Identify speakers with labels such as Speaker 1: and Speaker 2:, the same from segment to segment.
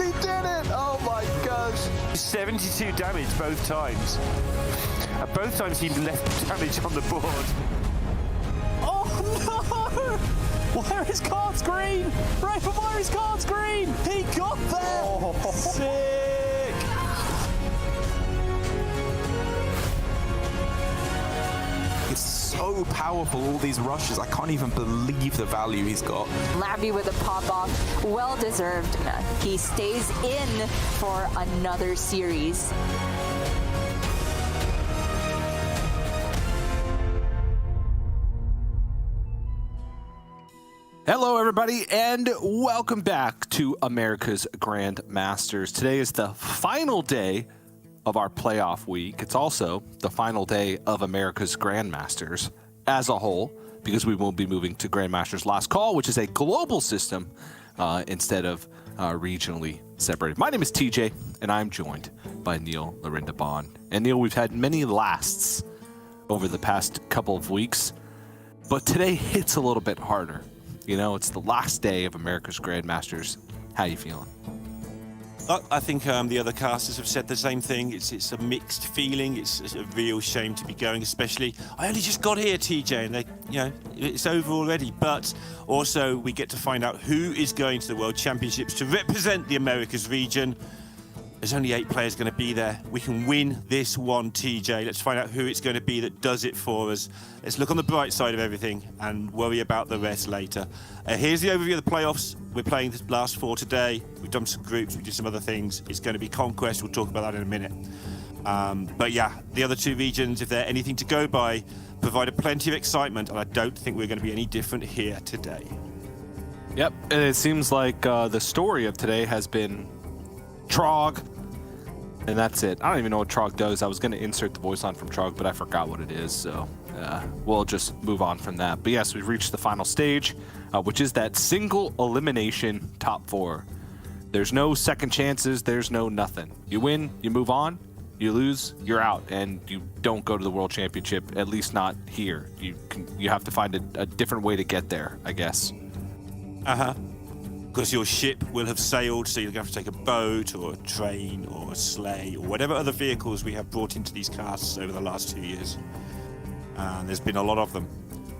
Speaker 1: and he did it! Oh my gosh.
Speaker 2: 72 damage both times. Both times he left damage on the board.
Speaker 3: Oh no! Where is cards green? Right before his cards green! He got there!
Speaker 1: Oh.
Speaker 3: Sick!
Speaker 1: It's so powerful, all these rushes. I can't even believe the value he's got.
Speaker 4: Lavi with a pop-off, well-deserved. He stays in for another series.
Speaker 5: Hello, everybody, and welcome back to America's Grandmasters. Today is the final day of our playoff week. It's also the final day of America's Grandmasters as a whole, because we will be moving to Grandmasters Last Call, which is a global system instead of regionally separated. My name is TJ, and I'm joined by Neil Lorinda Bond. And Neil, we've had many lasts over the past couple of weeks, but today hits a little bit harder. You know, it's the last day of America's Grandmasters. How you feeling?
Speaker 6: I think the other casters have said the same thing. It's a mixed feeling. It's a real shame to be going, especially. I only just got here, TJ, and it's over already. But also, we get to find out who is going to the World Championships to represent the Americas region. There's only 8 players going to be there. We can win this one, TJ. Let's find out who it's going to be that does it for us. Let's look on the bright side of everything and worry about the rest later. Here's the overview of the playoffs. We're playing the last 4 today. We've done some groups. We did some other things. It's going to be Conquest. We'll talk about that in a minute. But yeah, the other 2 regions, if they're anything to go by, provided plenty of excitement, and I don't think we're going to be any different here today.
Speaker 5: Yep, and it seems like the story of today has been Trog, and that's it. I don't even know what Trog does. I was going to insert the voice line from Trog, but I forgot what it is, so we'll just move on from that. But yes, we've reached the final stage, which is that single elimination top 4. There's no second chances. There's no nothing. You win, you move on. You lose, you're out, and you don't go to the World Championship, at least not here. You have to find a different way to get there, I guess.
Speaker 6: Uh-huh. Because your ship will have sailed, so you're going to have to take a boat or a train or a sleigh or whatever other vehicles we have brought into these casts over the last 2 years. And there's been a lot of them.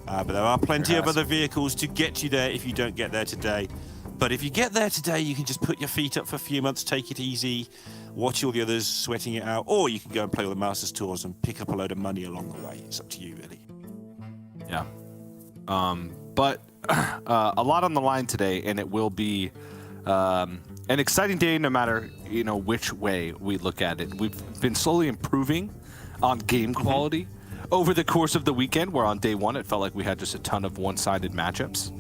Speaker 6: But there are plenty of other vehicles to get you there if you don't get there today. But if you get there today, you can just put your feet up for a few months, take it easy, watch all the others sweating it out, or you can go and play all the Masters Tours and pick up a load of money along the way. It's up to you, really.
Speaker 5: Yeah. But a lot on the line today, and it will be an exciting day no matter which way we look at it. We've been slowly improving on game quality over the course of the weekend, where on day 1 it felt like we had just a ton of one-sided matchups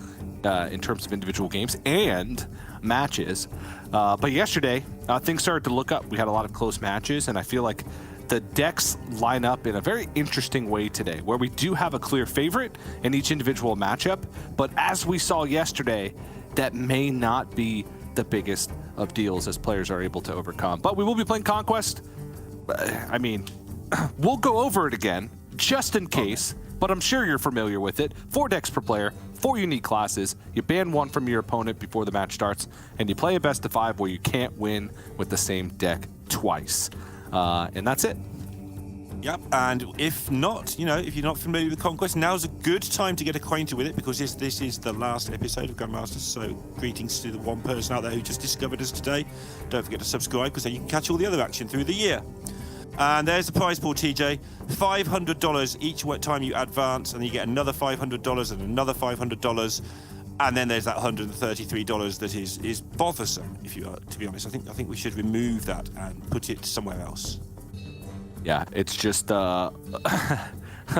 Speaker 5: in terms of individual games and matches. But yesterday, things started to look up. We had a lot of close matches, and I feel like the decks line up in a very interesting way today, where we do have a clear favorite in each individual matchup, but as we saw yesterday, that may not be the biggest of deals as players are able to overcome. But we will be playing Conquest. I mean, we'll go over it again, just in case, but I'm sure you're familiar with it. 4 decks per player, 4 unique classes. You ban 1 from your opponent before the match starts, and you play a best of 5 where you can't win with the same deck twice. And that's it.
Speaker 6: Yep, and if not, if you're not familiar with Conquest, now's a good time to get acquainted with it, because this is the last episode of Grandmasters, so greetings to the one person out there who just discovered us today. Don't forget to subscribe, because then you can catch all the other action through the year. And there's the prize pool, TJ. $500 each time you advance, and you get another $500 and another $500. And then there's that $133 that is bothersome, if you are, to be honest. I think we should remove that and put it somewhere else.
Speaker 5: Yeah, it's just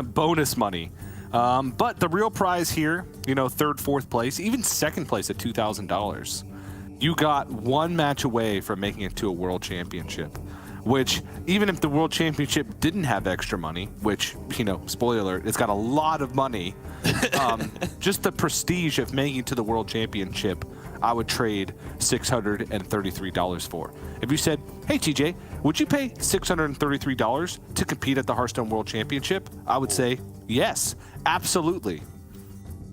Speaker 5: bonus money. But the real prize here, 3rd, 4th place, even 2nd place at $2,000. You got 1 match away from making it to a World Championship, which even if the World Championship didn't have extra money, which, spoiler alert, it's got a lot of money, just the prestige of making it to the World Championship, I would trade $633 for. If you said, hey, TJ, would you pay $633 to compete at the Hearthstone World Championship? I would say, yes, absolutely.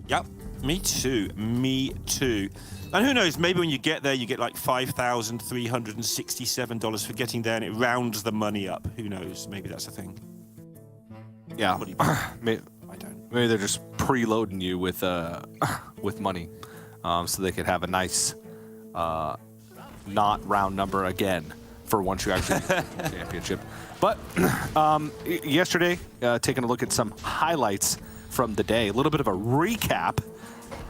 Speaker 6: Yep. Me too. Me too. And who knows, maybe when you get there, you get like $5,367 for getting there, and it rounds the money up. Who knows? Maybe that's a thing.
Speaker 5: Yeah.
Speaker 6: What do you
Speaker 5: Maybe,
Speaker 6: I don't.
Speaker 5: maybe they're just preloading you with money, so they could have a nice, not round number again for once you actually win the championship. But yesterday, taking a look at some highlights from the day, a little bit of a recap.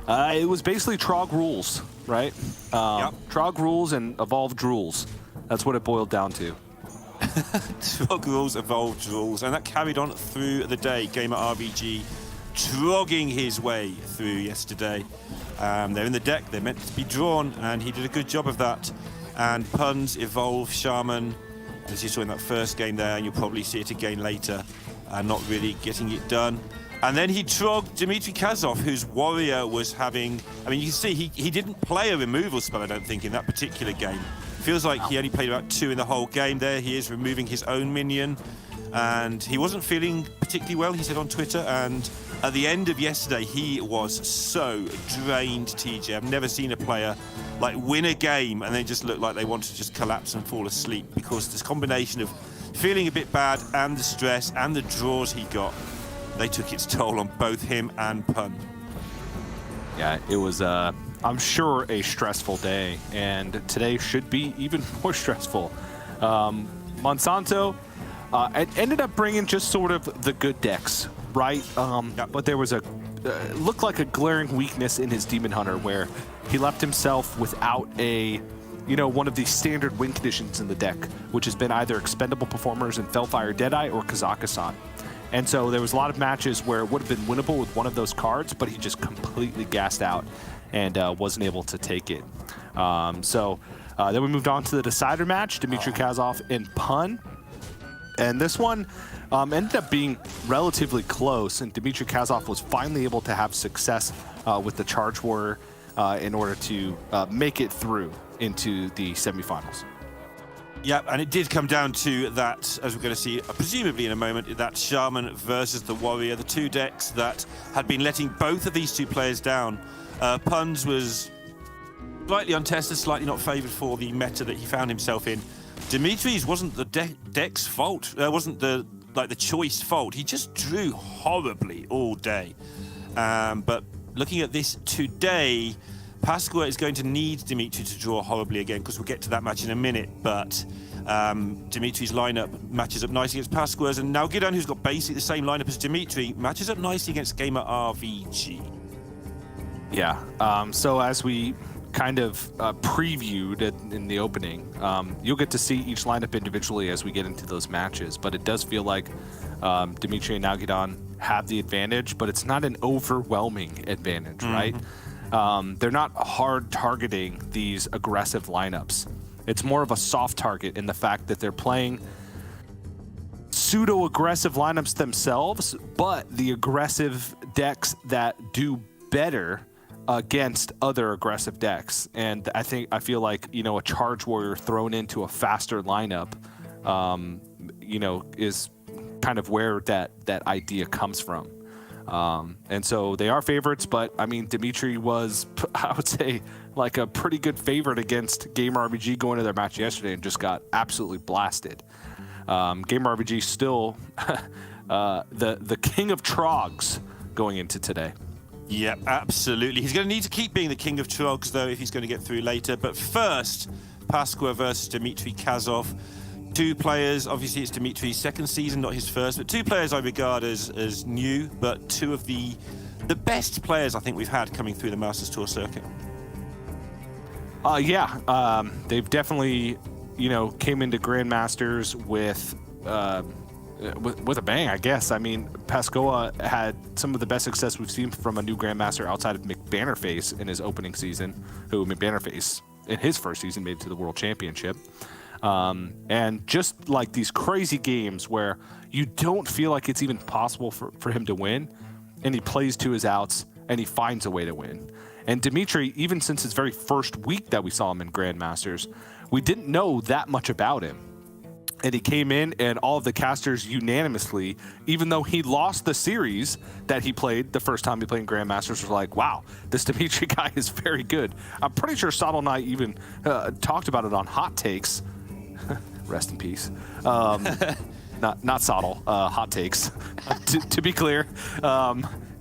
Speaker 5: It was basically Trog rules, right?
Speaker 6: Yep.
Speaker 5: Trog rules and evolved rules. That's what it boiled down to.
Speaker 6: Trog rules, evolved rules, and that carried on through the day. Gamer RBG trogging his way through yesterday. They're in the deck, they're meant to be drawn, and he did a good job of that. And Puns, Evolve, Shaman, as you saw in that first game there, and you'll probably see it again later, not really getting it done. And then he trogged Dmitry Kazov, whose warrior was having... I mean, you can see he didn't play a removal spell, I don't think, in that particular game. Feels like he only played about 2 in the whole game there. He is removing his own minion. And he wasn't feeling particularly well, he said on Twitter. And at the end of yesterday, he was so drained, TJ. I've never seen a player like win a game and they just look like they want to just collapse and fall asleep, because this combination of feeling a bit bad and the stress and the draws he got, they took its toll on both him and Pun.
Speaker 5: Yeah, it was, I'm sure, a stressful day, and today should be even more stressful. Monsanto ended up bringing just sort of the good decks, right?
Speaker 6: Yep.
Speaker 5: But there was looked like a glaring weakness in his Demon Hunter, where he left himself without one of the standard win conditions in the deck, which has been either expendable performers in Felfire Deadeye or Kazakhstan. And so there was a lot of matches where it would have been winnable with one of those cards, but he just completely gassed out and wasn't able to take it. Then we moved on to the decider match, Dmitry Kazov and Pun. And this one ended up being relatively close, and Dmitry Kazov was finally able to have success with the Charge Warrior in order to make it through into the semifinals.
Speaker 6: Yeah, and it did come down to that, as we're going to see presumably in a moment, that Shaman versus the Warrior, the two decks that had been letting both of these two players down. Puns was slightly untested, slightly not favoured for the meta that he found himself in. Dimitri's wasn't the deck's fault, wasn't the choice fault. He just drew horribly all day. But looking at this today, Pasqua is going to need Dimitri to draw horribly again, because we'll get to that match in a minute. But Dimitri's lineup matches up nicely against Pasqua's, and now Gideon, who's got basically the same lineup as Dimitri, matches up nicely against Gamer RVG.
Speaker 5: Yeah. So as we kind of previewed in the opening, you'll get to see each lineup individually as we get into those matches. But it does feel like Dimitri and Nalgidon have the advantage, but it's not an overwhelming advantage, right? They're not hard targeting these aggressive lineups. It's more of a soft target in the fact that they're playing pseudo-aggressive lineups themselves, but the aggressive decks that do better against other aggressive decks. And I feel like, a Charge Warrior thrown into a faster lineup, is kind of where that idea comes from. And so they are favorites, but I mean, Dimitri was, I would say, like a pretty good favorite against Gamer RBG going to their match yesterday and just got absolutely blasted. Gamer RBG still the king of Trogs going into today.
Speaker 6: Yeah, absolutely. He's going to need to keep being the king of Trogs, though, if he's going to get through later. But first, Pasqua versus Dmitry Kazov. Two players, obviously it's Dimitri's second season, not his first, but two players I regard as new, but two of the best players I think we've had coming through the Masters Tour circuit.
Speaker 5: They've definitely, came into Grandmasters with a bang, I guess. I mean, Pascoa had some of the best success we've seen from a new Grandmaster outside of McBannerface in his opening season, who McBannerface in his first season made it to the World Championship. And just like these crazy games where you don't feel like it's even possible for him to win, and he plays to his outs, and he finds a way to win. And Dimitri, even since his very first week that we saw him in Grandmasters, we didn't know that much about him. And he came in, and all of the casters unanimously, even though he lost the series that he played the first time he played in Grandmasters, were like, wow, this Dimitri guy is very good. I'm pretty sure Sottle and I even talked about it on Hot Takes. Rest in peace. Not Sottle, Hot Takes, to be clear.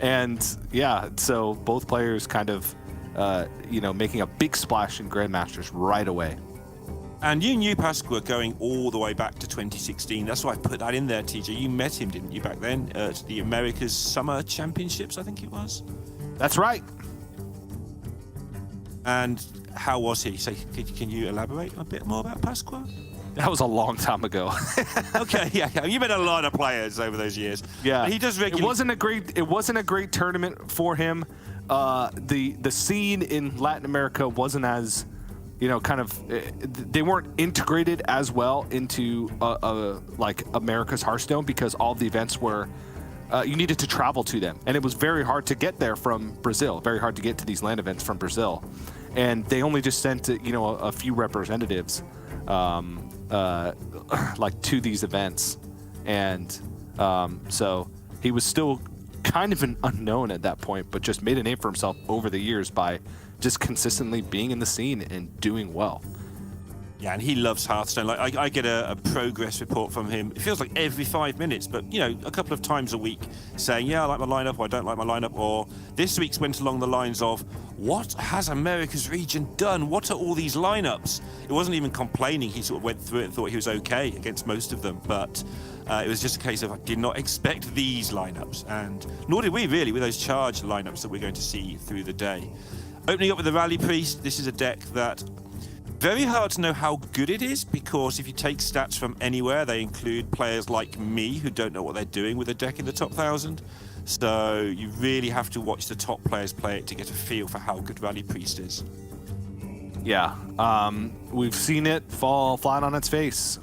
Speaker 5: And yeah, so both players kind of, making a big splash in Grandmasters right away.
Speaker 6: And you knew Pasqua going all the way back to 2016. That's why I put that in there, TJ. You met him, didn't you, back then? At the America's Summer Championships, I think it was.
Speaker 5: That's right.
Speaker 6: And how was he? So, can you elaborate a bit more about Pasqua?
Speaker 5: That was a long time ago.
Speaker 6: Okay, yeah. You met a lot of players over those years.
Speaker 5: Yeah.
Speaker 6: He does regularly.
Speaker 5: It wasn't a great tournament for him. The scene in Latin America wasn't as, they weren't integrated as well into like America's Hearthstone, because all the events were, you needed to travel to them, and it was very hard to get there from Brazil. Very hard to get to these LAN events from Brazil, and they only just sent a few representatives, like to these events, and so he was still kind of an unknown at that point, but just made a name for himself over the years by just consistently being in the scene and doing well.
Speaker 6: Yeah, and he loves Hearthstone. Like I get a progress report from him. It feels like every 5 minutes, but a couple of times a week, saying, yeah, I like my lineup, or I don't like my lineup, or this week's went along the lines of, what has America's region done? What are all these lineups? It wasn't even complaining. He sort of went through it and thought he was okay against most of them, but it was just a case of, I did not expect these lineups, and nor did we really with those charged lineups that we're going to see through the day. Opening up with the Rally Priest, this is a deck that very hard to know how good it is, because if you take stats from anywhere, they include players like me who don't know what they're doing with a deck in the top 1,000. So you really have to watch the top players play it to get a feel for how good Rally Priest is.
Speaker 5: Yeah, we've seen it fall flat on its face,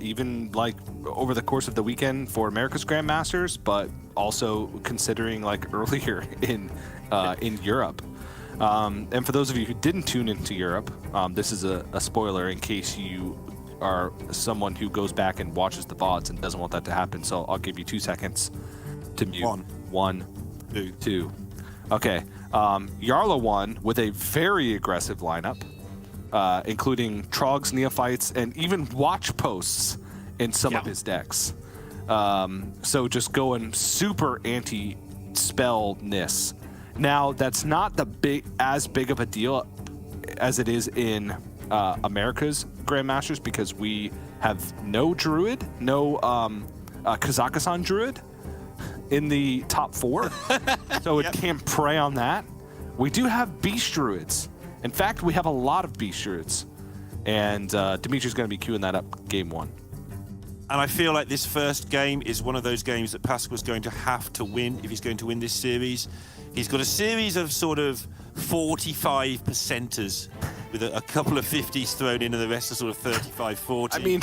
Speaker 5: even like over the course of the weekend for America's Grandmasters, but also considering like earlier in Europe. And for those of you who didn't tune into Europe, this is a spoiler in case you are someone who goes back and watches the VODs and doesn't want that to happen. So I'll give you 2 seconds to mute. One, two. Okay. Yarla won with a very aggressive lineup, including Trogs, Neophytes, and even Watch Posts in some of his decks. So just going super anti-spellness. Now, that's not as big of a deal as it is in America's Grandmasters, because we have no Druid, no Kazakhstan Druid in the top 4, so it can't prey on that. We do have Beast Druids. In fact, we have a lot of Beast Druids, and Dimitri's going to be queuing that up game 1.
Speaker 6: And I feel like this first game is one of those games that Pasqua's going to have to win if he's going to win this series. He's got a series of sort of 45%ers with a couple of 50s thrown in, and the rest are sort of 35-40.
Speaker 5: I mean,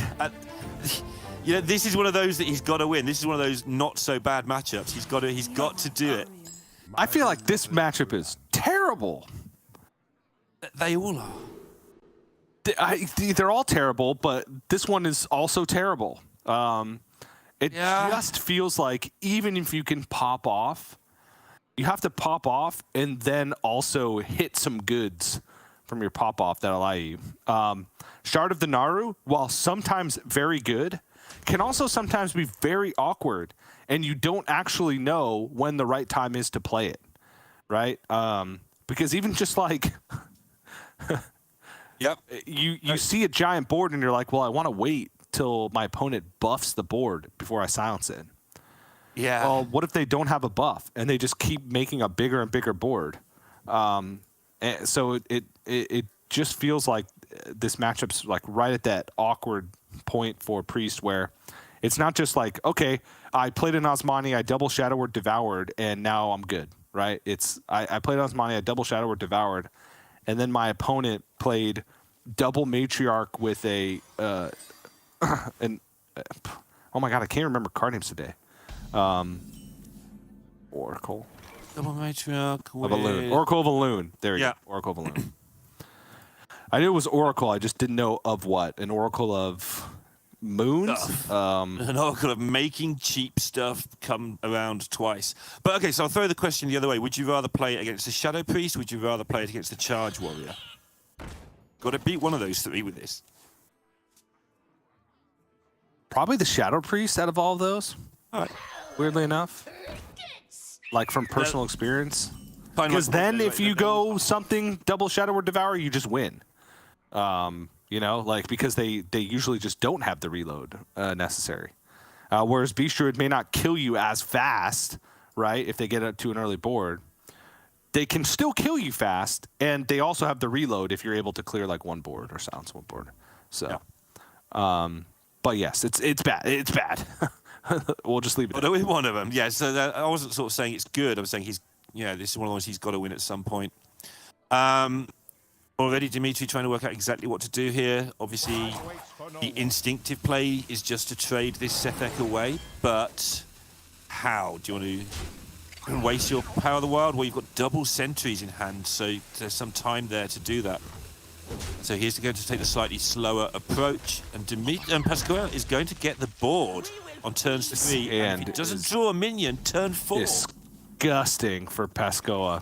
Speaker 6: this is one of those that he's got to win. This is one of those not so bad matchups. He's got to do it.
Speaker 5: I feel like this matchup is terrible.
Speaker 6: They all are.
Speaker 5: They're all terrible, but this one is also terrible. It just feels like even if you can pop off, you have to pop off and then also hit some goods from your pop off that allow you. Shard of the Naru, while sometimes very good, can also sometimes be very awkward, and you don't actually know when the right time is to play it, right? Because even just like you see a giant board and you're like, well, I want to wait till my opponent buffs the board before I silence it.
Speaker 6: Yeah.
Speaker 5: Well, what if they don't have a buff and they just keep making a bigger and bigger board? And so it just feels like this matchup's like right at that awkward point for Priest, where it's not just like, okay, I played an Osmani, I double Shadow Word Devoured, and now I'm good, right? It's I played Osmani, I double Shadow Word Devoured, and then my opponent played double Matriarch with a oh my god, I can't remember card names today. Oracle.
Speaker 6: Double Matriarch
Speaker 5: of a Loon. Oracle of a Loon. There you go. Oracle of a Loon. I knew it was Oracle. I just didn't know of what. An Oracle of moons.
Speaker 6: An oracle of making cheap stuff come around twice. But okay, so I'll throw the question the other way. Would you rather play it against the Shadow Priest? Would you rather play it against the Charge Warrior? Got to beat one of those three with this.
Speaker 5: Probably the Shadow Priest out of all of those.
Speaker 6: All right.
Speaker 5: Weirdly enough, like from personal experience.
Speaker 6: Fine,
Speaker 5: Because
Speaker 6: like,
Speaker 5: then
Speaker 6: anyway,
Speaker 5: if you go something double Shadow or Devour, you just win. You know, like because they usually just don't have the reload necessary. Whereas Beast Druid may not kill you as fast, right? If they get up to an early board, they can still kill you fast, and they also have the reload if you're able to clear like one board or silence one board. So, but yes, it's bad. It's bad. We'll just leave it.
Speaker 6: Although with one of them, yeah. So I wasn't sort of saying it's good. I was saying this is one of the ones he's got to win at some point. Already Dimitri trying to work out exactly what to do here. Obviously, the instinctive play is just to trade this Sethek away, but how? Do you want to waste your Power of the Wild? Well, you've got double sentries in hand, so there's some time there to do that. So he's going to take the slightly slower approach, and Pascual is going to get the board on turns 3, and if he doesn't draw a minion, turn 4.
Speaker 5: Disgusting for Pascoa.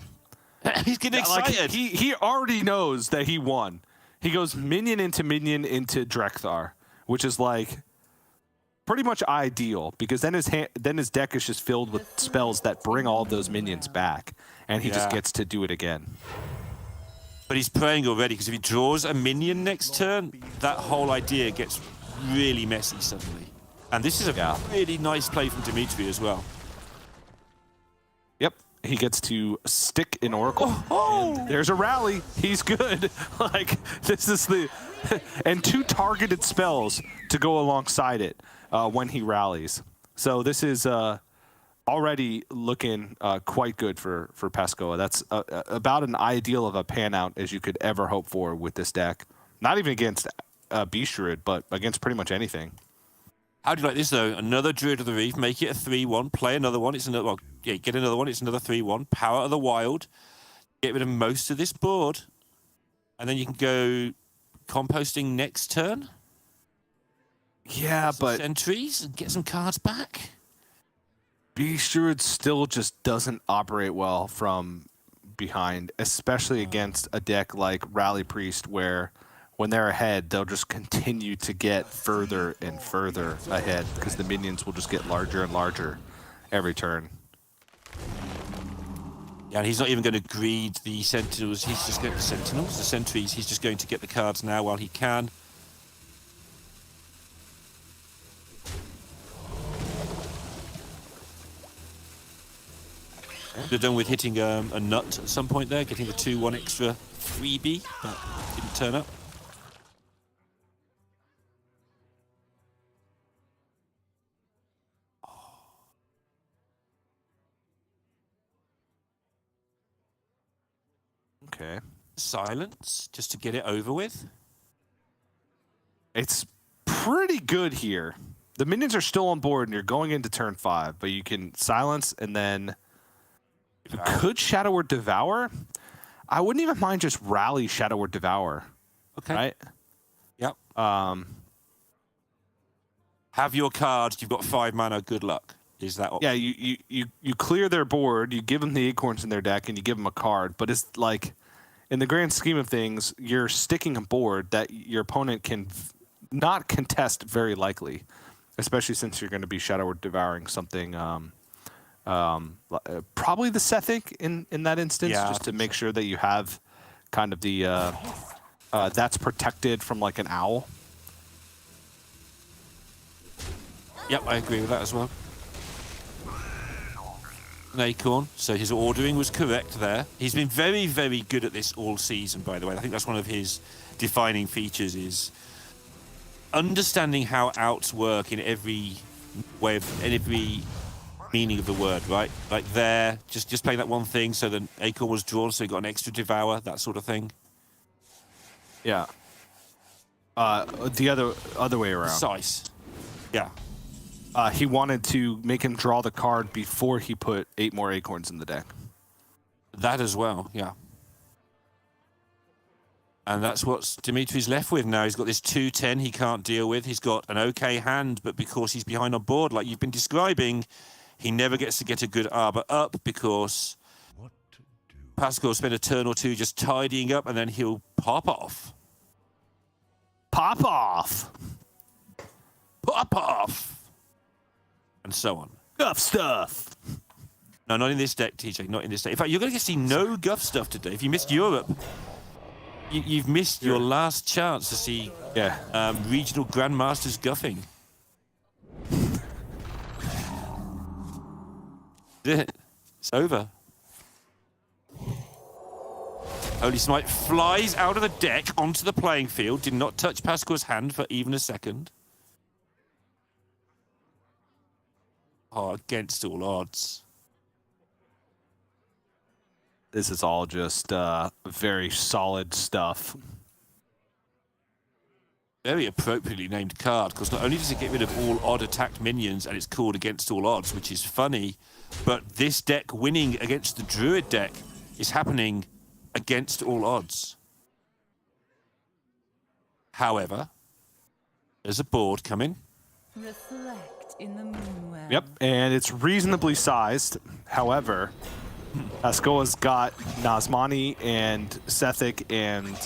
Speaker 6: He's getting excited.
Speaker 5: Like he already knows that he won. He goes minion into Drekthar, which is like pretty much ideal because then his deck is just filled with spells that bring all of those minions back, and he just gets to do it again.
Speaker 6: But he's praying already because if he draws a minion next turn, that whole idea gets really messy suddenly. And this is a really nice play from Dimitri as well.
Speaker 5: Yep. He gets to stick an Oracle. And there's a rally. He's good. Like, this is and 2 targeted spells to go alongside it when he rallies. So this is already looking quite good for Pascoa. That's about an ideal of a pan out as you could ever hope for with this deck. Not even against Beast Druid, but against pretty much anything.
Speaker 6: How do you like this, though? Another Druid of the Reef, make it a 3-1, play another one. It's another, get another one. It's another 3-1. Power of the Wild. Get rid of most of this board. And then you can go composting next turn.
Speaker 5: Yeah, but
Speaker 6: Sentries and get some cards back.
Speaker 5: Beast Druid still just doesn't operate well from behind, especially against a deck like Rally Priest, where when they're ahead, they'll just continue to get further and further ahead because the minions will just get larger and larger every turn.
Speaker 6: Yeah, and he's not even going to greed the Sentinels. He's just going to the Sentinels, the Sentries. He's just going to get the cards now while he can. They're done with hitting a nut at some point there, getting the 2-1 extra freebie, but didn't turn up.
Speaker 5: Okay.
Speaker 6: Silence, just to get it over with.
Speaker 5: It's pretty good here. The minions are still on board, and you're going into turn 5, but you can silence and then you could Shadow or Devour. I wouldn't even mind just rally Shadow or Devour.
Speaker 6: Okay.
Speaker 5: Right?
Speaker 6: Yep. Have your cards. You've got 5 mana. Good luck. Is that option?
Speaker 5: Yeah, you clear their board, you give them the acorns in their deck, and you give them a card. But it's like, in the grand scheme of things, you're sticking a board that your opponent can not contest very likely, especially since you're going to be Shadow or Devouring something. Probably the Sethek in that instance, just to make sure that you have kind of the that's protected from like an owl.
Speaker 6: Yep, I agree with that as well. An acorn, so his ordering was correct there. He's been very, very good at this all season, by the way. I think that's one of his defining features is understanding how outs work in every way, in every meaning of the word, right? Like there, just playing that one thing, so the acorn was drawn, so he got an extra devour, that sort of thing.
Speaker 5: Yeah. The other way around.
Speaker 6: Precise. Yeah.
Speaker 5: He wanted to make him draw the card before he put 8 more acorns in the deck.
Speaker 6: That as well, yeah. And that's what Dimitri's left with now. He's got this 2-10 he can't deal with. He's got an okay hand, but because he's behind on board, like you've been describing, he never gets to get a good arbor up because Pascal will spend a turn or two just tidying up, and then he'll pop off.
Speaker 5: Pop off.
Speaker 6: Pop off! And so on.
Speaker 5: Guff stuff.
Speaker 6: No, not in this deck, TJ, not in this deck. In fact, you're going to see no guff stuff today. If you missed Europe, you've missed your last chance to see regional Grandmasters guffing. It's over. Holy Smite flies out of the deck onto the playing field. Did not touch Pascal's hand for even a second. Oh, against all odds.
Speaker 5: This is all just very solid stuff.
Speaker 6: Very appropriately named card, because not only does it get rid of all odd attacked minions, and it's called against all odds, which is funny, but this deck winning against the Druid deck is happening against all odds. However, there's a board coming.
Speaker 7: Reflect in the moonwell.
Speaker 5: Yep, and it's reasonably sized. However, Pascoa's got Nazmani and Sethic and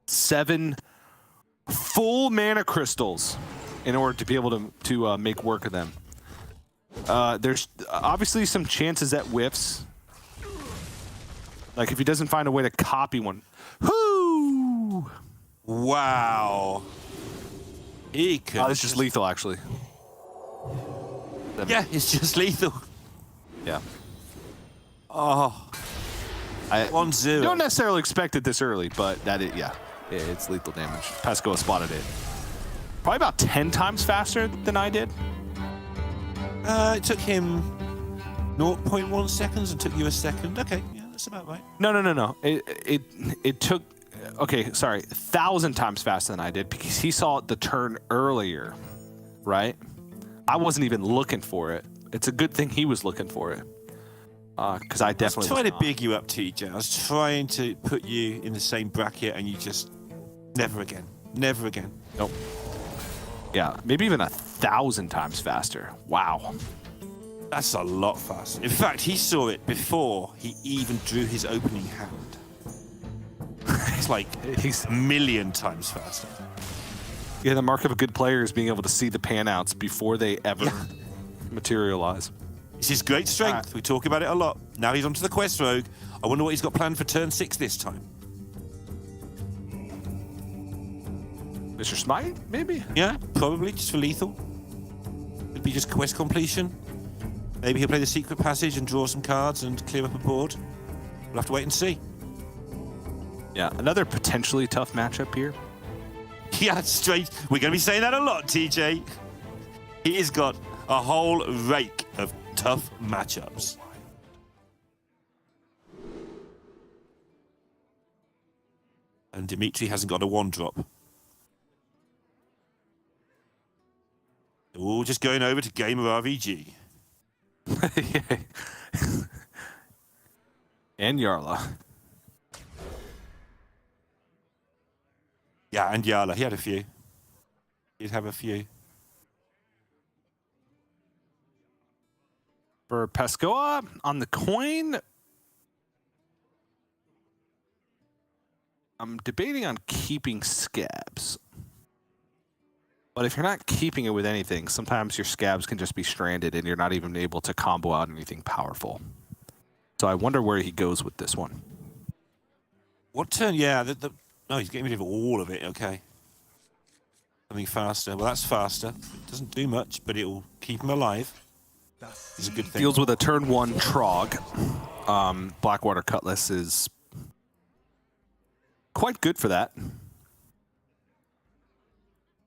Speaker 5: 7 full mana crystals in order to be able to make work of them. There's obviously some chances at whiffs. Like if he doesn't find a way to copy one. Whoo!
Speaker 6: Wow. He could.
Speaker 5: Oh, it's just lethal, actually.
Speaker 6: Yeah, it's just lethal.
Speaker 5: Yeah.
Speaker 6: Oh. 1-0.
Speaker 5: Don't necessarily expect it this early, but it's lethal damage. Pascoa spotted it. Probably about 10 times faster than I did.
Speaker 6: It took him 0.1 seconds and took you a second. Okay, yeah, that's about right.
Speaker 5: No. It took, okay, sorry, 1,000 times faster than I did because he saw the turn earlier, right? I wasn't even looking for it. It's a good thing he was looking for it. Because I definitely
Speaker 6: I was trying to big you up, TJ. I was trying to put you in the same bracket, and you just never again. Never again.
Speaker 5: Nope. Yeah, maybe even 1,000 times faster. Wow.
Speaker 6: That's a lot faster. In fact, he saw it before he even drew his opening hand. It's like
Speaker 5: He's
Speaker 6: a million times faster.
Speaker 5: Yeah, the mark of a good player is being able to see the panouts before they ever materialize.
Speaker 6: It's his great strength. We talk about it a lot. Now he's onto the Quest Rogue. I wonder what he's got planned for turn 6 this time.
Speaker 5: Mr. Smite, maybe?
Speaker 6: Yeah, probably just for lethal. It'd be just quest completion. Maybe he'll play the secret passage and draw some cards and clear up a board. We'll have to wait and see.
Speaker 5: Yeah, another potentially tough matchup here.
Speaker 6: Yeah, straight. We're going to be saying that a lot, TJ. He has got a whole rake of tough matchups. And Dimitri hasn't got a 1-drop. All just going over to Gamer RVG.
Speaker 5: And Yarla.
Speaker 6: Yeah, and Yala. He had a few. He'd have a few.
Speaker 5: For Pascoa, on the coin, I'm debating on keeping Scabs. But if you're not keeping it with anything, sometimes your Scabs can just be stranded and you're not even able to combo out anything powerful. So I wonder where he goes with this one.
Speaker 6: What turn? Yeah, no, he's getting rid of all of it. Okay. Something faster. Well, that's faster. It doesn't do much, but it'll keep him alive. It's a good thing.
Speaker 5: Deals with a turn 1 Trog. Blackwater Cutlass is quite good for that.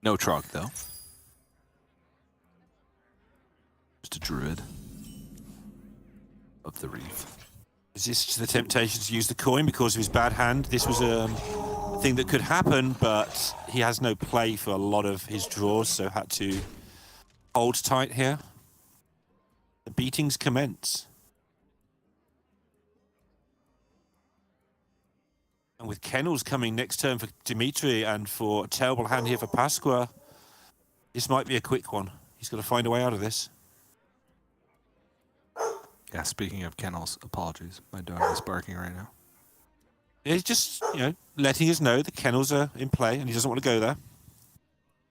Speaker 5: No Trog, though. Just a Druid of the Reef.
Speaker 6: Resists the temptation to use the coin because of his bad hand. This was a thing that could happen, but he has no play for a lot of his draws, so had to hold tight here. The beatings commence. And with Kennels coming next turn for Dimitri and for a terrible hand here for Pasqua, this might be a quick one. He's got to find a way out of this.
Speaker 5: Yeah, speaking of kennels, apologies. My dog is barking right now.
Speaker 6: He's just, letting us know the Kennels are in play and he doesn't want to go there.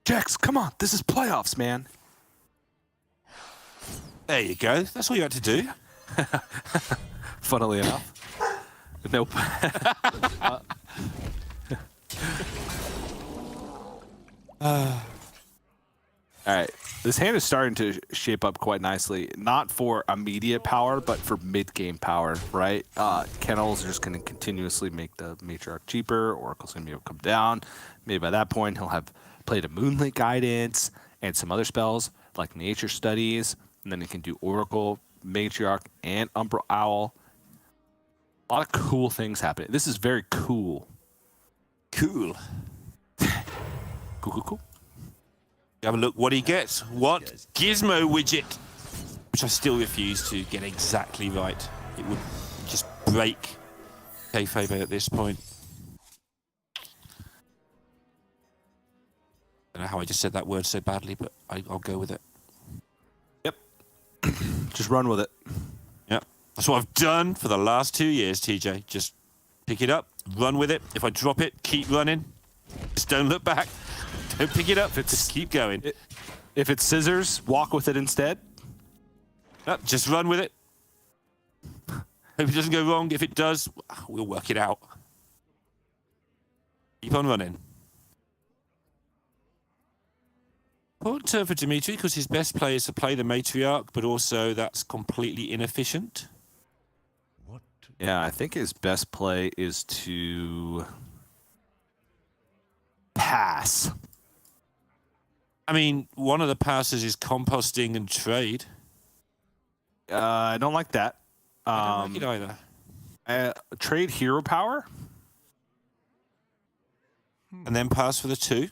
Speaker 5: Jax, come on. This is playoffs, man.
Speaker 6: There you go. That's all you had to do.
Speaker 5: Funnily enough. Nope. All right. This hand is starting to shape up quite nicely. Not for immediate power, but for mid-game power, right? Kennels are just going to continuously make the Matriarch cheaper. Oracle's going to be able to come down. Maybe by that point, he'll have played a Moonlit Guidance and some other spells like Nature Studies. And then he can do Oracle, Matriarch, and Umbral Owl. A lot of cool things happening. This is very cool.
Speaker 6: Cool.
Speaker 5: Cool.
Speaker 6: Have a look what he gets. What? Gizmo widget. Which I still refuse to get exactly right. It would just break kayfabe at this point. I don't know how I just said that word so badly, but I'll go with it.
Speaker 5: Yep. Just run with it.
Speaker 6: Yep. That's what I've done for the last 2 years, TJ. Just pick it up, run with it. If I drop it, keep running. Just don't look back. Don't pick it up. Just keep going.
Speaker 5: If it's scissors, walk with it instead.
Speaker 6: No, just run with it. Hope it doesn't go wrong. If it does, we'll work it out. Keep on running. Important turn for Dimitri because his best play is to play the Matriarch, but also that's completely inefficient.
Speaker 5: Yeah, I think his best play is to pass.
Speaker 6: I mean, one of the passes is composting and trade.
Speaker 5: I don't like that.
Speaker 6: I don't like it either.
Speaker 5: Trade hero power.
Speaker 6: And then pass for the 2.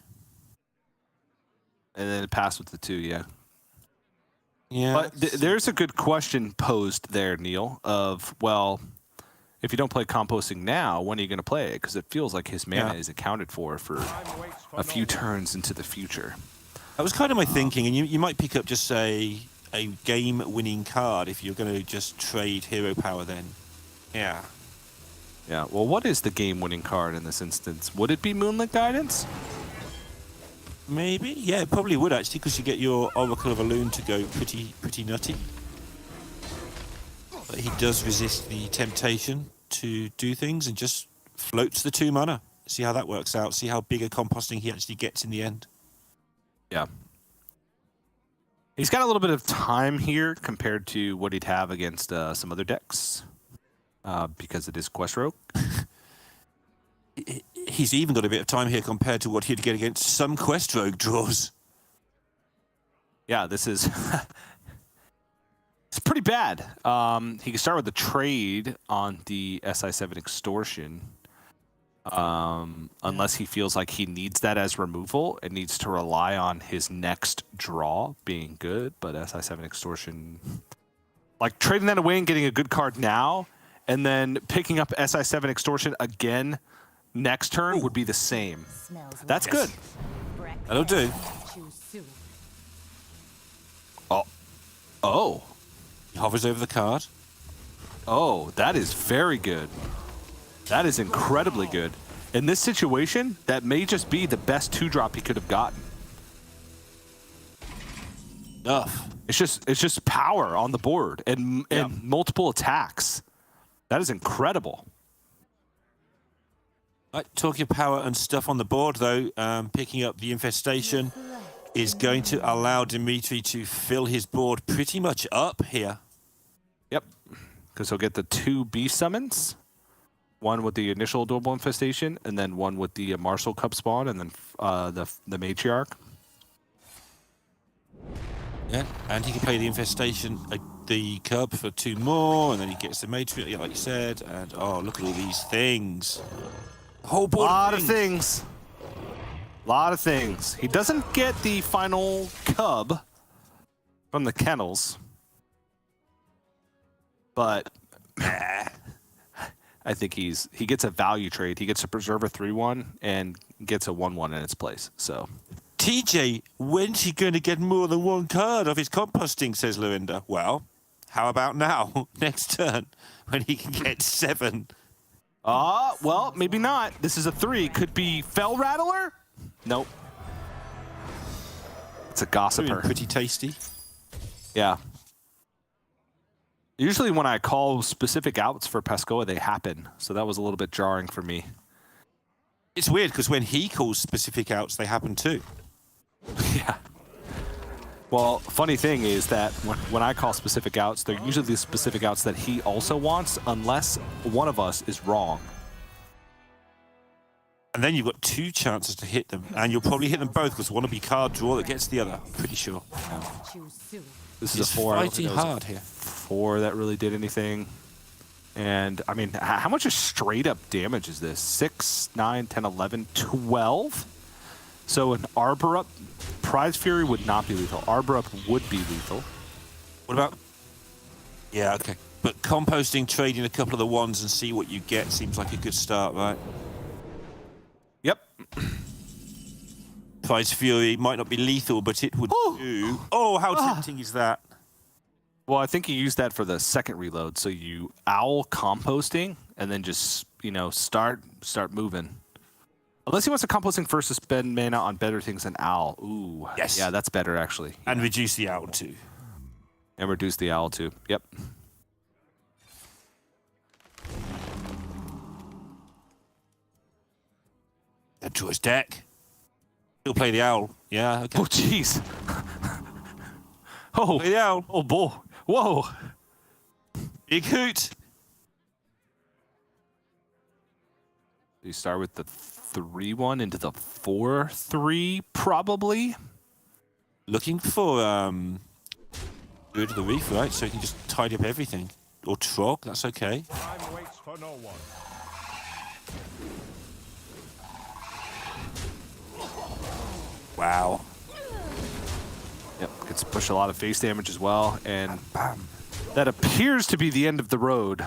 Speaker 5: And then pass with the 2, yeah.
Speaker 6: Yeah.
Speaker 5: But there's a good question posed there, Neil, of, well, if you don't play composting now, when are you going to play it? Because it feels like his mana is accounted for a few turns into the future.
Speaker 6: That was kind of my thinking, and you might pick up just a game-winning card if you're going to just trade hero power then. Yeah.
Speaker 5: Yeah, well, what is the game-winning card in this instance? Would it be Moonlit Guidance?
Speaker 6: Maybe. Yeah, it probably would actually, because you get your Oracle of Elune to go pretty nutty. But he does resist the temptation to do things and just floats the 2 mana. See how that works out. See how big a composting he actually gets in the end.
Speaker 5: Yeah. He's got a little bit of time here compared to what he'd have against some other decks because it is Quest Rogue.
Speaker 6: He's even got a bit of time here compared to what he'd get against some Quest Rogue draws.
Speaker 5: Yeah, this is... it's pretty bad. He can start with the trade on the SI7 Extortion. Unless he feels like he needs that as removal and needs to rely on his next draw being good. But SI7 Extortion, like trading that away and getting a good card now, and then picking up SI7 Extortion again next turn would be the same. That's good.
Speaker 6: That'll do.
Speaker 5: Oh.
Speaker 6: He hovers over the card.
Speaker 5: Oh, that is very good. That is incredibly good. In this situation, that may just be the best 2-drop he could have gotten.
Speaker 6: Enough.
Speaker 5: It's just power on the board and multiple attacks. That is incredible.
Speaker 6: Right, talking of power and stuff on the board, though, picking up the Infestation is going to allow Dimitri to fill his board pretty much up here.
Speaker 5: Yep, because he'll get the 2 beast summons. One with the initial Double Infestation, and then one with the Marshall Cup spawn, and then the Matriarch.
Speaker 6: Yeah, and he can play the Infestation, the Cub for 2 more, and then he gets the Matriarch, like you said, and oh, look at all these things. The whole board.
Speaker 5: Lot of things. He doesn't get the final Cub from the Kennels, but I think he gets a value trade. He gets to preserve a 3-1 and gets a 1-1 in its place. So
Speaker 6: TJ, when's he going to get more than one card of his composting, says Lorinda. Well, how about now, next turn, when he can get 7?
Speaker 5: Well, maybe not. This is a 3. Could be Fell Rattler? Nope. It's a Gossiper.
Speaker 6: Pretty tasty.
Speaker 5: Yeah. Usually when I call specific outs for Pescoa, they happen. So that was a little bit jarring for me.
Speaker 6: It's weird because when he calls specific outs, they happen too.
Speaker 5: Yeah. Well, funny thing is that when I call specific outs, they're usually the specific outs that he also wants, unless one of us is wrong.
Speaker 6: And then you've got 2 chances to hit them, and you'll probably hit them both because one will be card draw that gets the other. Pretty sure.
Speaker 5: This is
Speaker 6: He's
Speaker 5: a 4.
Speaker 6: fighting hard here.
Speaker 5: 4 that really did anything. And I mean, how much straight up damage is this? 6, 9, 10, 11, 12? So an Arbor Up, Prize Fury would not be lethal. Arbor Up would be lethal.
Speaker 6: What about? Yeah, okay. But composting, trading a couple of the ones and see what you get seems like a good start, right?
Speaker 5: Yep.
Speaker 6: Prize Fury might not be lethal, but it would do. Oh, how tempting is that?
Speaker 5: Well, I think you use that for the second reload. So you owl composting and then just, start moving. Unless he wants to composting first to spend mana on better things than owl. Ooh.
Speaker 6: Yes.
Speaker 5: Yeah, that's better actually.
Speaker 6: And reduce the owl too.
Speaker 5: And reduce the owl too. Yep.
Speaker 6: That drew his deck. He'll play the owl. Yeah, okay.
Speaker 5: Oh, jeez. Oh.
Speaker 6: Play the owl.
Speaker 5: Oh, boy. Whoa.
Speaker 6: Big hoot.
Speaker 5: You start with the 3-1 into the 4-3, probably.
Speaker 6: Looking for Good of the Reef, right? So he can just tidy up everything. Or Trog, that's okay.
Speaker 8: Time waits for no one.
Speaker 6: Wow.
Speaker 5: Yep, gets to push a lot of face damage as well, and that appears to be the end of the road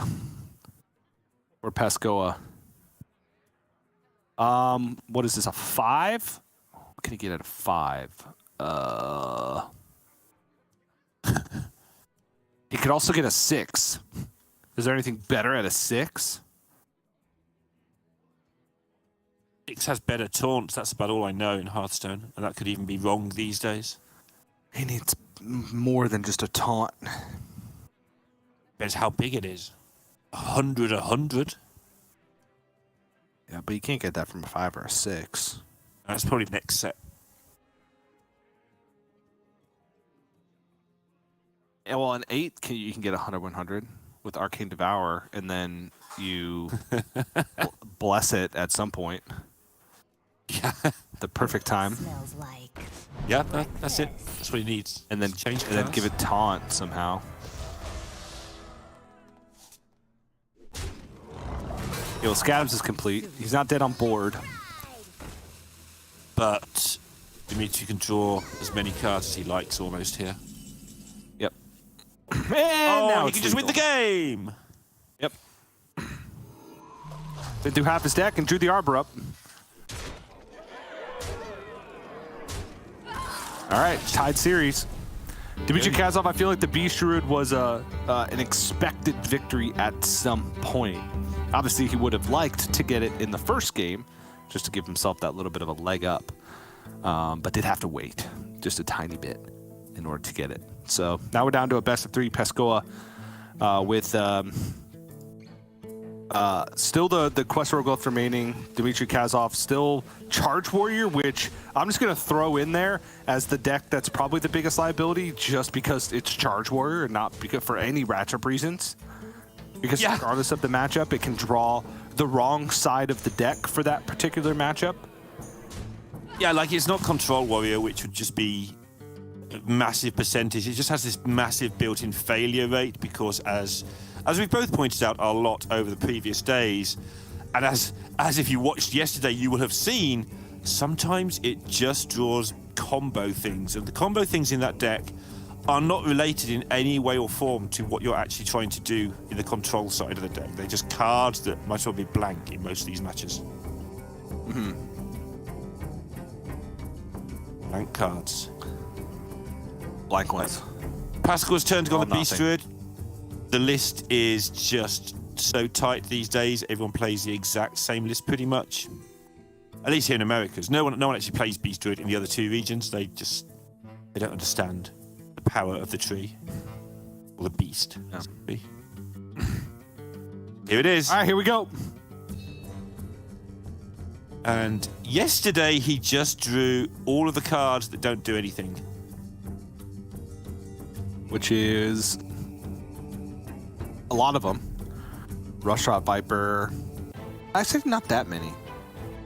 Speaker 5: for Pescoa. What is this, a 5? What can he get at a 5? He could also get a 6. Is there anything better at a 6?
Speaker 6: 6 has better taunts, that's about all I know in Hearthstone, and that could even be wrong these days.
Speaker 5: He needs more than just a taunt.
Speaker 6: Depends how big it is. 100.
Speaker 5: Yeah, but you can't get that from a 5 or a 6.
Speaker 6: That's probably next set.
Speaker 5: Yeah, well, an 8, you can get 100 with Arcane Devour, and then you bless it at some point.
Speaker 6: Yeah.
Speaker 5: The perfect time.
Speaker 7: Smells like.
Speaker 6: Yeah, that's it. That's what he needs.
Speaker 5: And then
Speaker 6: change
Speaker 5: and then give it taunt somehow. Yo, Scabs is complete. He's not dead on board.
Speaker 6: But Dimitri can draw as many cards as he likes almost here.
Speaker 5: Yep. And now
Speaker 6: he can just win the game!
Speaker 5: Yep. Been through half his deck and drew the Arbor up. All right, tied series. Dmitry Kazov, I feel like the Beast Druid was an expected victory at some point. Obviously, he would have liked to get it in the first game, just to give himself that little bit of a leg up. But did have to wait just a tiny bit in order to get it. So now we're down to a best of 3 Pescoa with still the Quest Rogoth remaining. Dmitry Kazov still Charge Warrior, which I'm just going to throw in there as the deck that's probably the biggest liability just because it's Charge Warrior and not because for any matchup reasons. Because regardless of the matchup, it can draw the wrong side of the deck for that particular matchup.
Speaker 6: Yeah, like it's not Control Warrior, which would just be a massive percentage. It just has this massive built-in failure rate because as we've both pointed out a lot over the previous days, and as if you watched yesterday, you will have seen, sometimes it just draws combo things. And the combo things in that deck are not related in any way or form to what you're actually trying to do in the control side of the deck. They're just cards that might as well be blank in most of these matches. Blank cards.
Speaker 5: Blank ones.
Speaker 6: Pascal's turn to go on the Beast
Speaker 5: nothing.
Speaker 6: Druid. The list is just so tight these days. Everyone plays the exact same list pretty much. At least here in Americas. No one actually plays Beast Druid in the other two regions. They don't understand the power of the tree. Or the beast.
Speaker 5: Yeah.
Speaker 6: Here it is.
Speaker 5: All right, here we go.
Speaker 6: And yesterday he just drew all of the cards that don't do anything.
Speaker 5: Which is a lot of them. Rushrock Viper. Actually, not that many.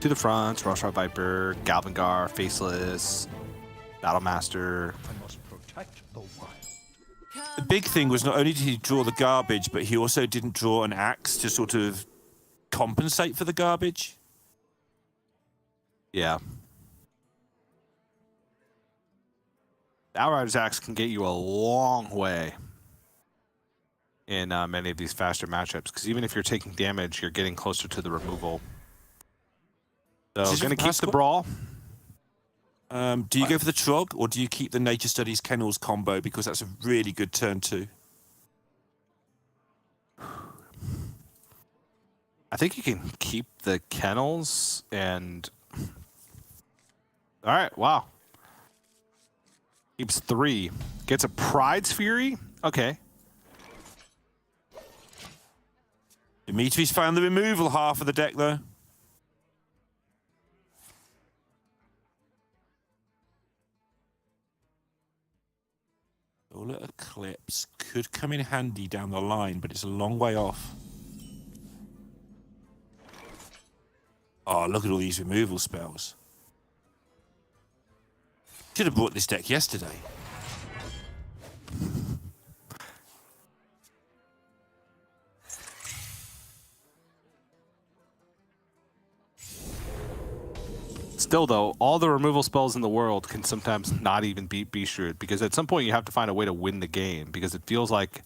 Speaker 5: To the Front, Rushrock Viper, Galvangar, Faceless, Battlemaster.
Speaker 6: The big thing was not only did he draw the garbage, but he also didn't draw an axe to sort of compensate for the garbage.
Speaker 5: Yeah. The Outrider's Axe can get you a long way in many of these faster matchups, because even if you're taking damage, you're getting closer to the removal. So,
Speaker 6: Is this
Speaker 5: going to
Speaker 6: for
Speaker 5: keep
Speaker 6: Pascal?
Speaker 5: the Brawl.
Speaker 6: Do you go for the Trog, or do you keep the Nature Studies Kennels combo, because that's a really good turn too?
Speaker 5: I think you can keep the Kennels and... All right, wow. Keeps 3. Gets a Pride's Fury? Okay.
Speaker 6: Dimitri's found the removal half of the deck, though. Solar Eclipse could come in handy down the line, but it's a long way off. Oh, look at all these removal spells. Should have bought this deck yesterday.
Speaker 5: Still, though, all the removal spells in the world can sometimes not even beat Beast Druid, because at some point you have to find a way to win the game, because it feels like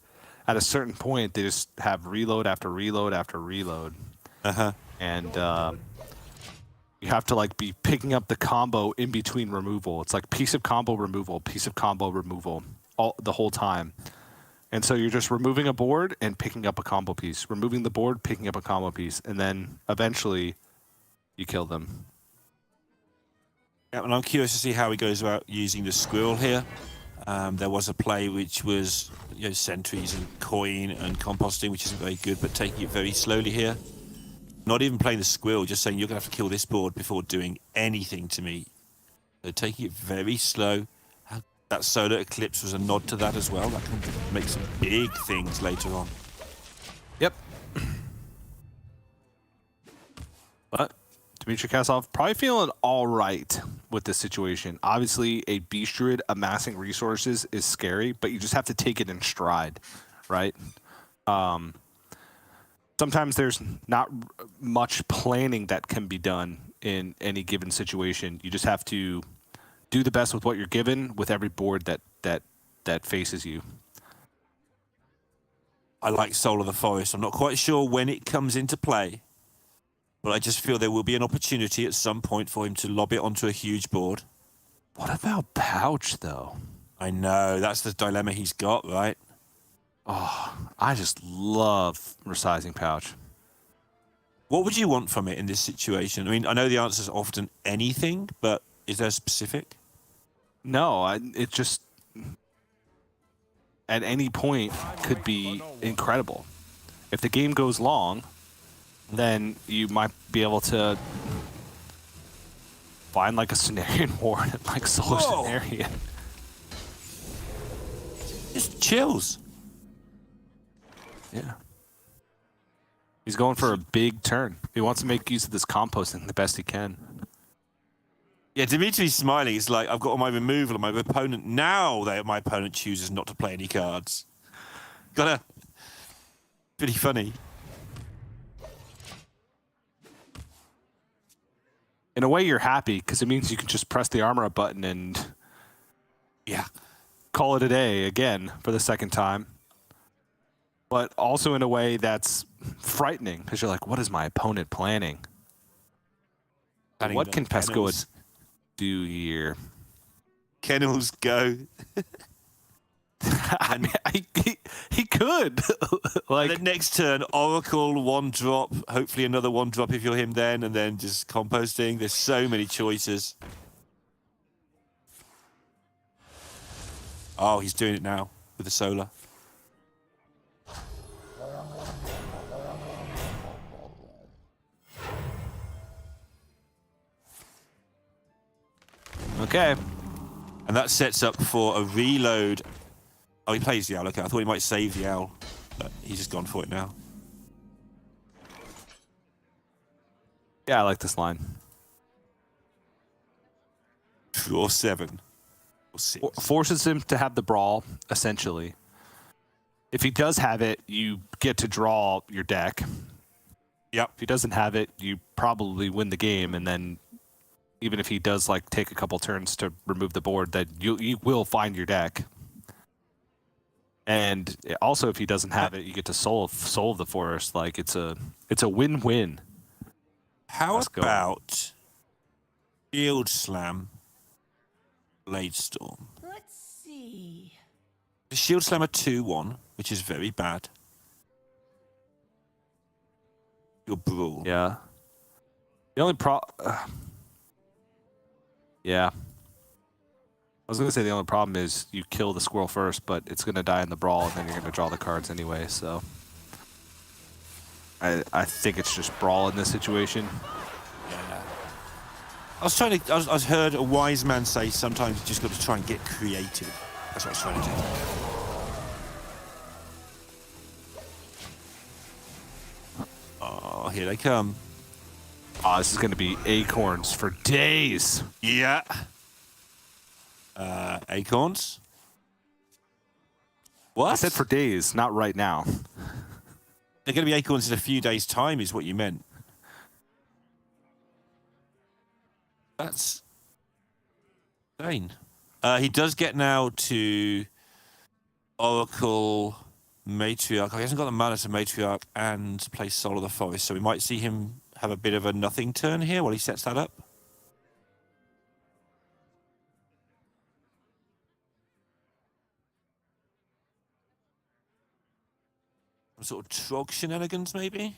Speaker 5: at a certain point they just have reload after reload after reload.
Speaker 6: Uh-huh.
Speaker 5: And you have to like be picking up the combo in between removal. It's like piece of combo removal all the whole time. And so you're just removing a board and picking up a combo piece, removing the board, picking up a combo piece, and then eventually you kill them.
Speaker 6: Yeah, and I'm curious to see how he goes about using the squirrel here. There was a play which was, you know, sentries and coin and composting, which isn't very good, but taking it very slowly here. Not even playing the squirrel, just saying you're going to have to kill this board before doing anything to me. So taking it very slow. That solar eclipse was a nod to that as well. That can make some big things later on.
Speaker 5: Yep. But Dmitry Kasov probably feeling all right with this situation. Obviously, a Beast Druid amassing resources is scary, but you just have to take it in stride, right? Sometimes there's not much planning that can be done in any given situation. You just have to do the best with what you're given with every board that faces you.
Speaker 6: I like Soul of the Forest. I'm not quite sure when it comes into play, but I just feel there will be an opportunity at some point for him to lob it onto a huge board.
Speaker 5: What about Pouch, though?
Speaker 6: I know, that's the dilemma he's got, right?
Speaker 5: Oh, I just love resizing Pouch.
Speaker 6: What would you want from it in this situation? I mean, I know the answer is often anything, but is there a specific?
Speaker 5: No, it just at any point could be incredible. If the game goes long, then you might be able to find like a Cenarian Ward and like Solar
Speaker 6: Whoa.
Speaker 5: Cenarian.
Speaker 6: Just chills.
Speaker 5: Yeah. He's going for a big turn. He wants to make use of this composting the best he can.
Speaker 6: Yeah, Dimitri's smiling. It's like, I've got all my removal and my opponent. Now my opponent chooses not to play any cards. Pretty funny.
Speaker 5: In a way, you're happy because it means you can just press the armor up button and
Speaker 6: Yeah.
Speaker 5: call it a day again for the second time. But also in a way that's frightening because you're like, what is my opponent planning? What can Pesco do here?
Speaker 6: Kennels go.
Speaker 5: I mean, he could. Like,
Speaker 6: And then next turn, Oracle, 1-drop. Hopefully another 1-drop if you're him then. And then just composting. There's so many choices. Oh, he's doing it now with the solar.
Speaker 5: okay.
Speaker 6: And that sets up for a reload. Oh, he plays the owl. Okay, I thought he might save the owl. But he's just gone for it now.
Speaker 5: Yeah, I like this line.
Speaker 6: Or 7. Or 6.
Speaker 5: Forces him to have the brawl, essentially. If he does have it, you get to draw your deck.
Speaker 6: Yep.
Speaker 5: If he doesn't have it, you probably win the game, and then even if he does like take a couple turns to remove the board, that you will find your deck. And also, if he doesn't have it, you get to soul the forest. Like it's a win-win.
Speaker 6: How
Speaker 5: Let's go.
Speaker 6: about Shield Slam, Blade Storm?
Speaker 7: Let's see.
Speaker 6: The Shield Slam a 2-1, which is very bad. Your Brawl.
Speaker 5: Yeah. The only yeah. I was going to say the only problem is you kill the squirrel first, but it's going to die in the brawl, and then you're going to draw the cards anyway, so... I think it's just brawl in this situation.
Speaker 6: Yeah. I heard a wise man say sometimes you just got to try and get creative. That's what I was trying to do. Oh, here they come.
Speaker 5: Oh, this is going to be acorns for days.
Speaker 6: Yeah. Acorns? What?
Speaker 5: I said for days, not right now.
Speaker 6: They're going to be acorns in a few days' time, is what you meant. That's insane. He does get now to Oracle, Matriarch. He hasn't got the mana to Matriarch and play Soul of the Forest, so we might see him have a bit of a nothing turn here while he sets that up. Some sort of Trog shenanigans, maybe?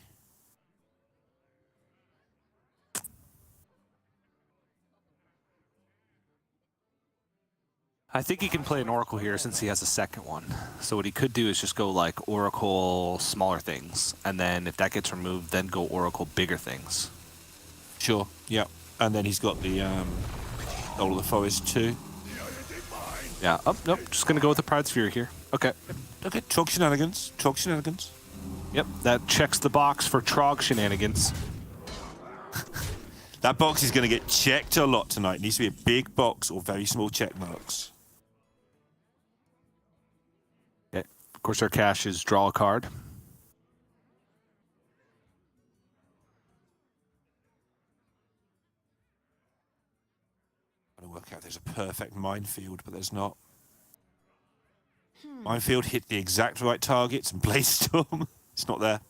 Speaker 5: I think he can play an Oracle here since he has a second one. So what he could do is just go like Oracle smaller things, and then if that gets removed, then go Oracle bigger things.
Speaker 6: Sure, yeah. And then he's got the Soul of the Forest too.
Speaker 5: Yeah, oh, nope, just going to go with the Pride Sphere here. Okay.
Speaker 6: Okay, Trog shenanigans. Trog shenanigans.
Speaker 5: Yep, that checks the box for Trog shenanigans.
Speaker 6: That box is going to get checked a lot tonight. It needs to be a big box or very small check marks.
Speaker 5: Okay. Of course, our cash is draw a card.
Speaker 6: I'm going to work out there's a perfect minefield, but there's not. Minefield hit the exact right targets and Blaze Storm. It's not there.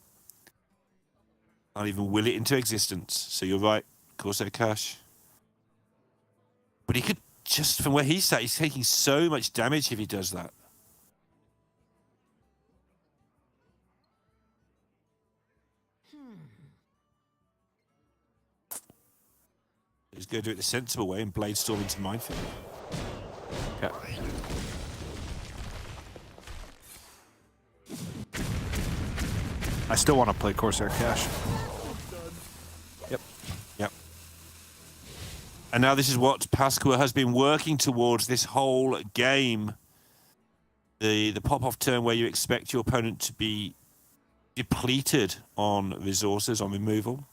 Speaker 6: Can't even will it into existence. So you're right. Corsair Cash. But he could just, from where he's sat, he's taking so much damage if he does that. He's going to do it the sensible way and Blade Storm into Minefield.
Speaker 5: Okay. I still want to play Corsair Cash. Yep.
Speaker 6: Yep. And now this is what Pasqua has been working towards this whole game. The pop-off turn where you expect your opponent to be depleted on resources, on removal.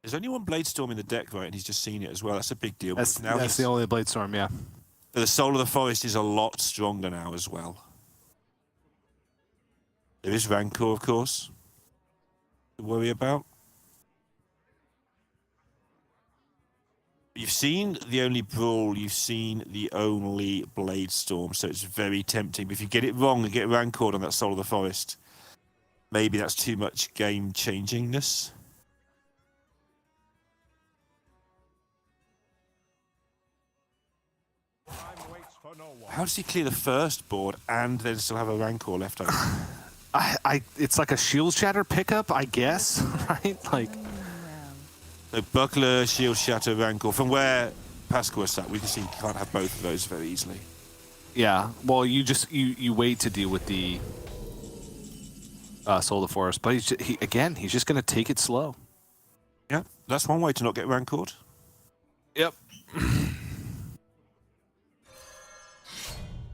Speaker 6: There's only one Blade Storm in the deck, right? And he's just seen it as well. That's a big deal.
Speaker 5: That's
Speaker 6: Now
Speaker 5: the only Blade Storm, yeah.
Speaker 6: the Soul of the Forest is a lot stronger now as well. There is Rancor, of course, to worry about. You've seen the only Brawl, you've seen the only Blade Storm, so it's very tempting. But if you get it wrong and get Rancor on that Soul of the Forest, maybe that's too much game-changingness. How does he clear the first board and then still have a Rancor left over?
Speaker 5: It's like a Shield Shatter pickup, I guess, right? Like,
Speaker 6: So Buckler, Shield Shatter, Rancor. From where Pascal is sat, we can see you can't have both of those very easily.
Speaker 5: yeah. Well, you wait to deal with the Soul of the Forest, but he's just gonna take it slow.
Speaker 6: Yeah, that's one way to not get Rancored.
Speaker 5: Yep.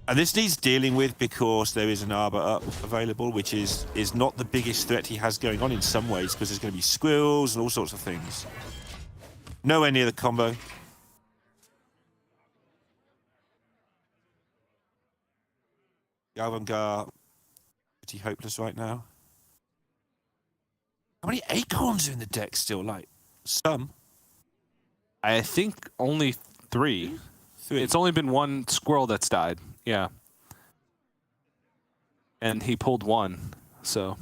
Speaker 6: And this needs dealing with because there is an Arbor up available, which is not the biggest threat he has going on in some ways, because there's going to be squirrels and all sorts of things. Nowhere near the combo. Galvangar, pretty hopeless right now. How many acorns are in the deck still? Like, some?
Speaker 5: I think only 3.
Speaker 6: 3.
Speaker 5: It's only been 1 squirrel that's died. Yeah. And he pulled 1, so.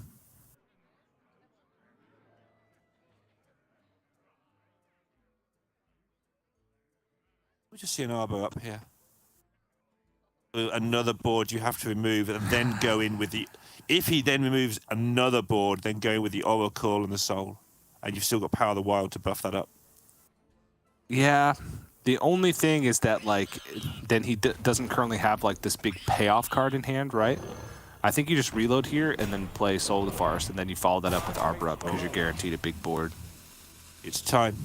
Speaker 6: We just see an Arbor up here. Another board you have to remove and then go in with the... If he then removes another board, then go in with the Oracle and the Soul. And you've still got Power of the Wild to buff that up.
Speaker 5: Yeah. The only thing is that, like, then he doesn't currently have, like, this big payoff card in hand, right? I think you just reload here and then play Soul of the Forest, and then you follow that up with Arbor up because you're guaranteed a big board.
Speaker 6: It's time.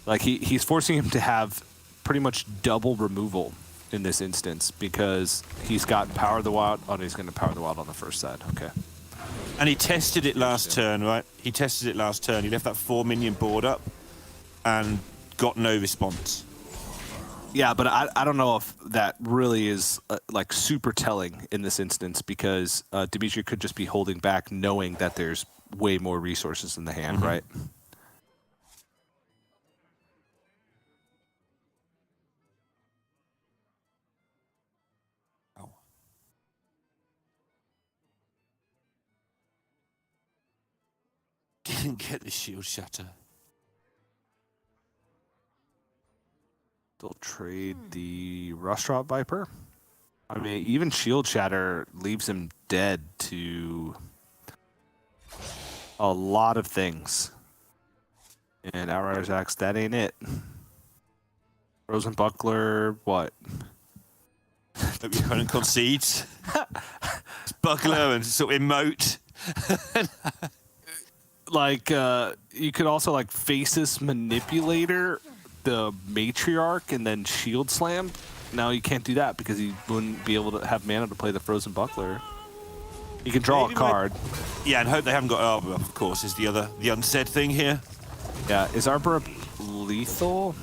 Speaker 5: Like, he's forcing him to have pretty much double removal in this instance because he's got Power of the Wild. Oh, he's going to Power of the Wild on the first side. Okay.
Speaker 6: And he tested it last turn, right? He tested it last turn. He left that 4 minion board up and got no response.
Speaker 5: Yeah, but I don't know if that really is like super telling in this instance because Dimitri could just be holding back knowing that there's way more resources in the hand, right?
Speaker 6: Oh. Didn't get the Shield Shatter.
Speaker 5: They'll trade the Rushrot Viper. I mean, even Shield Shatter leaves him dead to a lot of things. And Outrider's Axe, that ain't it. Frozen Buckler, what?
Speaker 6: Hope your opponent concedes. Buckler and sort of emote.
Speaker 5: Like, you could also, like, Faceless Manipulator the Matriarch and then Shield Slam. Now you can't do that because he wouldn't be able to have mana to play the Frozen Buckler. You can draw a card.
Speaker 6: Yeah, and hope they haven't got Arbor up, of course, is the unsaid thing here.
Speaker 5: Yeah, is Arbor up lethal?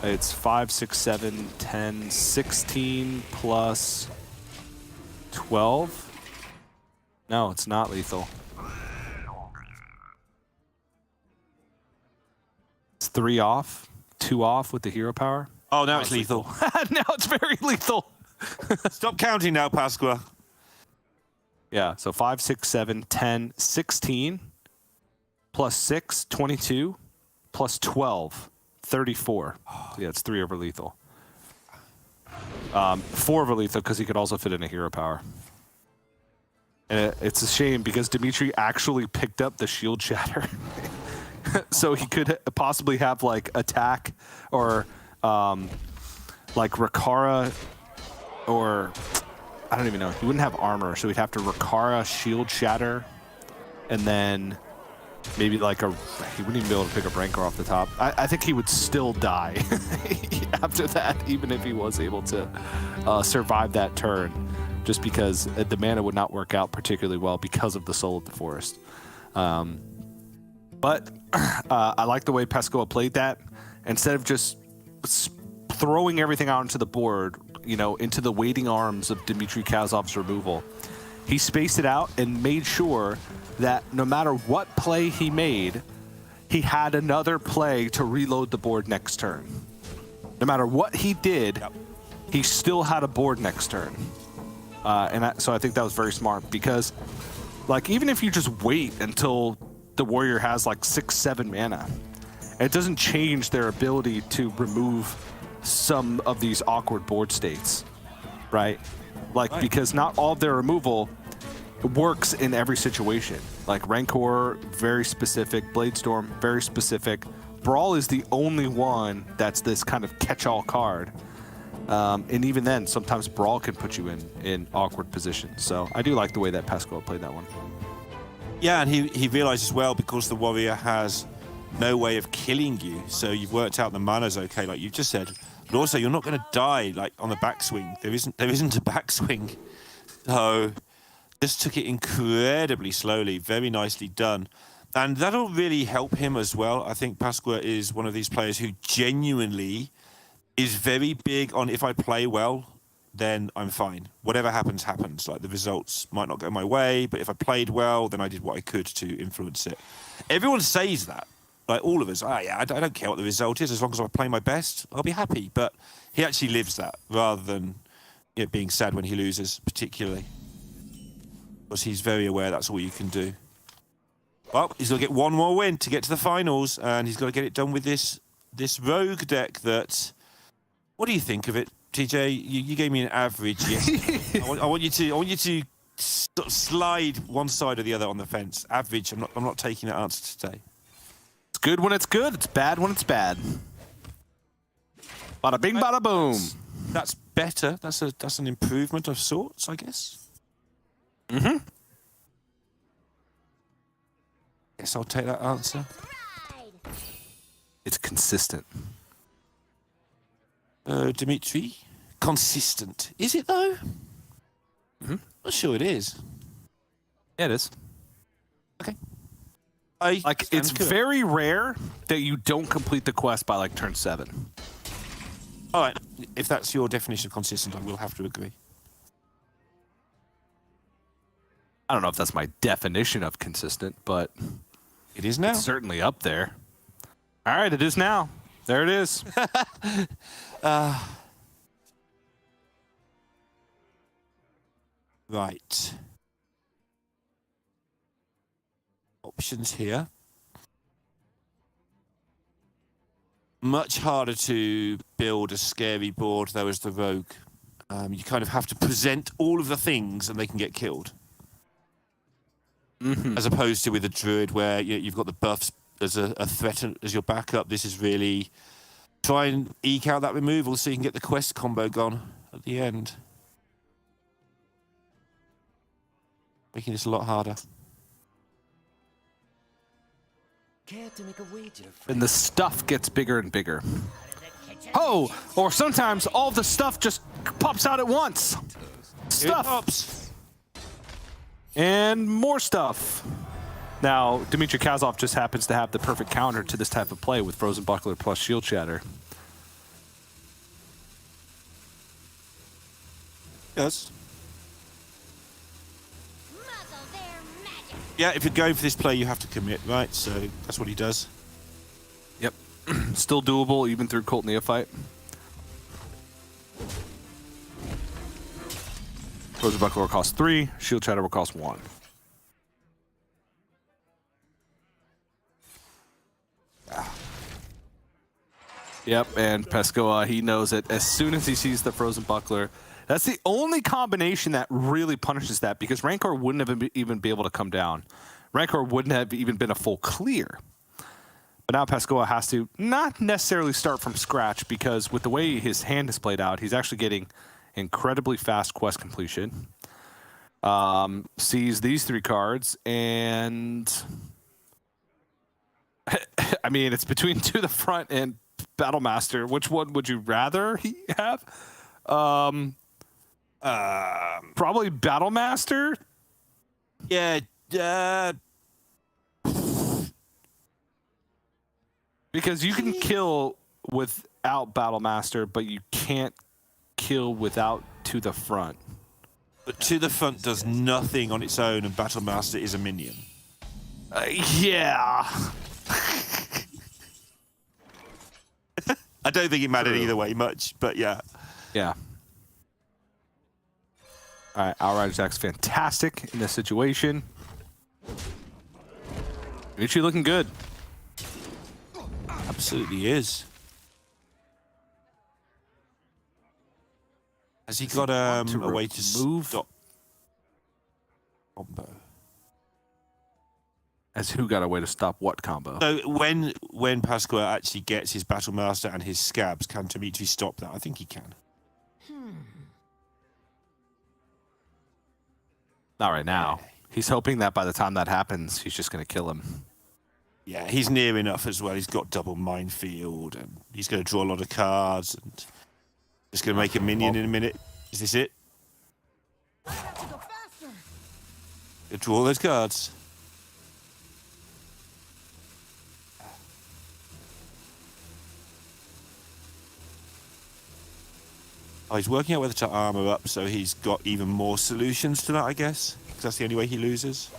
Speaker 5: It's 5, 6, 7, 10, 16 plus 12. No, it's not lethal. It's 3 off. 2 off with the hero power.
Speaker 6: Oh, now it's lethal.
Speaker 5: Now it's very lethal.
Speaker 6: Stop counting now, Pasqua.
Speaker 5: Yeah, so 5, 6, 7, 10, 16, plus 6, 22, plus 12, 34. So yeah, it's 3 over lethal. 4 over lethal because he could also fit in a hero power. And it's a shame because Dimitri actually picked up the Shield Shatter. So he could possibly have like attack or like Rakara or I don't even know. He wouldn't have armor, so he'd have to Rakara, Shield Shatter, and then maybe like he wouldn't even be able to pick up Rancor off the top. I think he would still die after that, even if he was able to survive that turn, just because the mana would not work out particularly well because of the Soul of the Forest. But I like the way Pescoa played that. Instead of just throwing everything out into the board, you know, into the waiting arms of Dmitry Kazov's removal, he spaced it out and made sure that no matter what play he made, he had another play to reload the board next turn. No matter what he did, he still had a board next turn. So I think that was very smart because, like, even if you just wait until the warrior has like 6-7 mana, it doesn't change their ability to remove some of these awkward board states, right? Like, because not all of their removal works in every situation. Like Rancor, very specific. Bladestorm, very specific. Brawl is the only one that's this kind of catch-all card. And even then, sometimes Brawl can put you in awkward positions. So I do like the way that Pascal played that one.
Speaker 6: Yeah, and he realizes well, because the warrior has no way of killing you, so you've worked out the mana's okay, like you just said. But also, you're not going to die like on the backswing. There isn't a backswing. So just took it incredibly slowly, very nicely done. And that'll really help him as well. I think Pasqua is one of these players who genuinely is very big on, if I play well, then I'm fine. Whatever happens, happens. Like, the results might not go my way, but if I played well, then I did what I could to influence it. Everyone says that. Like, all of us, I don't care what the result is. As long as I play my best, I'll be happy. But he actually lives that, rather than being sad when he loses, particularly. Because he's very aware that's all you can do. Well, he's got to get one more win to get to the finals, and he's got to get it done with this rogue deck that... What do you think of it, TJ? You gave me an average yesterday. I want you to sort of slide one side or the other on the fence. Average. I'm not taking that answer today.
Speaker 5: It's good when it's good. It's bad when it's bad. Bada bing, bada boom.
Speaker 6: That's better. That's an improvement of sorts, I guess.
Speaker 5: Mm-hmm.
Speaker 6: Guess I'll take that answer.
Speaker 5: It's consistent.
Speaker 6: Dimitri, consistent. Is it though?
Speaker 5: Mm-hmm.
Speaker 6: Not sure it is.
Speaker 5: Yeah, it is.
Speaker 6: Okay.
Speaker 5: It's very rare that you don't complete the quest by like turn 7.
Speaker 6: All right. If that's your definition of consistent, I will have to agree.
Speaker 5: I don't know if that's my definition of consistent, but
Speaker 6: it is now.
Speaker 5: It's certainly up there. All right, it is now. There it is.
Speaker 6: Right. Options here. Much harder to build a scary board, though, as the rogue. You kind of have to present all of the things and they can get killed.
Speaker 5: Mm-hmm.
Speaker 6: As opposed to with a druid where you've got the buffs as a threat as your backup. This is really try and eke out that removal so you can get the quest combo gone at the end. Making this a lot harder.
Speaker 5: And the stuff gets bigger and bigger. Oh, or sometimes all the stuff just pops out at once. Stuff.
Speaker 6: It pops.
Speaker 5: And more stuff. Now, Dmitry Kazov just happens to have the perfect counter to this type of play with Frozen Buckler plus Shield Shatter.
Speaker 6: Yes. Yeah, if you're going for this play, you have to commit, right? So that's what he does.
Speaker 5: Yep. Still doable, even through Cult Neophyte. Frozen Buckler will cost 3, Shield Shatter will cost 1. Yep, and Pescoa, he knows it as soon as he sees the Frozen Buckler. That's the only combination that really punishes that, because Rancor wouldn't have even be able to come down. Rancor wouldn't have even been a full clear. But now Pescoa has to not necessarily start from scratch, because with the way his hand is played out, he's actually getting incredibly fast quest completion. Sees these 3 cards, and I mean, it's between To the Front and Battlemaster. Which one would you rather he have? Probably Battlemaster.
Speaker 6: Yeah.
Speaker 5: Because you can kill without Battlemaster, but you can't kill without To the Front.
Speaker 6: But To the Front does nothing on its own, and Battlemaster is a minion.
Speaker 5: Yeah.
Speaker 6: I don't think it mattered either way much, but yeah.
Speaker 5: Yeah. All right, Outrider Attack's fantastic in this situation. Dimitri looking good.
Speaker 6: Absolutely is. Has he got a way to
Speaker 5: move?
Speaker 6: stop combo?
Speaker 5: As who got a way to stop what combo?
Speaker 6: So when Pasqua actually gets his Battle Master and his scabs, can Dimitri stop that? I think he can.
Speaker 5: Not right now. He's hoping that by the time that happens, he's just going to kill him.
Speaker 6: Yeah, he's near enough as well. He's got double minefield, and he's going to draw a lot of cards, and just going to make a minion in a minute. Is this it? He'll draw all those cards. Oh, he's working out whether to armor up, so he's got even more solutions to that, I guess. Because that's the only way he loses.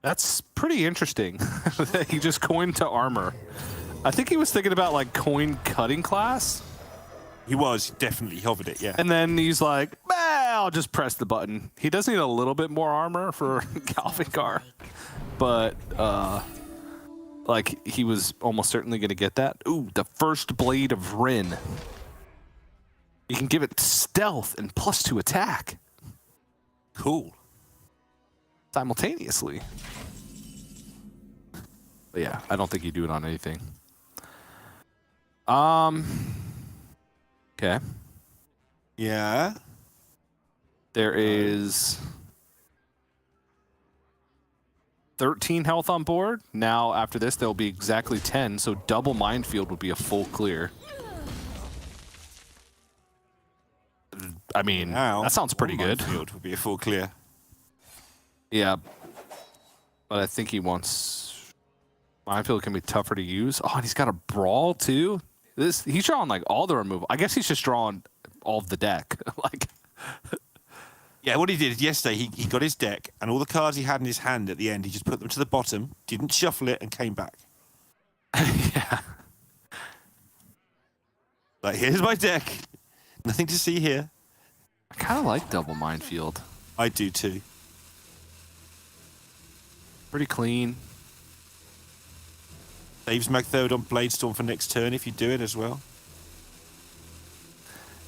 Speaker 5: That's pretty interesting. He just coined to armor. I think he was thinking about like coin cutting class.
Speaker 6: He was, definitely. He hovered it, yeah.
Speaker 5: And then he's like, I'll just press the button. He does need a little bit more armor for Galvangar. But, like, he was almost certainly going to get that. Ooh, the first Blade of Rin. You can give it stealth and +2 attack.
Speaker 6: Cool.
Speaker 5: Simultaneously. But yeah, I don't think you do it on anything. Okay.
Speaker 6: Yeah.
Speaker 5: There is 13 health on board. Now, after this, there'll be exactly 10, so double minefield would be a full clear. I mean,
Speaker 6: Now,
Speaker 5: that sounds pretty good.
Speaker 6: Minefield would be a full clear.
Speaker 5: Yeah. But I think he wants... Minefield can be tougher to use. Oh, and he's got a brawl, too? He's drawing, like, all the removal. I guess he's just drawing all of the deck. Like...
Speaker 6: Yeah, what he did yesterday, he got his deck, and all the cards he had in his hand at the end, he just put them to the bottom, didn't shuffle it, and came back.
Speaker 5: Yeah.
Speaker 6: Like, here's my deck. Nothing to see here.
Speaker 5: I kind of like double minefield.
Speaker 6: I do too.
Speaker 5: Pretty clean.
Speaker 6: Saves Magthode on Bladestorm for next turn if you do it as well.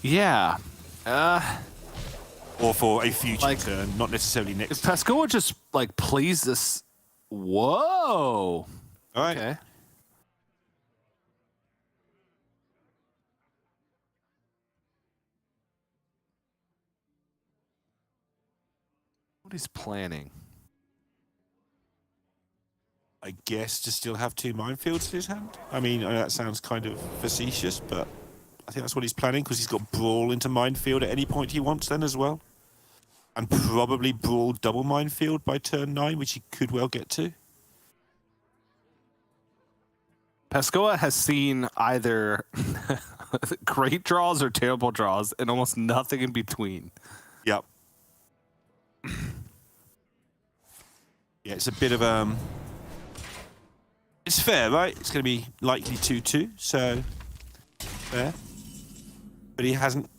Speaker 5: Yeah.
Speaker 6: Or for a future
Speaker 5: Like,
Speaker 6: turn, not necessarily next.
Speaker 5: If Pascoa just, like, plays this... Whoa!
Speaker 6: All right.
Speaker 5: Okay. What he's planning?
Speaker 6: I guess to still have 2 minefields in his hand. I mean, I know that sounds kind of facetious, but I think that's what he's planning, because he's got Brawl into minefield at any point he wants then as well. And probably Brawl double minefield by turn 9, which he could well get to.
Speaker 5: Pascoa has seen either great draws or terrible draws and almost nothing in between.
Speaker 6: Yep. Yeah, it's a bit of it's fair, right? It's going to be likely 2-2, so fair. But he hasn't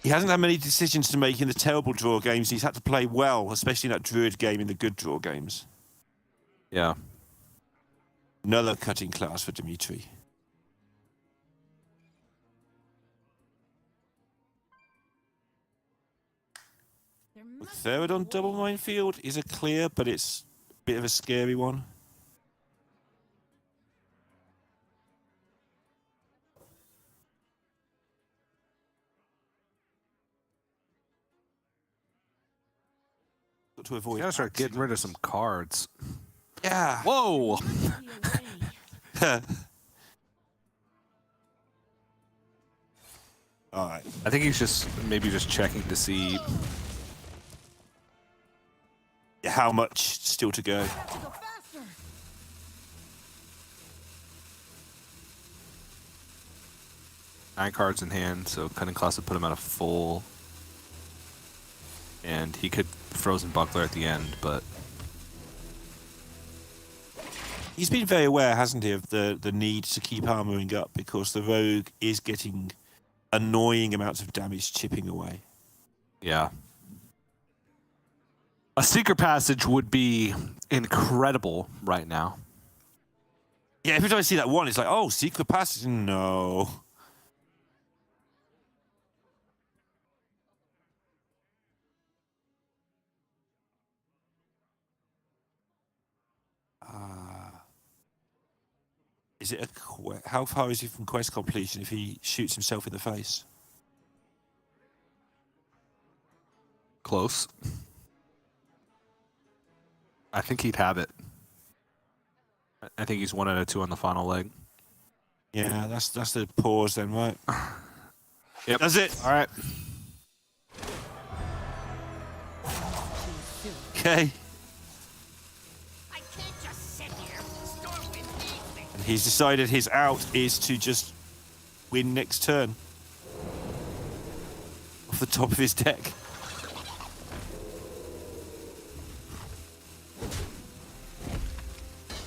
Speaker 6: had many decisions to make in the terrible draw games. He's had to play well, especially in that Druid game in the good draw games.
Speaker 5: Yeah.
Speaker 6: Another cutting class for Dimitri. Third on double minefield is a clear, but it's a bit of a scary one. Got to avoid.
Speaker 5: You gotta start getting rid of some cards.
Speaker 6: Yeah.
Speaker 5: Whoa!
Speaker 6: All right.
Speaker 5: I think he's just maybe just checking to see.
Speaker 6: How much still to go?
Speaker 5: Nine cards in hand, so cutting class would put him at a full. And he could frozen buckler at the end, but
Speaker 6: He's been very aware, hasn't he, of the need to keep armoring up because the rogue is getting annoying amounts of damage chipping away.
Speaker 5: yeah. A secret passage would be incredible right now.
Speaker 6: Yeah, every time I see that one, it's like, oh, secret passage. No. Is it how far is he from quest completion if he shoots himself in the face?
Speaker 5: Close. I think he'd have it. I think he's 1 out of 2 on the final leg.
Speaker 6: Yeah, that's the pause then, right?
Speaker 5: Yep.
Speaker 6: That's it.
Speaker 5: All right.
Speaker 6: Okay.
Speaker 8: I can't just sit here. Stormwind needs me.
Speaker 6: And he's decided his out is to just win next turn. Off the top of his deck.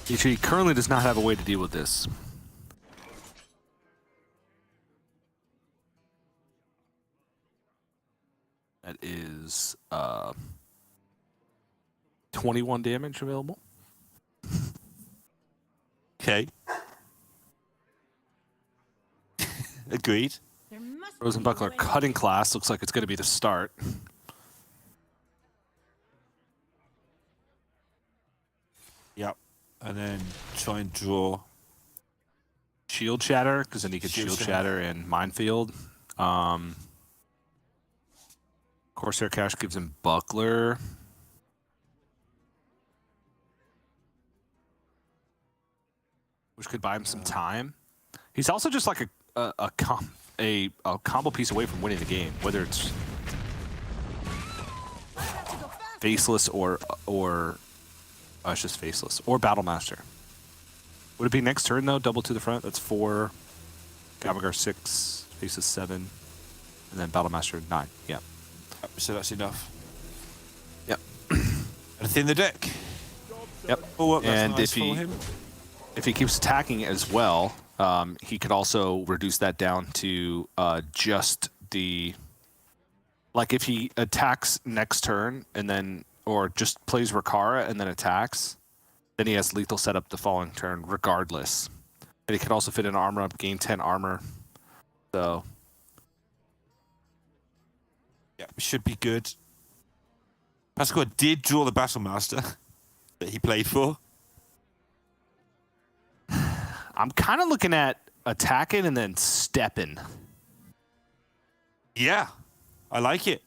Speaker 5: He currently does not have a way to deal with this. That is 21 damage available.
Speaker 6: Okay. Agreed.
Speaker 7: There must
Speaker 5: Frozen
Speaker 7: be a
Speaker 5: Buckler
Speaker 7: way.
Speaker 5: cutting class looks like it's going to be the start.
Speaker 6: Yep. And then try and draw.
Speaker 5: Shield Shatter, because then he could
Speaker 6: Shield
Speaker 5: Shield
Speaker 6: Shatter.
Speaker 5: Shatter and Minefield. Corsair Cash gives him Buckler. Which could buy him some time. He's also just like a combo piece away from winning the game, whether it's Faceless or it's just Faceless or Battlemaster. Would it be next turn though? Double to the front. That's 4. Gamagar 6. Faces 7. And then Battlemaster 9. Yeah.
Speaker 6: So that's enough.
Speaker 5: Yep.
Speaker 6: And thin the deck.
Speaker 5: Yep.
Speaker 6: Oh, that's
Speaker 5: And
Speaker 6: nice
Speaker 5: if he
Speaker 6: for him.
Speaker 5: if he keeps attacking as well, he could also reduce that down to just the, like if he attacks next turn and then, or just plays Rakara and then attacks, then he has lethal setup the following turn regardless. And he could also fit an armor up, gain 10 armor. So
Speaker 6: Yeah, should be good. Pascal did draw the Battlemaster that he played for.
Speaker 5: I'm kind of looking at attacking and then stepping.
Speaker 6: Yeah, I like it.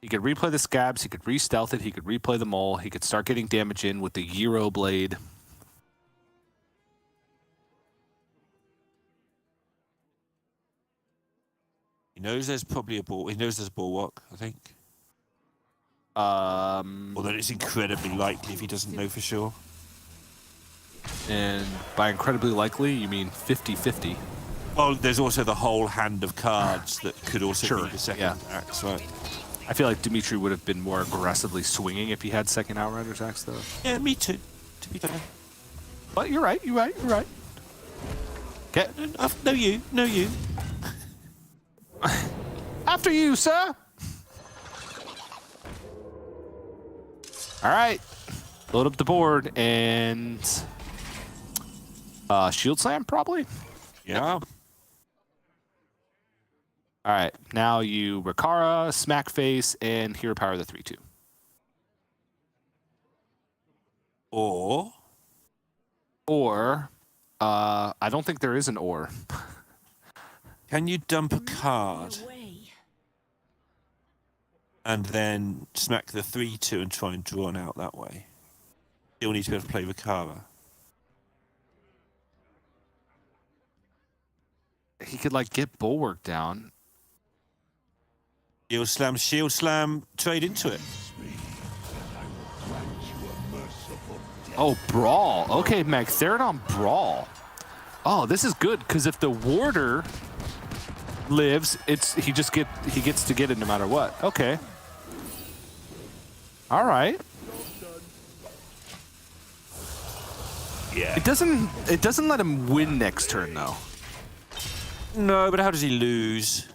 Speaker 5: He could replay the Scabs, he could re-stealth it, he could replay the Mole, he could start getting damage in with the Gyro Blade.
Speaker 6: He knows there's probably a ball. He knows there's a bulwark, I think. Although it's incredibly likely if he doesn't know for sure.
Speaker 5: And by incredibly likely, you mean 50-50.
Speaker 6: Well, there's also the whole hand of cards that could also
Speaker 5: Sure,
Speaker 6: be the second
Speaker 5: yeah.
Speaker 6: axe, right?
Speaker 5: I feel like Dimitri would have been more aggressively swinging if he had second Outriders axe, though.
Speaker 6: Yeah, me too, to be fair.
Speaker 5: But you're right, you're right, you're right. Okay.
Speaker 6: No, you. No, you.
Speaker 5: After you, sir! All right. Load up the board and... Shield Slam, probably?
Speaker 6: Yeah.
Speaker 5: All right. Now you Rakara, Smack Face, and Hero Power the 3-2.
Speaker 6: Or
Speaker 5: I don't think there is an or.
Speaker 6: can you dump a card and then smack the 3-2 and try and draw an out that way? You'll need to be able to play Rakara.
Speaker 5: He could, like, get Bulwark down.
Speaker 6: Shield slam, trade into it.
Speaker 5: Oh, Brawl. Okay, Meg, Therodon Brawl. Oh, this is good, because if the Warder lives, he gets to get it no matter what. Okay. All right.
Speaker 6: Yeah.
Speaker 5: It doesn't let him win next turn though.
Speaker 6: No, but how does he lose?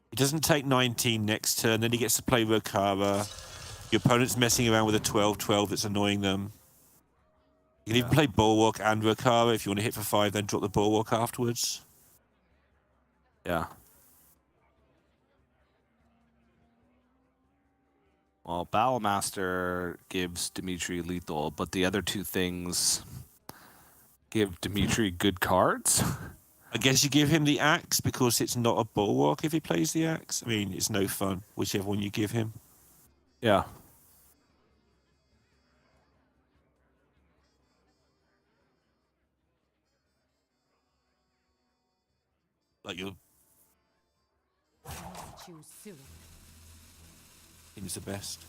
Speaker 6: He doesn't take 19 next turn, then he gets to play Rokara. Your opponent's messing around with a 12-12 that's annoying them. You can even play Bulwark and Rokara if you want to hit for 5, then drop the Bulwark afterwards.
Speaker 5: Yeah. Well, Battlemaster gives Dimitri lethal, but the other two things give Dimitri good cards.
Speaker 6: I guess you give him the axe because it's not a Bulwark if he plays the axe. I mean, it's no fun, whichever one you give him.
Speaker 5: Yeah.
Speaker 6: Like your
Speaker 7: Choose soon.
Speaker 6: team's the best.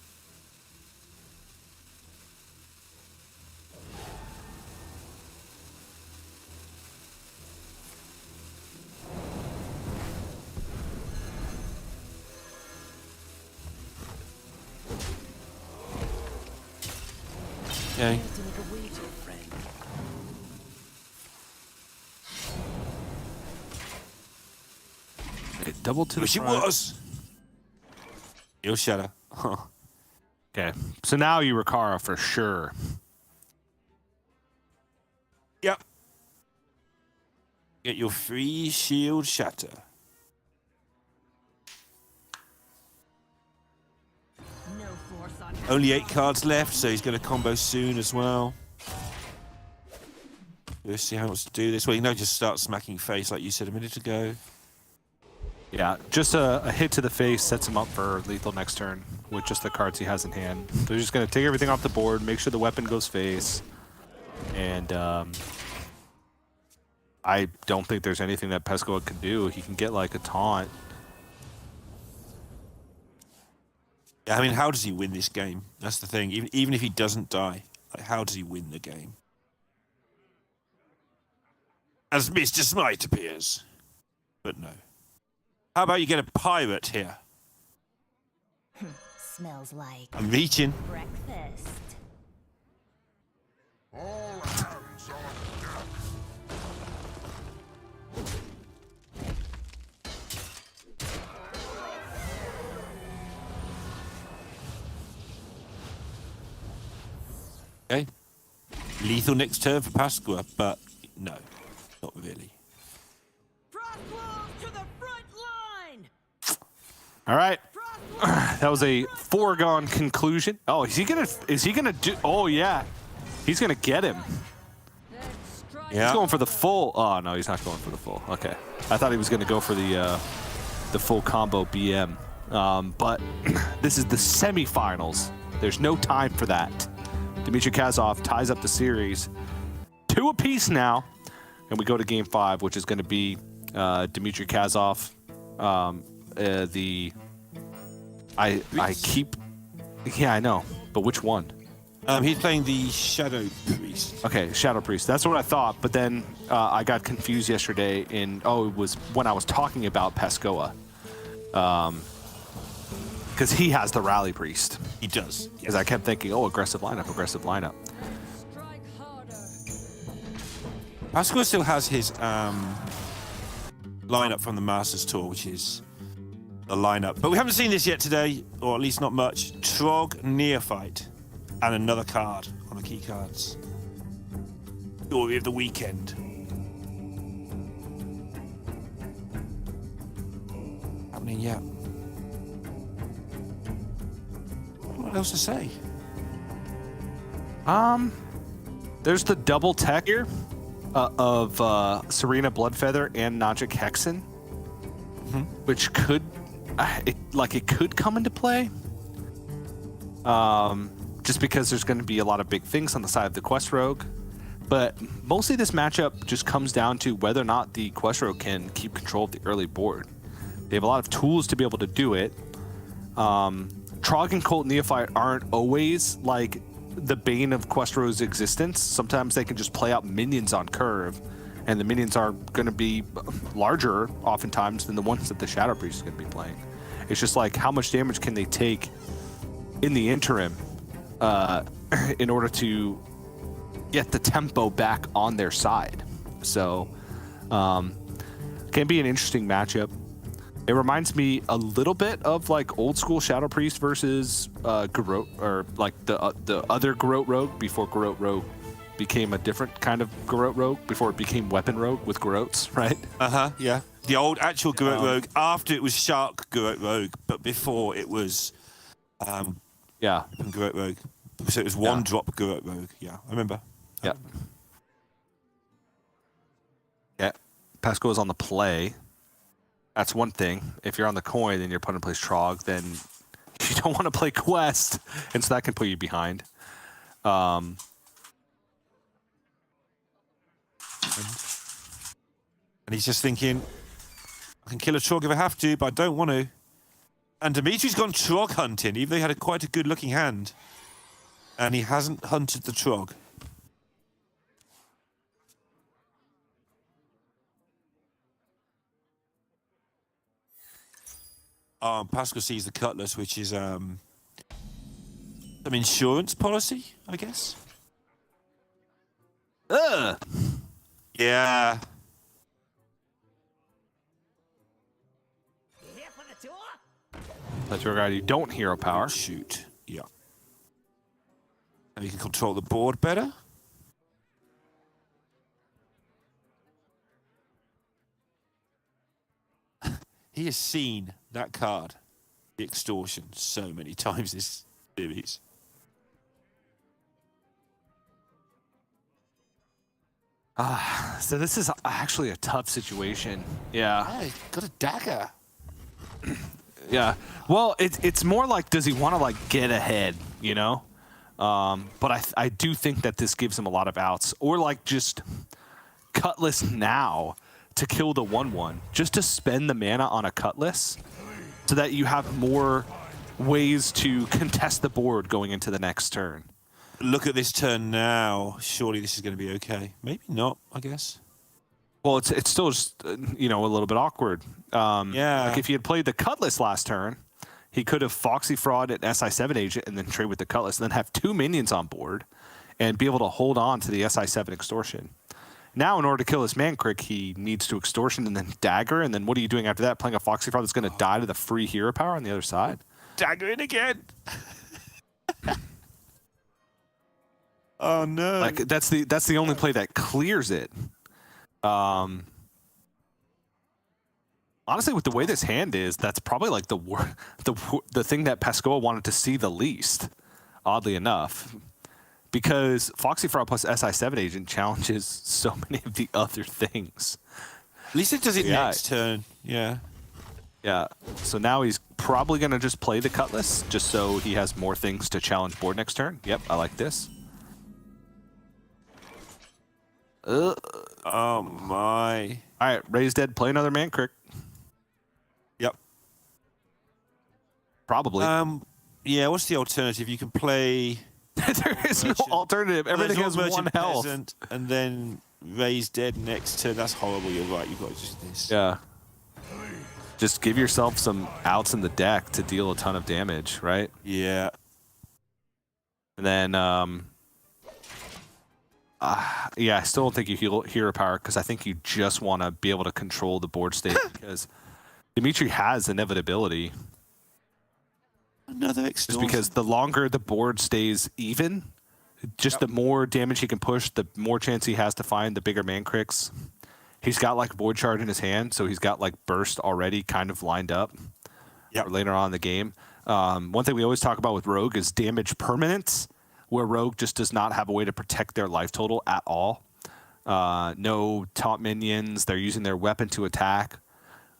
Speaker 6: Okay.
Speaker 5: Okay, double to the
Speaker 6: Wish it
Speaker 5: front.
Speaker 6: was. You'll shatter.
Speaker 5: Okay, so now you Rokara for sure.
Speaker 6: Yep. Get your free shield shatter.
Speaker 7: No force on
Speaker 6: Only 8 cards left, so he's going to combo soon as well. We'll see how he wants to do this. Well, you know, just start smacking face like you said a minute ago.
Speaker 5: Yeah, just a hit to the face sets him up for lethal next turn with just the cards he has in hand. They're just going to take everything off the board, make sure the weapon goes face, and I don't think there's anything that Pescoa can do. He can get like a taunt.
Speaker 6: Yeah, I mean, how does he win this game? That's the thing. Even if he doesn't die, like, how does he win the game? As Mr. Smite appears. But no. How about you get a pirate here?
Speaker 7: Smells like
Speaker 6: I'm reaching.
Speaker 7: breakfast.
Speaker 6: Okay. Lethal next turn for Pasqua, but no, not really.
Speaker 8: Frostwolves to the front line!
Speaker 5: All right, that was a foregone conclusion. Oh, is he gonna do? Oh yeah, he's gonna get him.
Speaker 6: Yeah.
Speaker 5: He's going for the full. Oh no, he's not going for the full. Okay, I thought he was gonna go for the full combo BM. But this is the semifinals. There's no time for that. Dmitry Kazov ties up the series 2 apiece now, and we go to game 5, which is going to be Dmitry Kazov. Yeah, I know, but which one?
Speaker 6: He's playing the Shadow Priest.
Speaker 5: Okay, Shadow Priest. That's what I thought, but then I got confused yesterday it was when I was talking about Pescoa. Because he has the Rally Priest.
Speaker 6: He does.
Speaker 5: Because I kept thinking, aggressive lineup.
Speaker 6: Pasqua still has his lineup from the Masters Tour, which is the lineup. But we haven't seen this yet today, or at least not much. Trog Neophyte and another card on the key cards. Story of the weekend. Happening yet. What else to say?
Speaker 5: There's the double tech here of Serena Bloodfeather and Najik Hexen, which could it could come into play. Just because there's going to be a lot of big things on the side of the Quest Rogue, but mostly this matchup just comes down to whether or not the Quest Rogue can keep control of the early board. They have a lot of tools to be able to do it. Trog and Cult Neophyte aren't always like the bane of Quest Rogue's existence. Sometimes they can just play out minions on curve, and the minions are going to be larger oftentimes than the ones that the Shadow Priest is going to be playing. It's just like how much damage can they take in the interim in order to get the tempo back on their side. So can be an interesting matchup. It reminds me a little bit of like old school Shadow Priest versus Garrote, or like the other Garrote Rogue before Garrote Rogue became a different kind of Garrote Rogue, before it became Weapon Rogue with Garrotes, right?
Speaker 6: Yeah. The old actual Garrote Rogue, after it was Shark Garrote Rogue, but before it was
Speaker 5: Yeah.
Speaker 6: Garrote Rogue. So it was one drop Garrote Rogue. Yeah, I remember.
Speaker 5: Yeah. Yeah. Pasco is on the play. That's one thing. If you're on the coin and your opponent plays Trog, then you don't want to play Quest, and so that can put you behind.
Speaker 6: And he's just thinking, I can kill a Trog if I have to, but I don't want to. And Dimitri's gone Trog hunting, even though he had quite a good looking hand. And he hasn't hunted the Trog. Pascal sees the Cutlass, which is some insurance policy, I guess.
Speaker 5: Ugh.
Speaker 6: Yeah.
Speaker 8: Here for the tour?
Speaker 5: That's your guy. You don't hero power.
Speaker 6: Shoot. Yeah. Now you can control the board better. He has seen that card, the Extortion, so many times this series.
Speaker 5: So this is actually a tough situation. Yeah.
Speaker 6: Oh, he's got a dagger.
Speaker 5: Yeah. Well, it's more like, does he want to like get ahead, you know? But I do think that this gives him a lot of outs, or like just Cutlass now to kill the 1/1, just to spend the mana on a Cutlass so that you have more ways to contest the board going into the next turn.
Speaker 6: Look at this turn now. Surely this is going to be okay. Maybe not, I guess.
Speaker 5: Well, it's still just, you know, a little bit awkward.
Speaker 6: Yeah.
Speaker 5: Like if he had played the Cutlass last turn, he could have Foxy Fraud at SI7 agent and then trade with the Cutlass, and then have 2 minions on board and be able to hold on to the SI7 Extortion. Now, in order to kill this Mancrick, he needs to Extortion and then Dagger, and then what are you doing after that? Playing a Foxy Fraud that's going to die to the free hero power on the other side?
Speaker 6: Dagger in again. Oh no!
Speaker 5: Like that's the only play that clears it. Honestly, with the way this hand is, that's probably like the thing that Pascoa wanted to see the least. Oddly enough, because Foxy Fraud plus SI7 agent challenges so many of the other things.
Speaker 6: At least it does it
Speaker 5: Yeah.
Speaker 6: next turn. Yeah.
Speaker 5: Yeah. So now he's probably gonna just play the Cutlass just so he has more things to challenge board next turn. Yep, I like this.
Speaker 6: Oh my.
Speaker 5: All right, Ray's dead. Play another Mancrick.
Speaker 6: Yep.
Speaker 5: Probably.
Speaker 6: Yeah. What's the alternative? You can play.
Speaker 5: There is no alternative. Everything has
Speaker 6: Merchant
Speaker 5: 1 health.
Speaker 6: Peasant, and then Ray's dead next turn. That's horrible. You're right. You've got to just this.
Speaker 5: Yeah. Just give yourself some outs in the deck to deal a ton of damage, right?
Speaker 6: Yeah.
Speaker 5: And then, yeah, I still don't think you heal hero power because I think you just want to be able to control the board state because Dimitri has inevitability.
Speaker 6: Another
Speaker 5: Just
Speaker 6: Extortion.
Speaker 5: because the longer the board stays even, just the more damage he can push, the more chance he has to find the bigger Mancricks. He's got like Void Shard in his hand, so he's got like Burst already kind of lined up for later on in the game. One thing we always talk about with Rogue is damage permanence, where Rogue just does not have a way to protect their life total at all. No taunt minions, they're using their weapon to attack.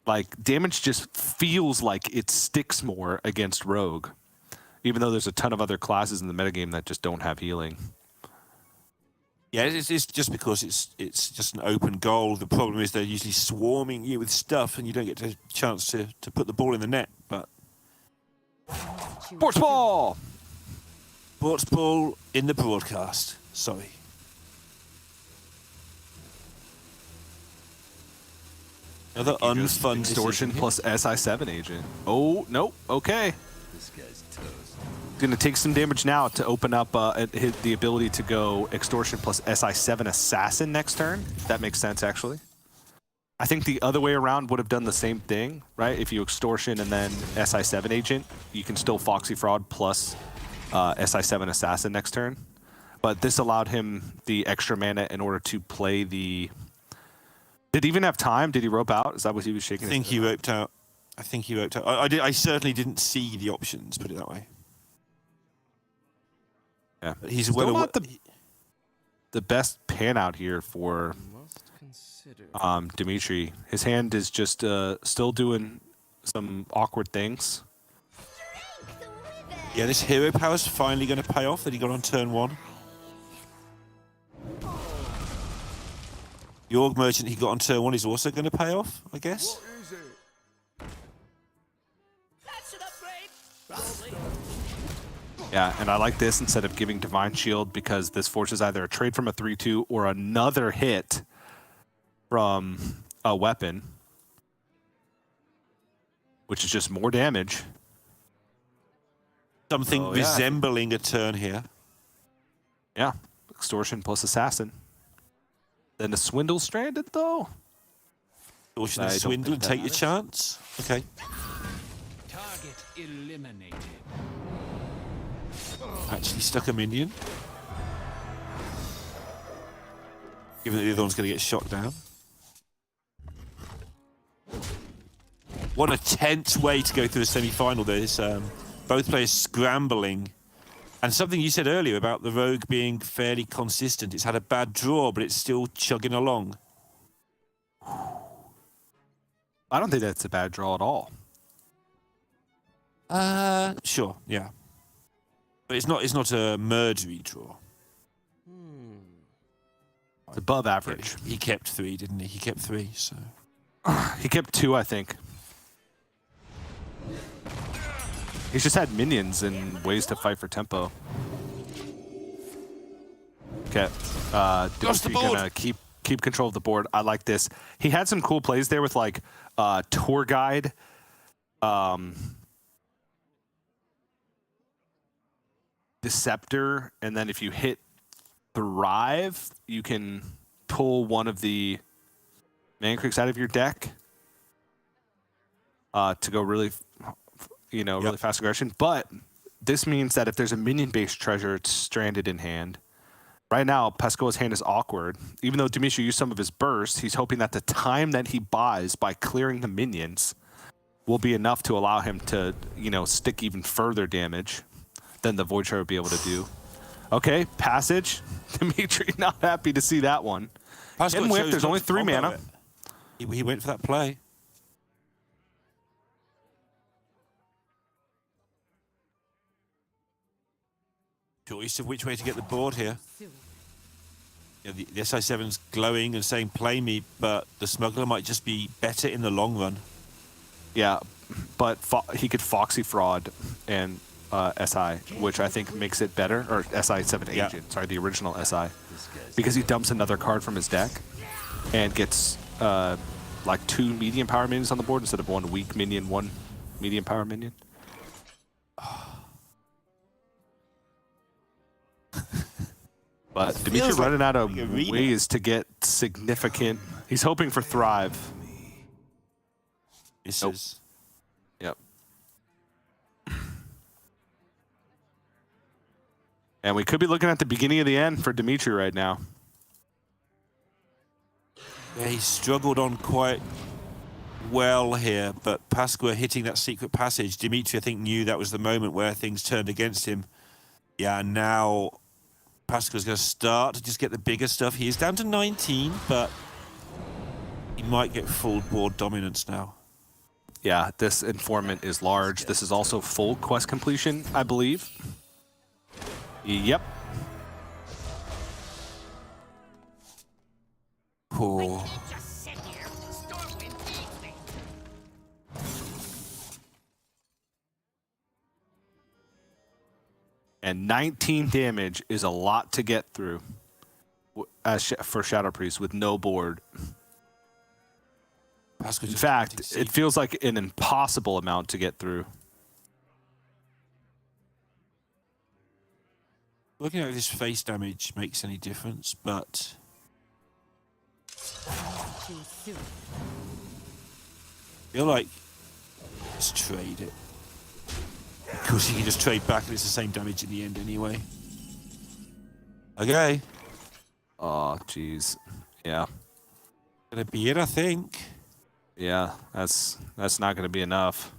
Speaker 5: Like, damage just feels like it sticks more against Rogue, even though there's a ton of other classes in the metagame that just don't have healing.
Speaker 6: Yeah, it's just because it's just an open goal. The problem is they're usually swarming you with stuff, and you don't get a chance to put the ball in the net. But
Speaker 5: Sports ball!
Speaker 6: Sports ball in the broadcast. Sorry. Another unfun
Speaker 5: Extortion
Speaker 6: decision.
Speaker 5: plus SI7 agent. Oh, nope. Okay. Going to take some damage now to open up the ability to go Extortion plus SI7 Assassin next turn. That makes sense, actually. I think the other way around would have done the same thing, right? If you Extortion and then SI7 agent, you can still Foxy Fraud plus SI7 Assassin next turn. But this allowed him the extra mana in order to play the... Did he even have time? Did he rope out? Is that what he was shaking?
Speaker 6: I think he roped out. I think he roped out. I certainly didn't see the options, put it that way.
Speaker 5: Yeah.
Speaker 6: But he's
Speaker 5: Still
Speaker 6: well
Speaker 5: not the best pan out here for Dimitri. His hand is just still doing some awkward things.
Speaker 6: Yeah, this hero power's finally going to pay off that he got on turn 1. The Org Merchant he got on turn 1 is also going to pay off, I guess.
Speaker 8: That's an upgrade.
Speaker 5: Yeah, and I like this instead of giving Divine Shield because this forces either a trade from a 3-2 or another hit from a weapon, which is just more damage.
Speaker 6: Something resembling a turn here.
Speaker 5: Yeah, Extortion plus Assassin. Then the Swindle stranded, though.
Speaker 6: Extortion
Speaker 5: I
Speaker 6: and
Speaker 5: don't
Speaker 6: Swindle and
Speaker 5: think
Speaker 6: take
Speaker 5: that
Speaker 6: your chance. Okay.
Speaker 9: Target eliminated.
Speaker 6: Actually stuck a minion. Given that the other one's going to get shot down. What a tense way to go through a semi-final. There's both players scrambling. And something you said earlier about the Rogue being fairly consistent. It's had a bad draw, but it's still chugging along.
Speaker 5: I don't think that's a bad draw at all.
Speaker 6: Sure, yeah. But it's not a murdery draw.
Speaker 5: It's above average.
Speaker 6: He kept 3, didn't he? He kept 3, so...
Speaker 5: He kept 2, I think. He's just had minions and ways to fight for tempo. Okay. Dimitri gonna keep control of the board. I like this. He had some cool plays there with like tour guide. Deceptor, and then if you hit Thrive, you can pull one of the Man Creeks out of your deck to go really, really fast aggression. But this means that if there's a minion-based treasure, it's stranded in hand. Right now, Pescoa's hand is awkward. Even though Dimitri used some of his burst, he's hoping that the time that he buys by clearing the minions will be enough to allow him to, stick even further damage than the Void Shard would be able to do. Okay, passage. Dimitri not happy to see that one. And whip, there's only 3 mana.
Speaker 6: He went for that play. Choice of which way to get the board here. Yeah, the SI7's glowing and saying play me, but the Smuggler might just be better in the long run.
Speaker 5: Yeah, but he could Foxy Fraud and SI, which I think makes it better, or SI7 Agent, sorry, the original SI, because he dumps another card from his deck and gets like 2 medium power minions on the board instead of 1 weak minion, 1 medium power minion. But Dimitri running out of ways to get significant. He's hoping for Thrive.
Speaker 6: This is.
Speaker 5: Yep. And we could be looking at the beginning of the end for Dimitri right now.
Speaker 6: Yeah, he struggled on quite well here, but Pasqua hitting that secret passage. Dimitri, I think, knew that was the moment where things turned against him. Yeah, now Pasqua's going to start to just get the bigger stuff. He is down to 19, but he might get full board dominance now.
Speaker 5: Yeah, this informant is large. This is also full quest completion, I believe. Yep.
Speaker 6: Cool.
Speaker 8: Just sit here. Stormwind needs me.
Speaker 5: And 19 damage is a lot to get through for Shadow Priest with no board.
Speaker 6: Pascal
Speaker 5: In
Speaker 6: just
Speaker 5: fact,
Speaker 6: didn't see.
Speaker 5: it feels like an impossible amount to get through.
Speaker 6: Working out if this face damage makes any difference, but
Speaker 7: Too soon.
Speaker 6: I feel like just trade it. Of course, you can just trade back and it's the same damage in the end anyway. Okay.
Speaker 5: Oh, jeez. Yeah.
Speaker 6: Gonna be it, I think.
Speaker 5: Yeah, that's not going to be enough.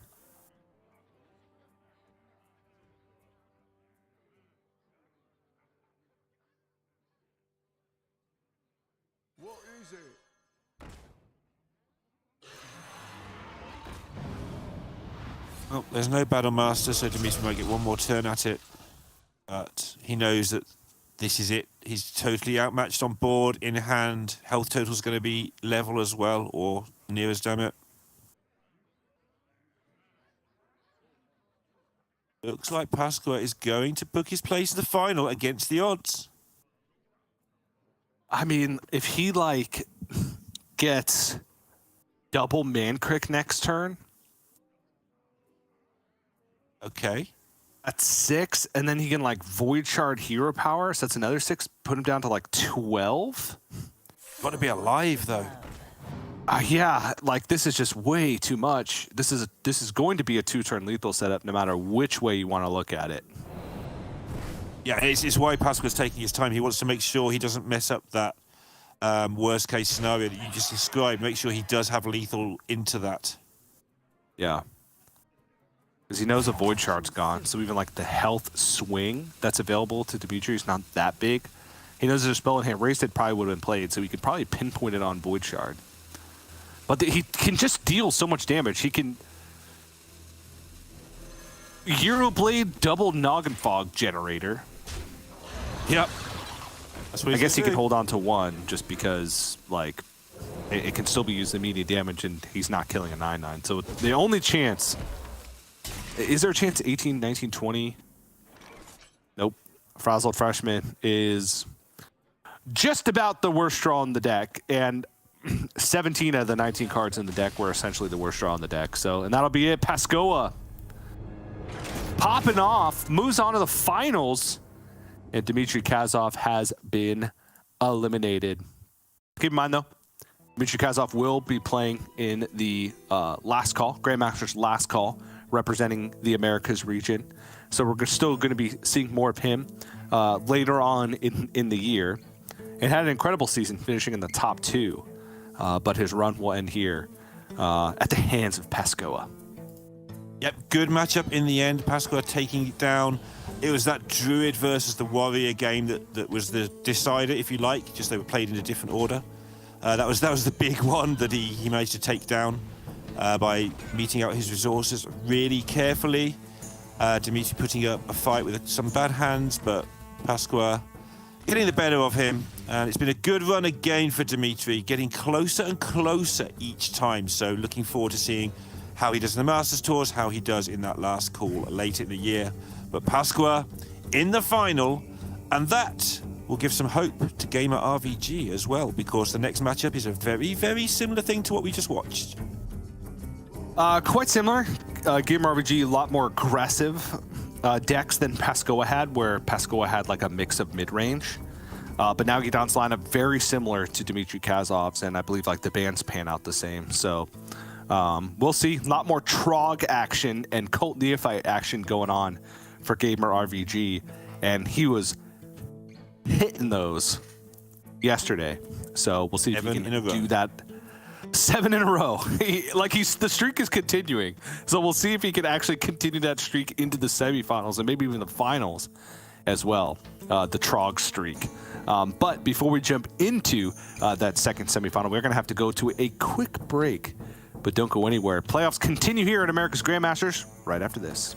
Speaker 6: Well, there's no Battle Master, so Dimitri might get one more turn at it. But he knows that this is it. He's totally outmatched on board, in hand. Health total's going to be level as well, or near as damn it. Looks like Pasqua is going to book his place in the final against the odds.
Speaker 5: I mean, if he, like, gets double Mancrick next turn,
Speaker 6: Okay.
Speaker 5: at 6, and then he can, like, Void Shard Hero Power, so that's another 6, put him down to, like, 12?
Speaker 6: Got to be alive, though.
Speaker 5: Yeah, like, this is just way too much. This is going to be a 2-turn lethal setup no matter which way you want to look at it.
Speaker 6: Yeah, it's why Pasqua's taking his time. He wants to make sure he doesn't mess up that worst case scenario that you just described. Make sure he does have lethal into that.
Speaker 5: Yeah. Because he knows a Void Shard's gone, so even, like, the health swing that's available to Dimitri is not that big. He knows there's a spell in hand. Raised probably would have been played, so he could probably pinpoint it on Void Shard. But he can just deal so much damage. He can Euroblade double Noggin Fog generator.
Speaker 6: Yep. That's what
Speaker 5: I
Speaker 6: he's
Speaker 5: guess he
Speaker 6: gonna
Speaker 5: can
Speaker 6: do.
Speaker 5: hold on to one just because, like, it can still be used immediate damage and he's not killing a 9/9. So the only chance... Is there a chance 18, 19, 20? Nope. Frazzled Freshman is just about the worst draw in the deck, and 17 of the 19 cards in the deck were essentially the worst draw in the deck. So, and that'll be it. Pascoa popping off, moves on to the finals, and Dmitry Kazov has been eliminated. Keep in mind, though, Dmitry Kazov will be playing in the last call, Grandmasters last call, representing the Americas region. So we're still going to be seeing more of him later on in the year. And had an incredible season, finishing in the top 2. But his run will end here at the hands of Pascoa.
Speaker 6: Yep, good matchup in the end. Pasqua taking it down. It was that Druid versus the Warrior game that was the decider, if you like. Just they were played in a different order. That was the big one that he managed to take down by meeting out his resources really carefully. Dimitri putting up a fight with some bad hands, but Pasqua getting the better of him. And it's been a good run again for Dimitri, getting closer and closer each time. So looking forward to seeing how he does in the Masters Tours, how he does in that last call late in the year. But Pasqua in the final, and that will give some hope to Gamer RVG as well, because the next matchup is a very, very similar thing to what we just watched.
Speaker 5: Quite similar. Gamer RVG, a lot more aggressive decks than Pascoa had, where Pascoa had like a mix of mid-range. But now Gidon's lineup very similar to Dmitry Kazov's, and I believe like the bans pan out the same. So we'll see. A lot more Trog action and Cult Neophyte action going on for Gamer RVG, and he was hitting those yesterday. So we'll see if he can do that. 7 in a row. The streak is continuing. So we'll see if he can actually continue that streak into the semifinals and maybe even the finals as well. The Trog streak. But before we jump into that second semifinal, we're going to have to go to a quick break. But don't go anywhere. Playoffs continue here at America's Grandmasters right after this.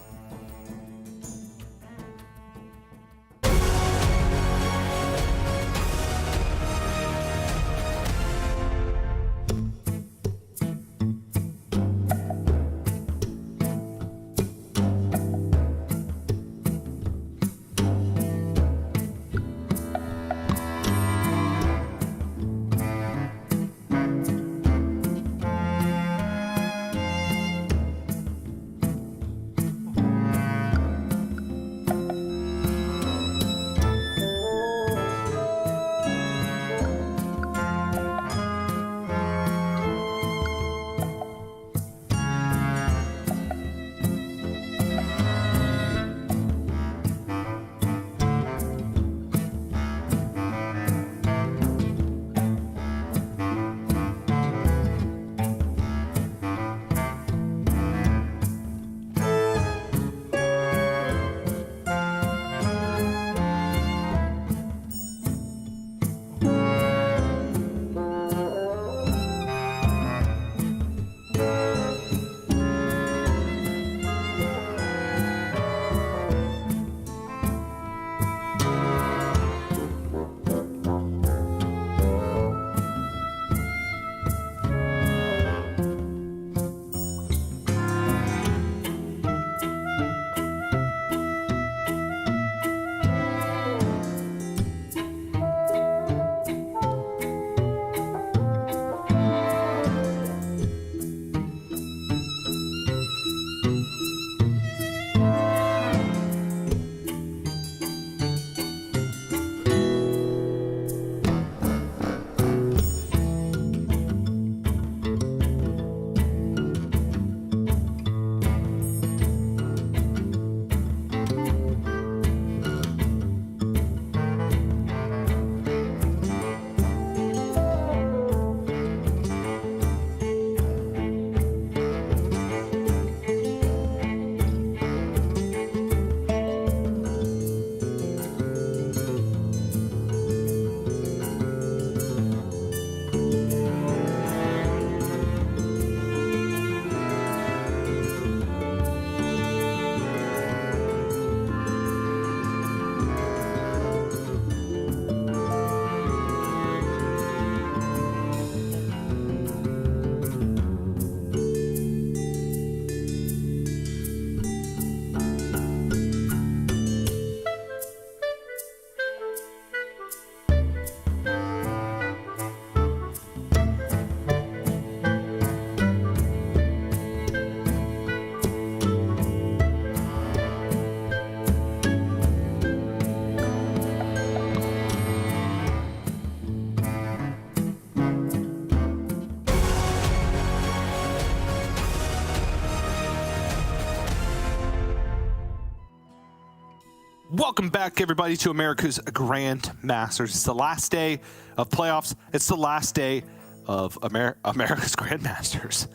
Speaker 5: Welcome back, everybody, to America's Grandmasters. It's the last day of playoffs. It's the last day of America's Grandmasters.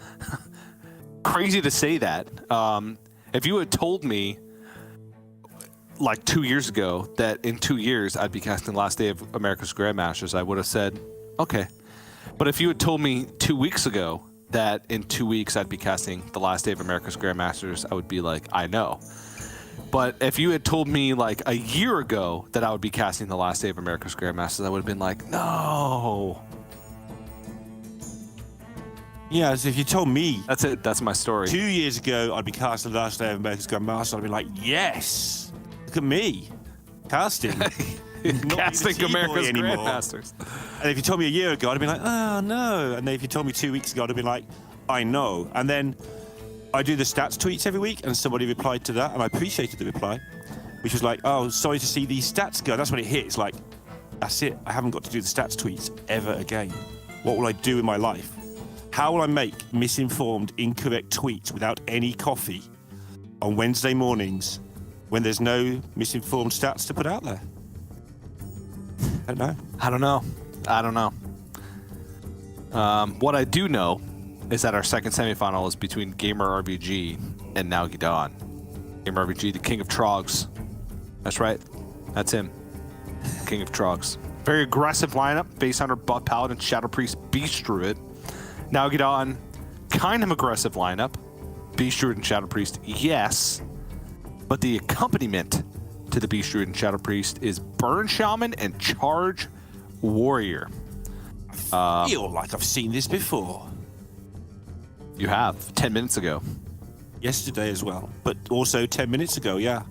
Speaker 5: Crazy to say that. If you had told me like 2 years ago that in 2 years I'd be casting the last day of America's Grandmasters, I would have said, okay. But if you had told me 2 weeks ago that in 2 weeks I'd be casting the last day of America's Grandmasters, I would be like, I know. But if you had told me like a year ago that I would be casting the last day of America's Grandmasters, I would have been like, no.
Speaker 6: Yeah, as if you told me
Speaker 5: That's it. That's my story.
Speaker 6: 2 years ago I'd be casting the last day of America's Grandmasters, I'd be like, yes, look at me, casting. Not
Speaker 5: Casting
Speaker 6: even a
Speaker 5: America's
Speaker 6: T-boy anymore.
Speaker 5: Grandmasters.
Speaker 6: And if you told me a year ago, I'd have been like, oh, no. And then if you told me 2 weeks ago, I'd have been like, I know. And then I do the stats tweets every week, and somebody replied to that, and I appreciated the reply, which was like, oh, sorry to see these stats go. That's when it hit. It's like, that's it. I haven't got to do the stats tweets ever again. What will I do in my life? How will I make misinformed, incorrect tweets without any coffee on Wednesday mornings when there's no misinformed stats to put out there? I don't know.
Speaker 5: What I do know is that our second semifinal is between Gamer RBG and Now Gidan. Gamer RBG, the king of trogs. That's right. That's him. King of trogs. Very aggressive lineup. Base Hunter, Buff Paladin, Shadow Priest, Beast Druid. Now Gidan, kind of aggressive lineup. Beast Druid and Shadow Priest, yes. But the accompaniment to the Beast Druid and Shadow Priest is Burn Shaman and Charge Warrior.
Speaker 6: I feel like I've seen this before.
Speaker 5: You have 10 minutes ago.
Speaker 6: Yesterday as well, but also 10 minutes ago, yeah.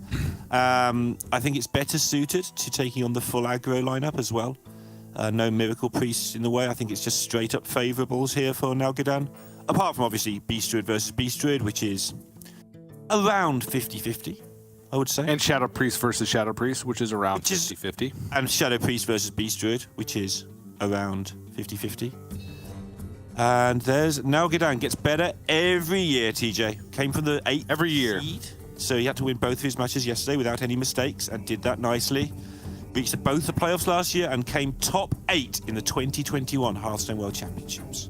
Speaker 6: I think it's better suited to taking on the full aggro lineup as well. No Miracle Priests in the way. I think it's just straight up favourables here for Nalgadan. Apart from obviously Beast Druid versus Beast Druid, which is around 50-50, I would say.
Speaker 5: And Shadow Priest versus Shadow Priest, which is around 50-50.
Speaker 6: And Shadow Priest versus Beast Druid, which is around 50-50. And there's Nalgadan gets better every year, TJ. Came from the 8th
Speaker 5: Every year.
Speaker 6: seed, so he had to win both of his matches yesterday without any mistakes and did that nicely. Reached both the playoffs last year and came top 8 in the 2021 Hearthstone World Championships.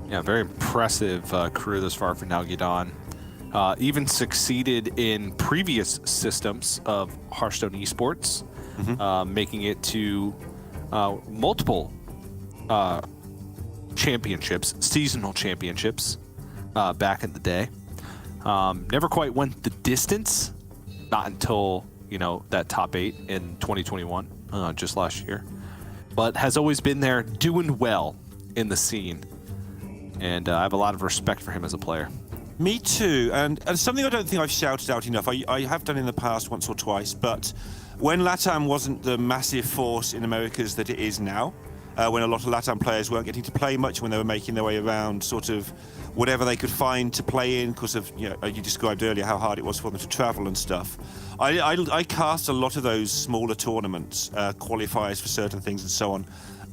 Speaker 5: Yeah, very impressive career thus far for Nalgadan. Even succeeded in previous systems of Hearthstone Esports, making it to multiple championships, seasonal championships, back in the day. Never quite went the distance, not until, that top 8 in 2021, just last year. But has always been there doing well in the scene. And I have a lot of respect for him as a player.
Speaker 6: Me too, and something I don't think I've shouted out enough. I have done in the past once or twice, but when LATAM wasn't the massive force in Americas that it is now, when a lot of LATAM players weren't getting to play much, when they were making their way around sort of whatever they could find to play in because of, you described earlier how hard it was for them to travel and stuff. I cast a lot of those smaller tournaments, qualifiers for certain things and so on.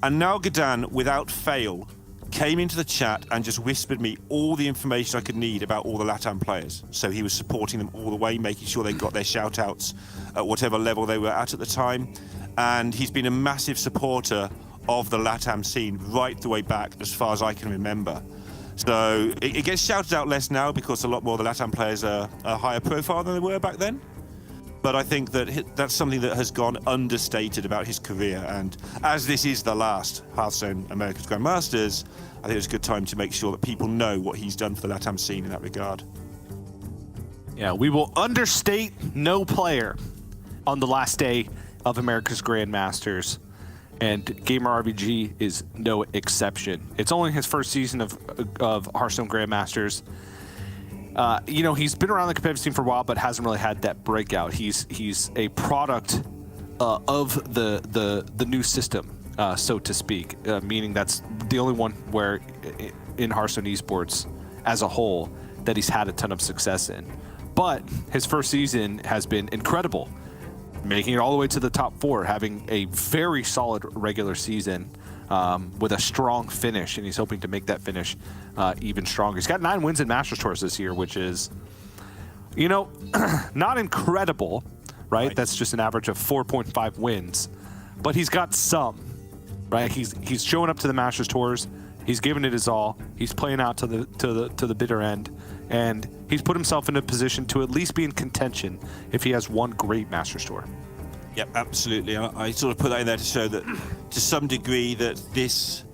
Speaker 6: And now Gadan, without fail, came into the chat and just whispered me all the information I could need about all the LATAM players. So he was supporting them all the way, making sure they got their shout-outs at whatever level they were at the time. And he's been a massive supporter of the LATAM scene right the way back as far as I can remember. So it gets shouted out less now because a lot more of the LATAM players are higher profile than they were back then. But I think that that's something that has gone understated about his career. And as this is the last Hearthstone America's Grandmasters, I think it's a good time to make sure that people know what he's done for the LATAM scene in that regard.
Speaker 5: Yeah, we will understate no player on the last day of America's Grandmasters. And Gamer RBG is no exception. It's only his first season of Hearthstone Grandmasters. He's been around the competitive scene for a while, but hasn't really had that breakout. He's a product of the new system, so to speak, meaning that's the only one where in Hearthstone Esports as a whole that he's had a ton of success in. But his first season has been incredible, making it all the way to the top 4, having a very solid regular season with a strong finish, and he's hoping to make that finish even stronger. He's got 9 wins in Masters Tours this year, which is You know, not incredible, right? That's just an average of 4.5 wins, but he's got some, right? He's showing up to the Masters tours. He's giving it his all. He's playing out to the bitter end, and he's put himself in a position to at least be in contention if he has one great Masters tour.
Speaker 6: Yep, absolutely. I sort of put that in there to show that, to some degree, that this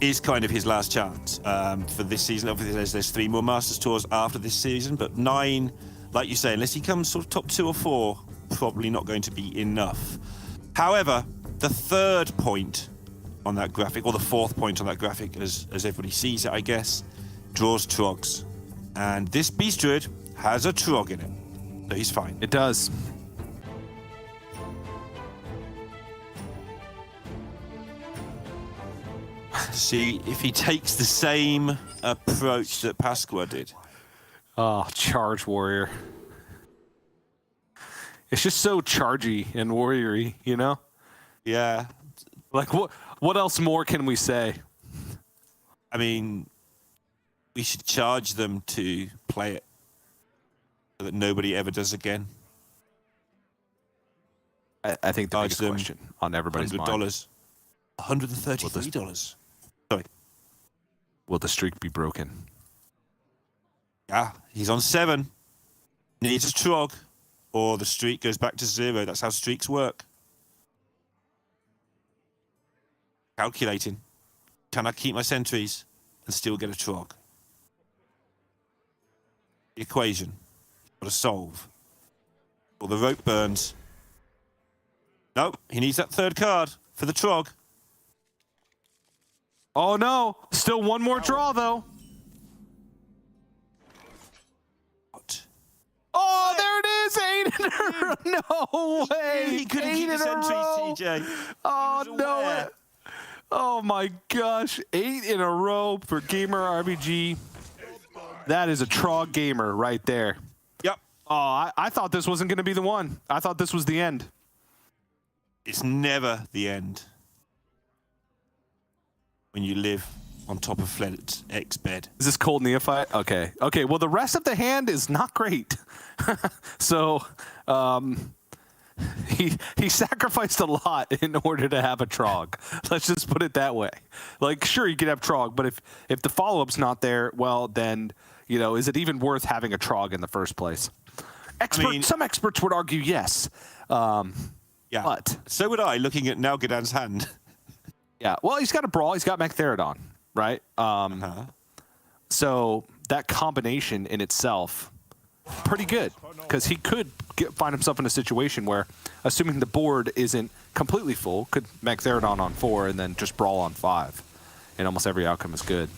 Speaker 6: is kind of his last chance for this season. Obviously, there's 3 more Masters tours after this season, but 9, like you say, unless he comes sort of top 2 or 4, probably not going to be enough. However, the 3rd point on that graphic, or the 4th point on that graphic, as everybody sees it, I guess, draws trogs, and this Beast Druid has a trog in it, so he's fine.
Speaker 5: It does.
Speaker 6: To see if he takes the same approach that Pasqua did.
Speaker 5: Oh, Charge Warrior. It's just so chargy and warrior-y, you know?
Speaker 6: Yeah.
Speaker 5: Like, what else more can we say?
Speaker 6: I mean, we should charge them to play it so that nobody ever does again.
Speaker 5: I think the
Speaker 6: Charge
Speaker 5: biggest
Speaker 6: them
Speaker 5: question on everybody's mind.
Speaker 6: $100. $133. Sorry.
Speaker 5: Will the streak be broken?
Speaker 6: Yeah, he's on 7. Needs a trog, or the streak goes back to 0. That's how streaks work. Calculating. Can I keep my sentries and still get a trog? The equation. Got to solve. Or the rope burns. Nope, he needs that 3rd card for the trog.
Speaker 5: Oh no! Still one more draw though.
Speaker 6: What?
Speaker 5: Oh, there it is! 8 in a row. No way!
Speaker 6: He couldn't
Speaker 5: 8
Speaker 6: keep
Speaker 5: in
Speaker 6: his
Speaker 5: a
Speaker 6: entries,
Speaker 5: row.
Speaker 6: TJ.
Speaker 5: Oh
Speaker 6: He was
Speaker 5: no!
Speaker 6: aware.
Speaker 5: Oh my gosh! 8 in a row for Gamer RBG. That is a trog gamer right there.
Speaker 6: Yep.
Speaker 5: Oh, I thought this wasn't going to be the one. I thought this was the end.
Speaker 6: It's never the end when you live on top of Fled's X-bed.
Speaker 5: Is this Cold Neophyte? Okay. Okay, well, the rest of the hand is not great. So, he sacrificed a lot in order to have a Trog. Let's just put it that way. Like, sure, you could have Trog, but if the follow-up's not there, well, then, you know, is it even worth having a Trog in the first place? Some experts would argue yes.
Speaker 6: Yeah,
Speaker 5: but
Speaker 6: so would I, looking at Nalgadan's hand.
Speaker 5: Yeah, well, he's got a Brawl, he's got Mechtherodon, right? So that combination in itself, pretty good, because he could find himself in a situation where, assuming the board isn't completely full, could Mechtherodon on 4 and then just Brawl on 5, and almost every outcome is good.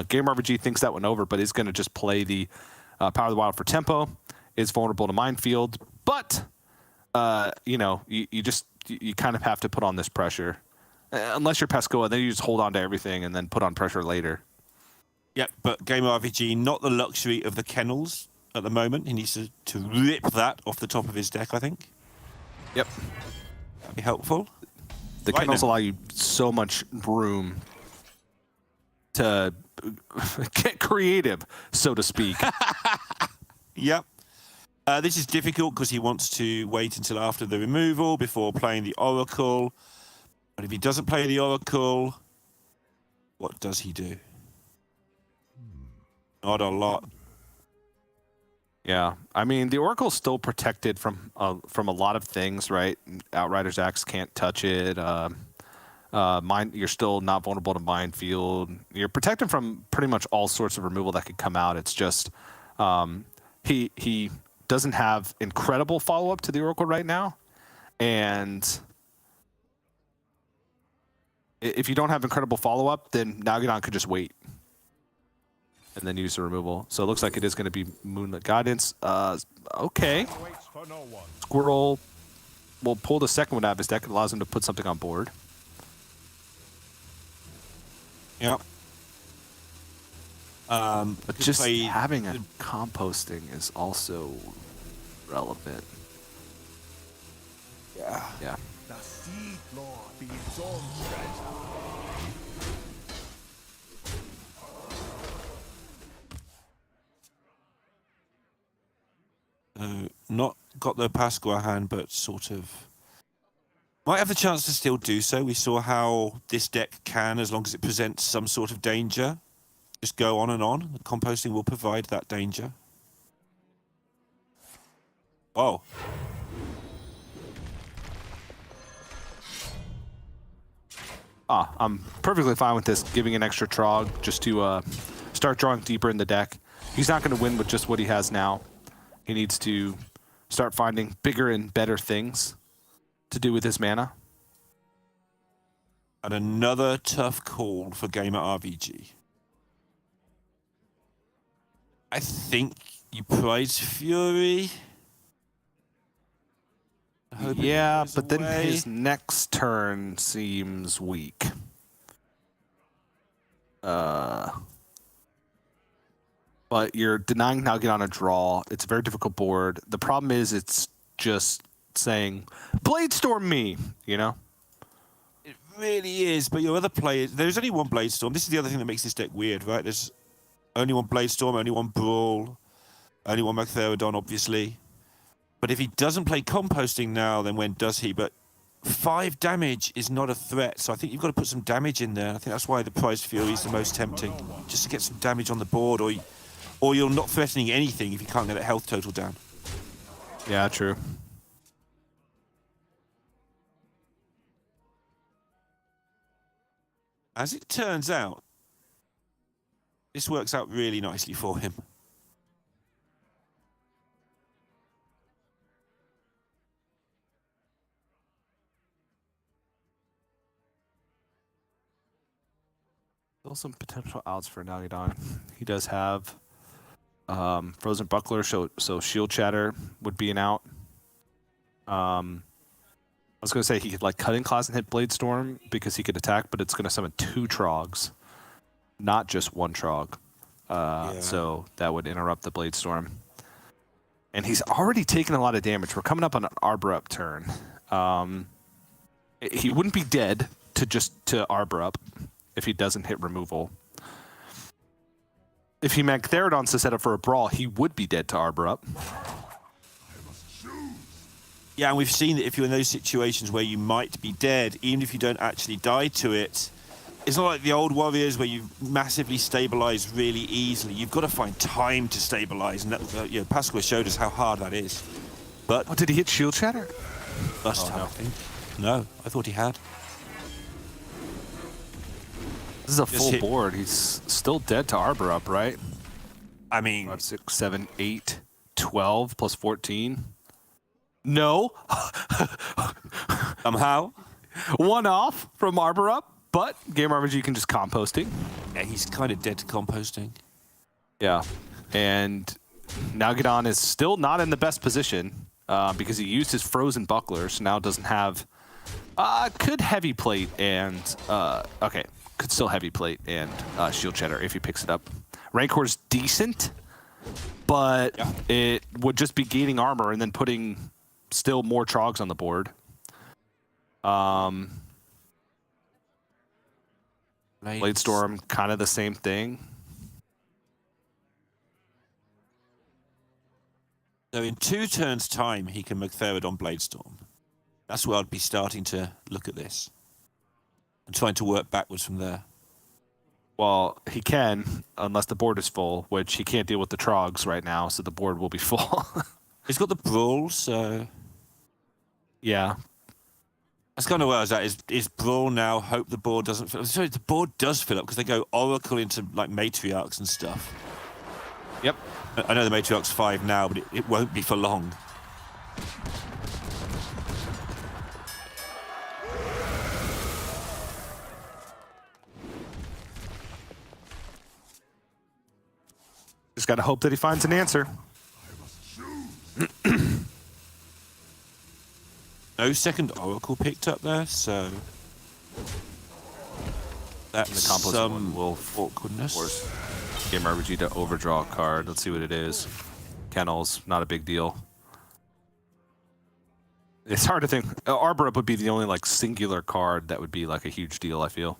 Speaker 5: Game RPG thinks that one over, but is going to just play the Power of the Wild for tempo, is vulnerable to Minefield, but you know, you kind of have to put on this pressure. Unless you're Pescoa, then you just hold on to everything and then put on pressure later.
Speaker 6: Yeah, but Game RPG, not the luxury of the kennels at the moment. He needs to rip that off the top of his deck, I think.
Speaker 5: Yep.
Speaker 6: That'd be helpful.
Speaker 5: The kennels allow you so much room to get creative, so to speak.
Speaker 6: Yep. This is difficult because he wants to wait until after the removal before playing the Oracle. But if he doesn't play the Oracle, what does he do? Not a lot.
Speaker 5: Yeah, I mean, the Oracle's still protected from a lot of things, right? Outrider's Axe can't touch it. You're still not vulnerable to Minefield. You're protected from pretty much all sorts of removal that could come out. It's just he doesn't have incredible follow-up to the Oracle right now, and if you don't have incredible follow-up, then Nalgadon could just wait and then use the removal. So it looks like it is going to be Moonlit Guidance. Okay. Squirrel will pull the second one out of his deck. It allows him to put something on board.
Speaker 6: Yep.
Speaker 5: But just having a composting is also relevant.
Speaker 6: Yeah.
Speaker 5: Yeah.
Speaker 10: The Seed Lord be its own treasure.
Speaker 6: not got the Pasqua hand, but sort of might have the chance to still do so. We saw how this deck can, as long as it presents some sort of danger, just go on and on. The composting will provide that danger. Oh.
Speaker 5: I'm perfectly fine with this, giving an extra Trog just to start drawing deeper in the deck. He's not going to win with just what he has now. He needs to start finding bigger and better things to do with his mana.
Speaker 6: And another tough call for Gamer RVG. I think you prize Fury.
Speaker 5: Yeah, but then his next turn seems weak. But you're denying Nugget on a draw. It's a very difficult board. The problem is it's just saying, Bladestorm me, you know?
Speaker 6: It really is, but your other players... There's only one Bladestorm. This is the other thing that makes this deck weird, right? There's only one Bladestorm, only one Brawl, only one Magtheridon, obviously. But if he doesn't play Composting now, then when does he? But 5 damage is not a threat, so I think you've got to put some damage in there. I think that's why the Prized Fury is the most tempting, just to get some damage on the board, or you're not threatening anything if you can't get that health total down.
Speaker 5: Yeah, true.
Speaker 6: As it turns out, this works out really nicely for him.
Speaker 5: Still some potential outs for Nagidon. He does have Frozen Buckler, so Shield Shatter would be an out. I was going to say he could like cut in class and hit Bladestorm because he could attack, but it's going to summon 2 Trogs, not just 1 Trog. So that would interrupt the Bladestorm. And he's already taken a lot of damage. We're coming up on an Arbor Up turn. He wouldn't be dead to Arbor Up if he doesn't hit removal. If he Magtheridons to set up for a Brawl, he would be dead to Arbor Up.
Speaker 6: Yeah, and we've seen that if you're in those situations where you might be dead, even if you don't actually die to it, it's not like the old Warriors where you massively stabilize really easily. You've got to find time to stabilize, and that, Pasqua showed us how hard that is. But
Speaker 5: did he hit Shield Shatter?
Speaker 6: Must have, I think. No, I thought he had.
Speaker 5: This is a full board. He's still dead to Arbor Up, right?
Speaker 6: I mean...
Speaker 5: 5, 6, 7, 8, 12 plus 14. No.
Speaker 6: Somehow.
Speaker 5: 1 off from Arbor Up, but Game RNG can just composting.
Speaker 6: Yeah, he's kind of dead to composting.
Speaker 5: Yeah. And Nagidon is still not in the best position because he used his Frozen Buckler, so now doesn't have... could Heavy Plate and... okay. Could still Heavy Plate and Shield Shatter if he picks it up. Rancor's decent, but it would just be gaining armor and then putting still more Trogs on the board. Bladestorm, kind of the same thing.
Speaker 6: So in 2 turns' time, he can Magtheridon Bladestorm. That's where I'd be starting to look at this. And trying to work backwards from there.
Speaker 5: Well, he can, unless the board is full, which he can't deal with the Trogs right now, so the board will be full.
Speaker 6: He's got the Brawl, so...
Speaker 5: Yeah.
Speaker 6: That's kind of where I was at, is Brawl now, hope the board doesn't fill up. Sorry, the board does fill up, because they go Oracle into, like, Matriarchs and stuff.
Speaker 5: Yep.
Speaker 6: I know the Matriarch's 5 now, but it won't be for long.
Speaker 5: Just got to hope that he finds an answer.
Speaker 6: No second Oracle picked up there, so... That's
Speaker 5: the compost
Speaker 6: some
Speaker 5: will
Speaker 6: awkwardness.
Speaker 5: Force Game RNG to overdraw a card. Let's see what it is. Kennels, not a big deal. It's hard to think. Arbor Up would be the only like singular card that would be like a huge deal, I feel.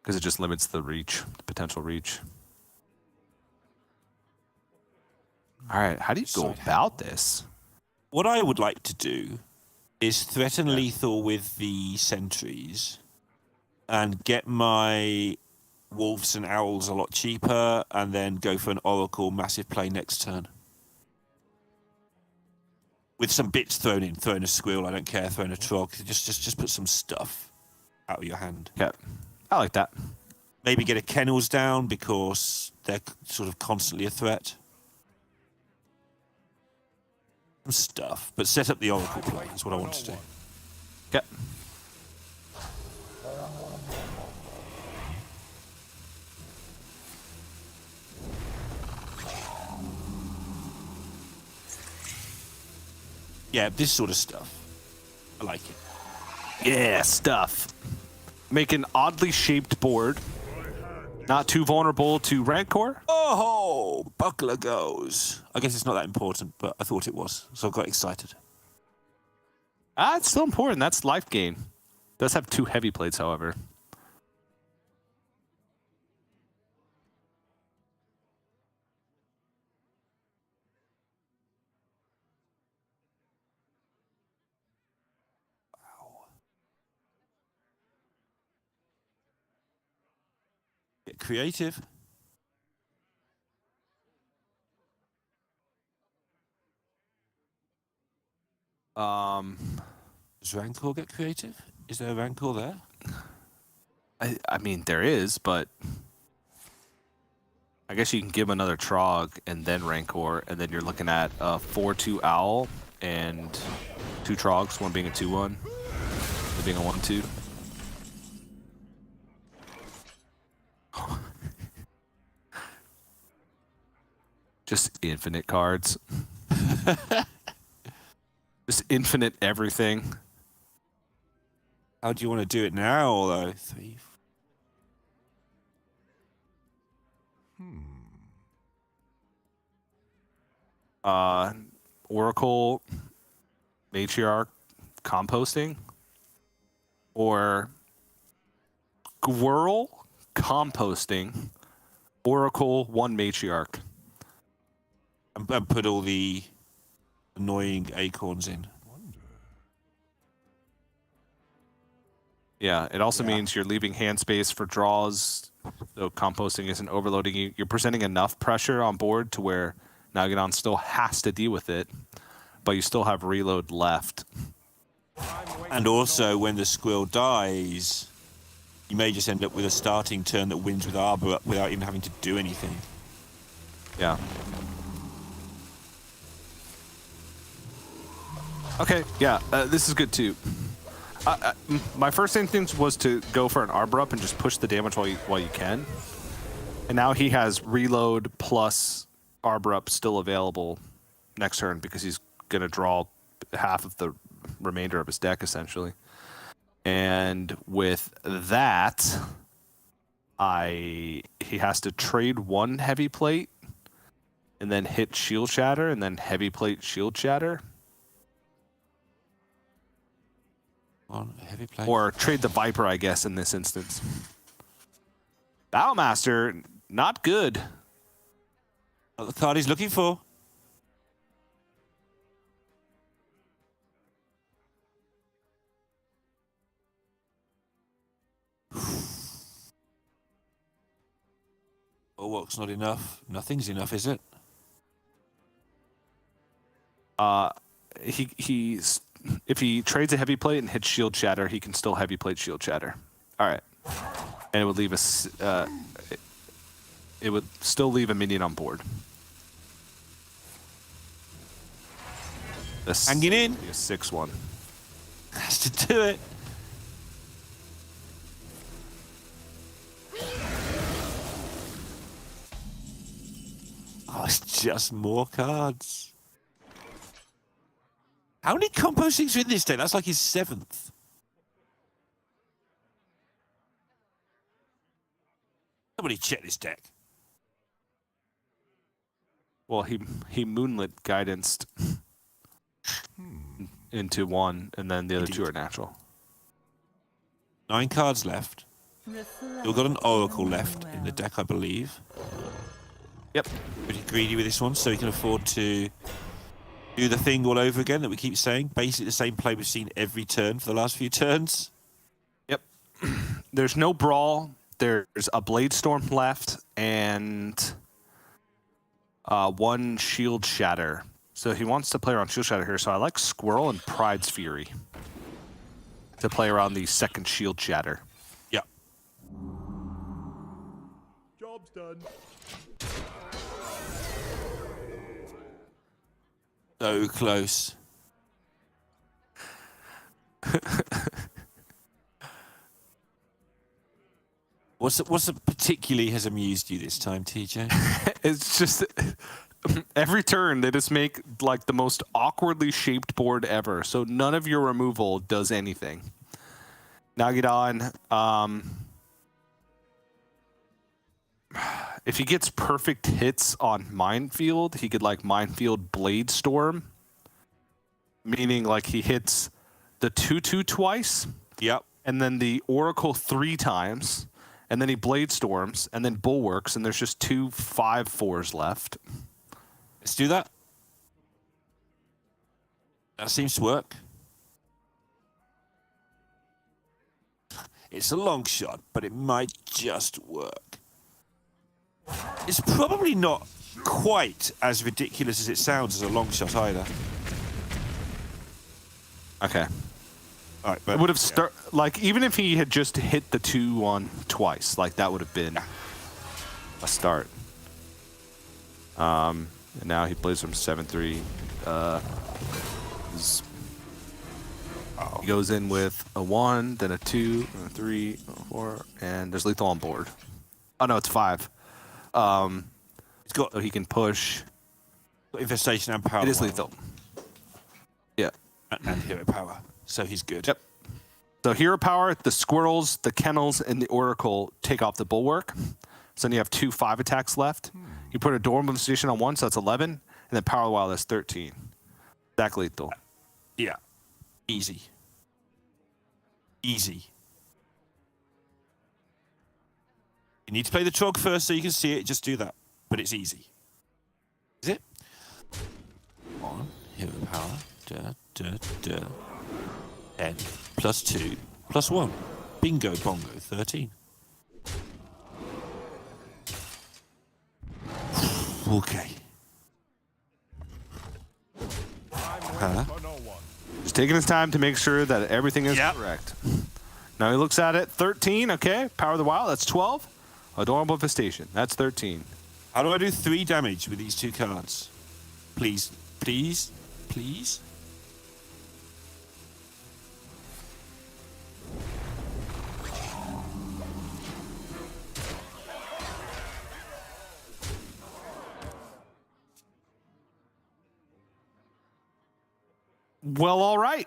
Speaker 5: Because it just limits the reach, the potential reach. All right, how do you go about this?
Speaker 6: What I would like to do is threaten lethal with the sentries and get my wolves and owls a lot cheaper, and then go for an oracle massive play next turn. With some bits thrown in, throw in a squirrel, I don't care, throw in a trog. Just put some stuff out of your hand.
Speaker 5: Yeah, I like that.
Speaker 6: Maybe get a kennels down because they're sort of constantly a threat. Some stuff, but set up the oracle play is what I want to do.
Speaker 5: Yeah.
Speaker 6: Yeah, this sort of stuff. I like it.
Speaker 5: Yeah, stuff. Make an oddly shaped board. Not too vulnerable to Rancor.
Speaker 6: Oh, buckler goes. I guess it's not that important, but I thought it was, so I got excited.
Speaker 5: It's still important. That's life gain. Does have 2 heavy plates, however.
Speaker 6: Get creative. Does Rancor get creative? Is there a Rancor there?
Speaker 5: I mean, there is, but I guess you can give him another Trog and then Rancor, and then you're looking at a 4/2 Owl and 2 Trogs, one being a 2/1, one being a 1/2. Just infinite cards. Just infinite everything.
Speaker 6: How do you want to do it now, though? 3.
Speaker 5: Oracle, Matriarch, composting, or Gwirl, composting, Oracle, 1 Matriarch.
Speaker 6: And put all the annoying acorns in.
Speaker 5: Yeah, it also means you're leaving hand space for draws, so composting isn't overloading you. You're presenting enough pressure on board to where Naganon still has to deal with it, but you still have reload left.
Speaker 6: And also, when the squirrel dies, you may just end up with a starting turn that wins with Arbor up without even having to do anything.
Speaker 5: Yeah. Okay, yeah, this is good too. My first instinct was to go for an Arbor up and just push the damage while you can. And now he has reload plus Arbor up still available next turn because he's going to draw half of the remainder of his deck, essentially. And with that, he has to trade 1 heavy plate and then hit Shield Shatter and then heavy plate Shield Shatter.
Speaker 6: Heavy plate.
Speaker 5: Or trade the Viper, I guess, in this instance. Battlemaster, not good.
Speaker 6: Not the card he's looking for. Bulwark's not enough. Nothing's enough, is it?
Speaker 5: If he trades a heavy plate and hits Shield Shatter, he can still heavy plate Shield Shatter. All right, and it would leave us. It would still leave a minion on board.
Speaker 6: Hanging in.
Speaker 5: A 6/1.
Speaker 6: Has to do it. Oh, it's just more cards. How many compostings are in this deck? That's like his 7th. Somebody check this deck.
Speaker 5: Well, he Moonlit Guidanced into 1, and then the other 2 are natural.
Speaker 6: 9 cards left. We've got an Oracle left in the deck, I believe.
Speaker 5: Yep.
Speaker 6: Pretty greedy with this one, so he can afford to do the thing all over again that we keep saying. Basically the same play we've seen every turn for the last few turns.
Speaker 5: Yep. There's no brawl. There's a Blade Storm left and one Shield Shatter. So he wants to play around Shield Shatter here. So I like Squirrel and Pride's Fury to play around the second Shield Shatter.
Speaker 6: Yeah.
Speaker 10: Job's done.
Speaker 6: So close. What's particularly has amused you this time, TJ?
Speaker 5: It's just every turn they just make like the most awkwardly shaped board ever. So none of your removal does anything. Nagidon, if he gets perfect hits on Minefield, he could like Minefield Blade Storm, meaning like he hits the 2/2 twice.
Speaker 6: Yep.
Speaker 5: And then the Oracle 3 times. And then he Blade Storms, and then Bulwarks, and there's just 2 5/4s left.
Speaker 6: Let's do that. That seems to work. It's a long shot, but it might just work. It's probably not quite as ridiculous as it sounds as a long shot either.
Speaker 5: Okay.
Speaker 6: All right, but
Speaker 5: It would have like even if he had just hit the 2-1 twice, like that would have been a start. And now he plays from 7-3. He goes in with a 1, then a 2, a 3, a 4, and there's lethal on board. Oh no, it's 5.
Speaker 6: It's got
Speaker 5: So he can push.
Speaker 6: infestation and power.
Speaker 5: It is lethal. Yeah.
Speaker 6: And hero power. So he's good.
Speaker 5: Yep. So hero power, the squirrels, the kennels, and the oracle take off the bulwark. So then you have 2 5 attacks left. You put a dorm infestation on 1, so that's 11, and then power of the wild, that's 13. Stack lethal.
Speaker 6: Yeah. Easy. Easy. You need to play the trog first so you can see it. Just do that. But it's easy. Is it? 1. Hero power. Da, da, da. 10 plus 2 plus 1. Bingo bongo 13. Okay. Huh?
Speaker 5: Just taking his time to make sure that everything is
Speaker 6: Yep.
Speaker 5: correct. Now he looks at it. 13, okay. Power of the wild, that's 12. Adorable infestation, that's 13.
Speaker 6: How do I do 3 damage with these 2 cards? Please, please, please.
Speaker 5: Well, all right.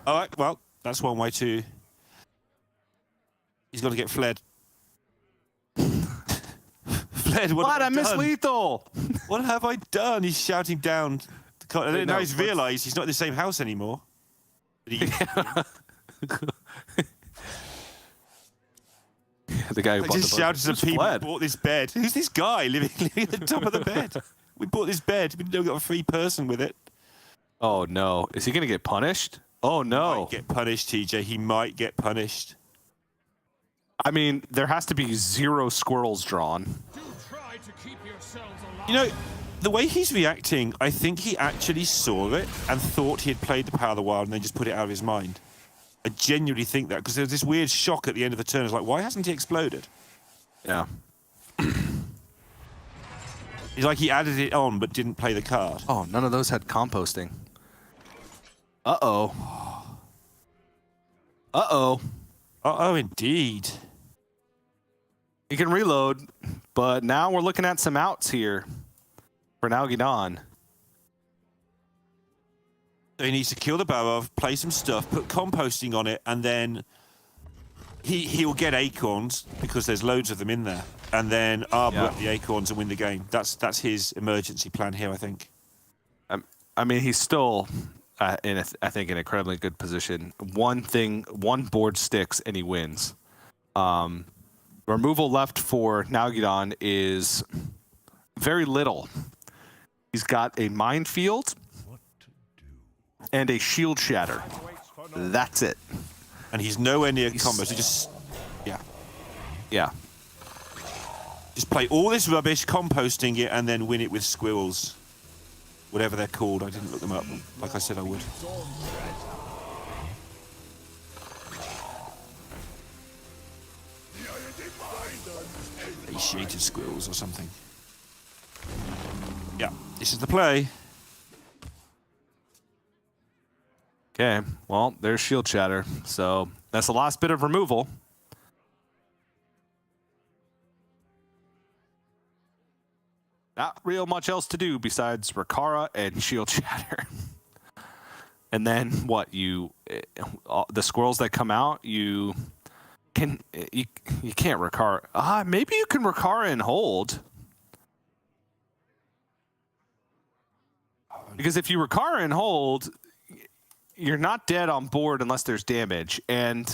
Speaker 6: All right, well, that's one way to... He's got to get fled. Fled, what
Speaker 5: What?
Speaker 6: have
Speaker 5: I missed
Speaker 6: done?
Speaker 5: lethal.
Speaker 6: What have I done? He's shouting down.
Speaker 5: Wait,
Speaker 6: Now
Speaker 5: no,
Speaker 6: he's realised he's not in the same house anymore. But he-
Speaker 5: The guy who
Speaker 6: I
Speaker 5: bought
Speaker 6: just
Speaker 5: the boat
Speaker 6: shouted to
Speaker 5: just
Speaker 6: people who
Speaker 5: fled.
Speaker 6: bought this bed. Who's this guy living at the top of the bed? We bought this bed. We got a free person with it.
Speaker 5: Oh, no. Is he going to get punished? Oh, no.
Speaker 6: Might get punished, TJ. He might get punished.
Speaker 5: I mean, there has to be 0 squirrels drawn.
Speaker 9: Do try to keep yourselves alive.
Speaker 6: You know, the way he's reacting, I think he actually saw it and thought he had played the Power of the Wild and then just put it out of his mind. I genuinely think that, because there was this weird shock at the end of the turn. It's like, why hasn't he exploded?
Speaker 5: Yeah.
Speaker 6: It's like he added it on but didn't play the card.
Speaker 5: Oh, none of those had composting. Uh-oh. Uh-oh.
Speaker 6: Uh-oh, indeed.
Speaker 5: He can reload, but now we're looking at some outs here for Nalgidon.
Speaker 6: So he needs to kill the Barov, play some stuff, put composting on it, and then he'll get acorns because there's loads of them in there, and then arbor up the acorns and win the game. That's his emergency plan here, I think.
Speaker 5: I mean, he's still in, I think, an incredibly good position. One board sticks and he wins. Removal left for Nalgidon is very little. He's got a minefield and a shield shatter. That's it.
Speaker 6: And he's nowhere near combos. He just,
Speaker 5: Yeah.
Speaker 6: just play all this rubbish, composting it, and then win it with squirrels. Whatever they're called. I didn't look them up. Like I said I would. Emaciated squirrels or something. Yeah, this is the play.
Speaker 5: Okay, well, there's shield shatter. So that's the last bit of removal. Not real much else to do besides Rikara and shield shatter. And then what? The squirrels that come out, you can't Rikara. Maybe you can Rikara and hold. Because if you Rikara and hold, you're not dead on board unless there's damage. And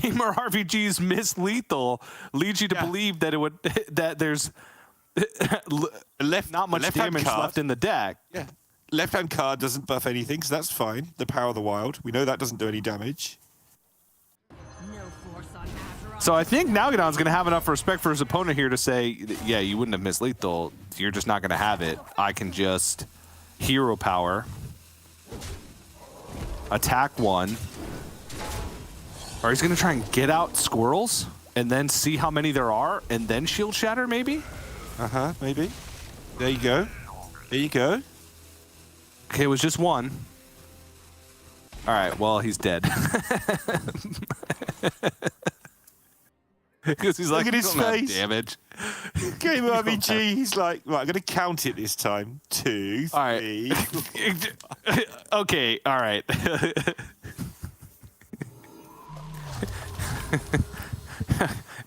Speaker 5: Gamer RPG's Miss Lethal leads you to believe that there's not much damage left in the deck.
Speaker 6: Yeah. Left-hand card doesn't buff anything, so that's fine. The Power of the Wild. We know that doesn't do any damage.
Speaker 7: No force on Azeroth.
Speaker 5: So I think Nalgadon's going to have enough respect for his opponent here to say, yeah, you wouldn't have missed lethal. You're just not going to have it. I can just hero power, attack one. Or he's going to try and get out squirrels and then see how many there are and then shield shatter maybe?
Speaker 6: Maybe. There you go. There you go.
Speaker 5: Okay, it was just one. All right, well, he's dead. Because he's like,
Speaker 6: look at his face.
Speaker 5: Damage.
Speaker 6: Game RPG, he's like, right, I'm going to count it this time. 2, 3.
Speaker 5: All right. Okay, all right.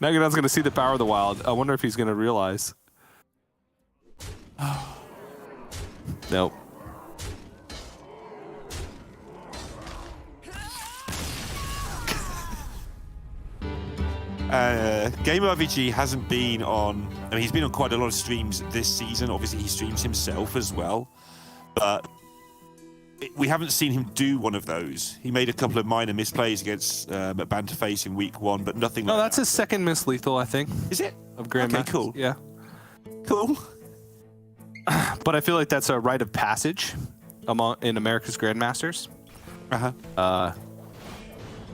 Speaker 5: Nalgadon's going to see the Power of the Wild. I wonder if he's going to realize. Nope.
Speaker 6: Game RPG hasn't been on. I mean, he's been on quite a lot of streams this season. Obviously, he streams himself as well, but we haven't seen him do one of those. He made a couple of minor misplays against Banterface in week 1, but nothing.
Speaker 5: No,
Speaker 6: like
Speaker 5: that's his second miss lethal, I think.
Speaker 6: Is it?
Speaker 5: Of Grandmasters.
Speaker 6: Okay, cool.
Speaker 5: Yeah.
Speaker 6: Cool.
Speaker 5: But I feel like that's a rite of passage in America's Grandmasters.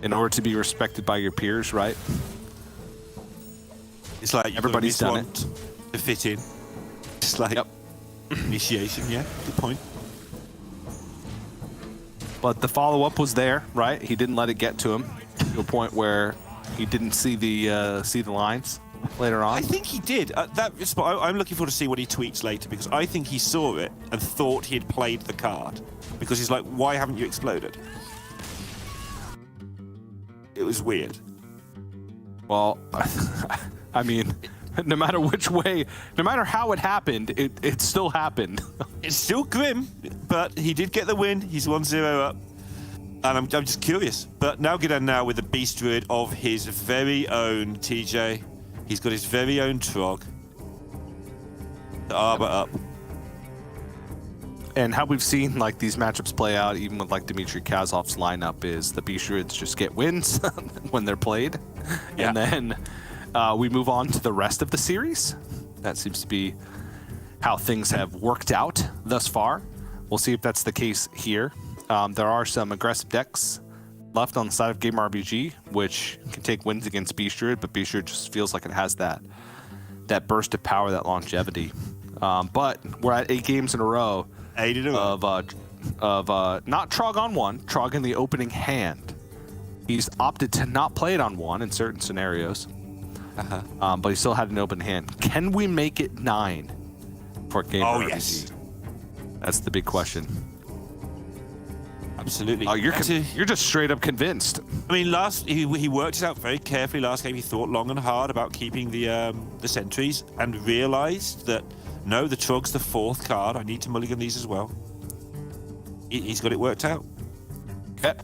Speaker 5: In order to be respected by your peers, right?
Speaker 6: It's like
Speaker 5: everybody's done it
Speaker 6: to fit in. It's like initiation. Yeah, good point.
Speaker 5: But the follow-up was there, right? He didn't let it get to him to a point where he didn't see the lines later on.
Speaker 6: I think he did. I'm looking forward to see what he tweets later because I think he saw it and thought he had played the card because he's like, "Why haven't you exploded?" It was weird.
Speaker 5: Well, I mean, no matter which way, no matter how it happened, it still happened.
Speaker 6: It's still grim, but he did get the win. He's 1-0 up. And I'm just curious. But Nalgadon now with the Beast Druid of his very own TJ. He's got his very own Trog. The Arbor up.
Speaker 5: And how we've seen like these matchups play out, even with like Dmitry Kazov's lineup, is the Beast Druids just get wins when they're played, and then we move on to the rest of the series. That seems to be how things have worked out thus far. We'll see if that's the case here. There are some aggressive decks left on the side of Gamer RPG, which can take wins against Beast Druid, but Beast Druid just feels like it has that burst of power, that longevity. But we're at 8 games in a row.
Speaker 6: 8 in a row.
Speaker 5: Of not Trog on 1, Trog in the opening hand. He's opted to not play it on 1 in certain scenarios, but he still had an open hand. Can we make it 9 for Gamer RPG?
Speaker 6: Yes.
Speaker 5: That's the big question.
Speaker 6: Absolutely.
Speaker 5: Oh, you're just straight up convinced.
Speaker 6: I mean, he worked it out very carefully. Last game, he thought long and hard about keeping the sentries and realised that no, the Trog's the 4th card. I need to mulligan these as well. He's got it worked out.
Speaker 5: Okay.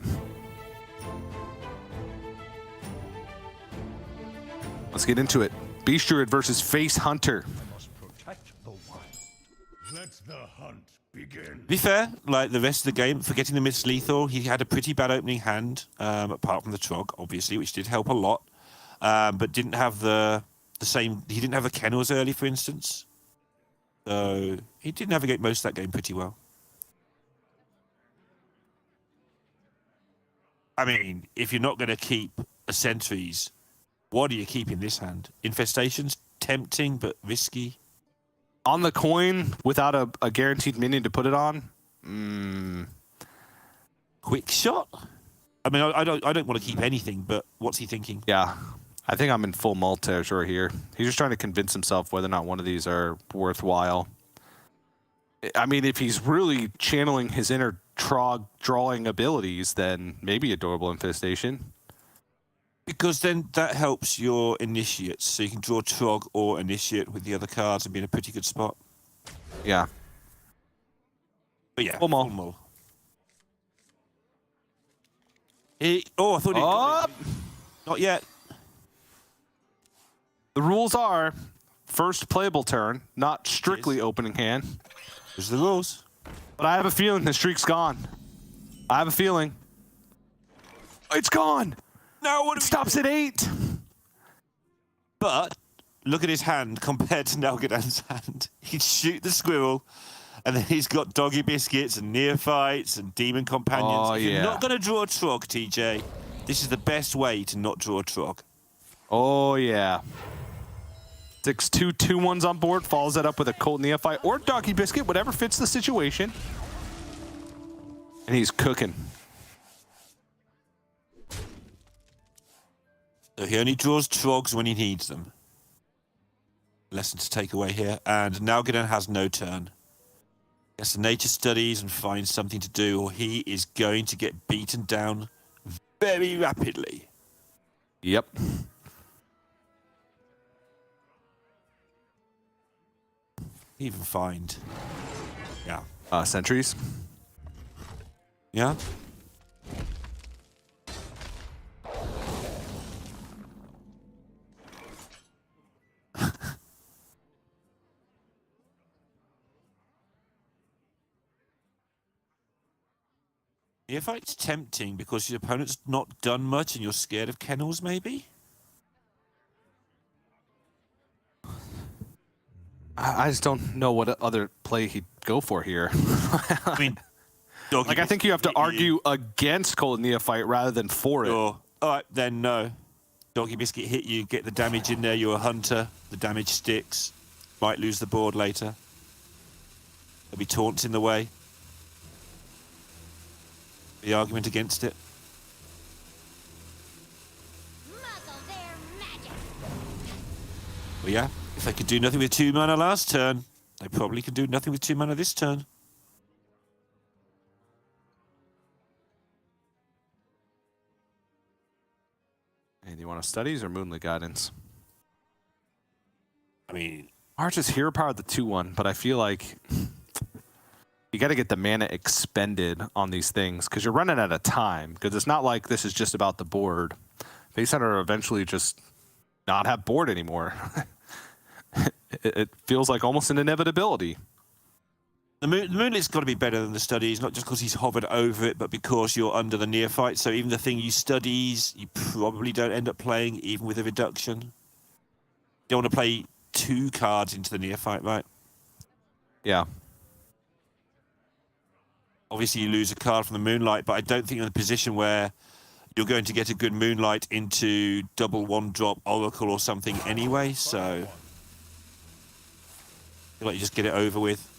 Speaker 5: Let's get into it. Beast Druid versus Face Hunter.
Speaker 10: Protect the wild.
Speaker 6: To be fair, like the rest of the game, forgetting the Miss Lethal, he had a pretty bad opening hand, apart from the Trog, obviously, which did help a lot, but didn't have the same. He didn't have the kennels early, for instance. So he did navigate most of that game pretty well. I mean, if you're not going to keep a sentries, what do you keep in this hand? Infestations, tempting but risky.
Speaker 5: On the coin without a guaranteed minion to put it on.
Speaker 6: Quick shot. I mean, I don't want to keep anything, but what's he thinking?
Speaker 5: Yeah, I think I'm in full mull territory here. He's just trying to convince himself whether or not one of these are worthwhile. I mean, if he's really channeling his inner Trog drawing abilities, then maybe Adorable Infestation.
Speaker 6: Because then that helps your initiates, so you can draw Trog or Initiate with the other cards and be in a pretty good spot.
Speaker 5: Yeah.
Speaker 6: But yeah,
Speaker 5: full mull.
Speaker 6: Full mull. I thought he... Not yet.
Speaker 5: The rules are first playable turn, not strictly opening hand.
Speaker 6: Those are the rules.
Speaker 5: But I have a feeling the streak's gone. I have a feeling. It's gone.
Speaker 6: Now what?
Speaker 5: It stops at 8.
Speaker 6: But look at his hand compared to Nalgadan's hand. He'd shoot the squirrel, and then he's got Doggy Biscuits and Neophytes and Demon Companions.
Speaker 5: Oh,
Speaker 6: if you're not going to draw a Trog, TJ, this is the best way to not draw a Trog.
Speaker 5: Oh, yeah. 6-2, 2-1s on board, follows that up with a Colt Neophyte or Doggy Biscuit, whatever fits the situation. And he's cooking.
Speaker 6: So he only draws Trogs when he needs them. Lesson to take away here. And Nalgadan has no turn. He has to nature studies and find something to do, or he is going to get beaten down very rapidly.
Speaker 5: Yep.
Speaker 6: Even find. Yeah.
Speaker 5: Sentries.
Speaker 6: Yeah. If it's tempting because your opponent's not done much and you're scared of kennels, maybe?
Speaker 5: I just don't know what other play he'd go for here.
Speaker 6: I mean,
Speaker 5: like, I think you have to argue against Colt Neophyte rather than for it.
Speaker 6: Sure. All right, then no. Doggy Biscuit hit you, get the damage in there, you're a hunter, the damage sticks. Might lose the board later. There'll be taunts in the way. The argument against it.
Speaker 8: Muzzle their magic.
Speaker 6: Well, yeah, if they could do nothing with 2 mana last turn, they probably could do nothing with 2 mana this turn.
Speaker 5: Hey, do you want to studies or Moonlit Guidance?
Speaker 6: I mean,
Speaker 5: Arch's Hero Power the 2-1, but I feel like you got to get the mana expended on these things because you're running out of time. Because it's not like this is just about the board. Face Hunter eventually just not have board anymore. It feels like almost an inevitability.
Speaker 6: the Moonlit's got to be better than the studies, not just because he's hovered over it, but because you're under the Neophyte. So even the thing you studies, you probably don't end up playing, even with a reduction. You don't want to play 2 cards into the Neophyte, right?
Speaker 5: Yeah.
Speaker 6: Obviously, you lose a card from the Moonlight, but I don't think you're in a position where you're going to get a good Moonlight into double 1-drop Oracle or something anyway, so I feel like you just get it over with.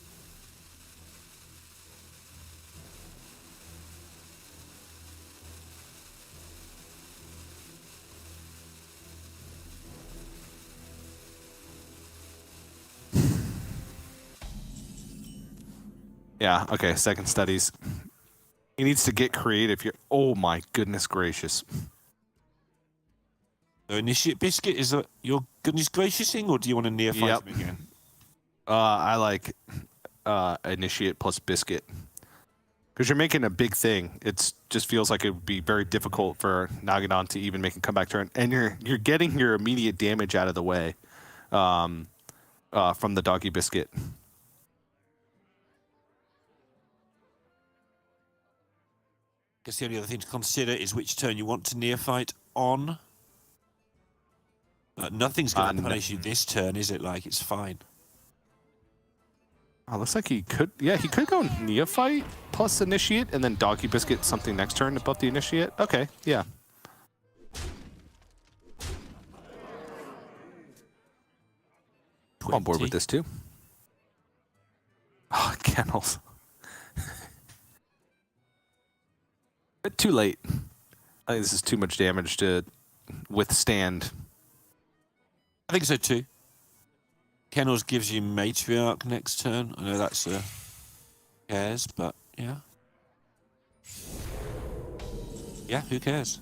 Speaker 5: Yeah, okay, second studies. He needs to get creative here. Oh my goodness gracious.
Speaker 6: So Initiate Biscuit, is that your goodness graciousing, or do you want to Neophyte him again?
Speaker 5: I like Initiate plus Biscuit. Because you're making a big thing. It just feels like it would be very difficult for Nagadan to even make a comeback turn. And you're getting your immediate damage out of the way from the Doggy Biscuit.
Speaker 6: Guess the only other thing to consider is which turn you want to neophyte on. Nothing's going to punish you this turn, is it? Like, it's fine.
Speaker 5: Oh, looks like he could. Yeah, he could go neophyte plus initiate, and then Doggy Biscuit something next turn above the initiate. Okay, yeah. I'm on board with this too. Oh, kennels. But too late. I think this is too much damage to withstand.
Speaker 6: I think so too. Kennels gives you Matriarch next turn. I know that's cares, but yeah. Yeah, who cares?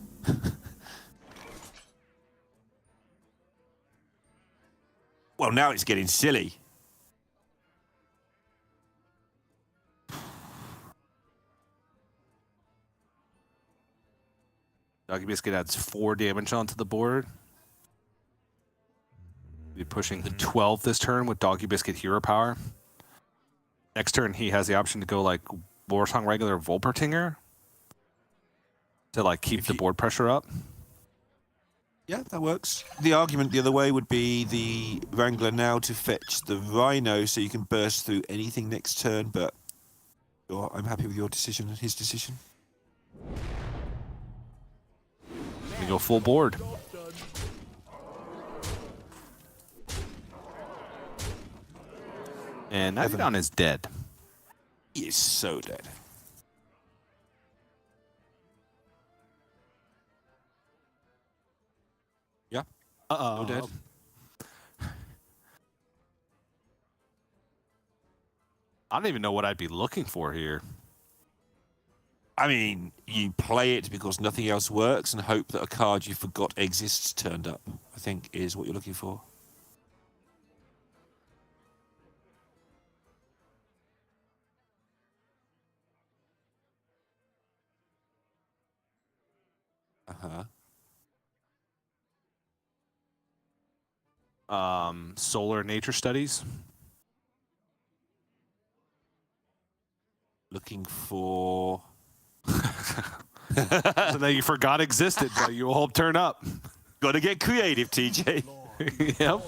Speaker 6: Well, now it's getting silly.
Speaker 5: Doggy Biscuit adds 4 damage onto the board. Be pushing the 12 this turn with Doggy Biscuit Hero Power. Next turn, he has the option to go like Warsong regular Volpertinger to like keep the board pressure up.
Speaker 6: Yeah, that works. The argument the other way would be the Wrangler now to fetch the Rhino so you can burst through anything next turn, but I'm happy with your decision and his decision.
Speaker 5: We go full board. And Navidon is dead.
Speaker 6: He is so dead. Yeah.
Speaker 5: Uh-oh.
Speaker 6: So dead.
Speaker 5: I don't even know what I'd be looking for here.
Speaker 6: I mean, you play it because nothing else works and hope that a card you forgot exists turned up, I think is what you're looking for.
Speaker 5: Solar nature studies.
Speaker 6: Looking for...
Speaker 5: So that you forgot existed, but you will turn up.
Speaker 6: Gotta get creative, TJ.
Speaker 5: Yep.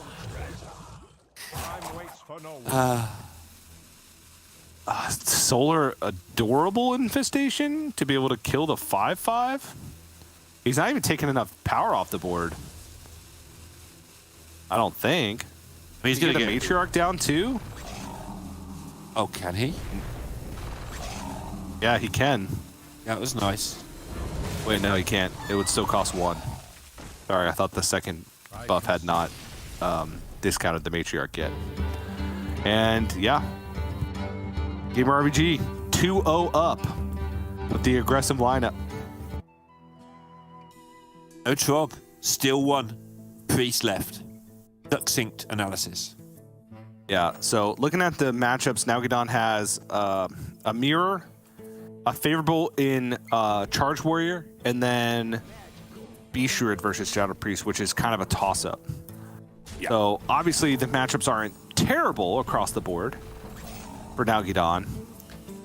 Speaker 5: Solar adorable infestation to be able to kill the 5/5. He's not even taking enough power off the board. I don't think.
Speaker 6: I mean, he's
Speaker 5: gonna
Speaker 6: gonna
Speaker 5: get
Speaker 6: get
Speaker 5: Matriarch down too.
Speaker 6: Oh, can he?
Speaker 5: Yeah, he can.
Speaker 6: That was nice.
Speaker 5: Wait, no, he can't. It would still cost 1. Sorry, I thought the second buff had not discounted the Matriarch yet. And yeah, Gamer RBG 2-0 up with the aggressive lineup.
Speaker 6: No Trog. Still 1. Priest left. Succinct analysis.
Speaker 5: Yeah, so looking at the matchups, Nalgadon has a mirror, a favorable in Charge Warrior, and then Bishurid versus Shadow Priest, which is kind of a toss-up. Yeah. So obviously the matchups aren't terrible across the board for Nalgadon,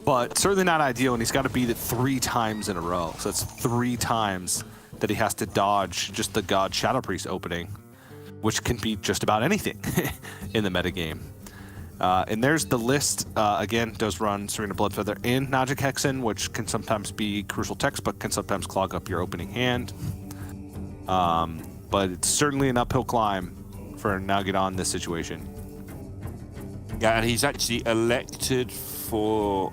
Speaker 5: but certainly not ideal, and he's got to beat it 3 times in a row. So that's 3 times that he has to dodge just the God Shadow Priest opening, which can beat just about anything in the metagame. And there's the list. Again, does run Serena Bloodfeather and Najik Hexen, which can sometimes be crucial text, but can sometimes clog up your opening hand. But it's certainly an uphill climb for Nalgadon in this situation.
Speaker 6: Yeah, and he's actually elected for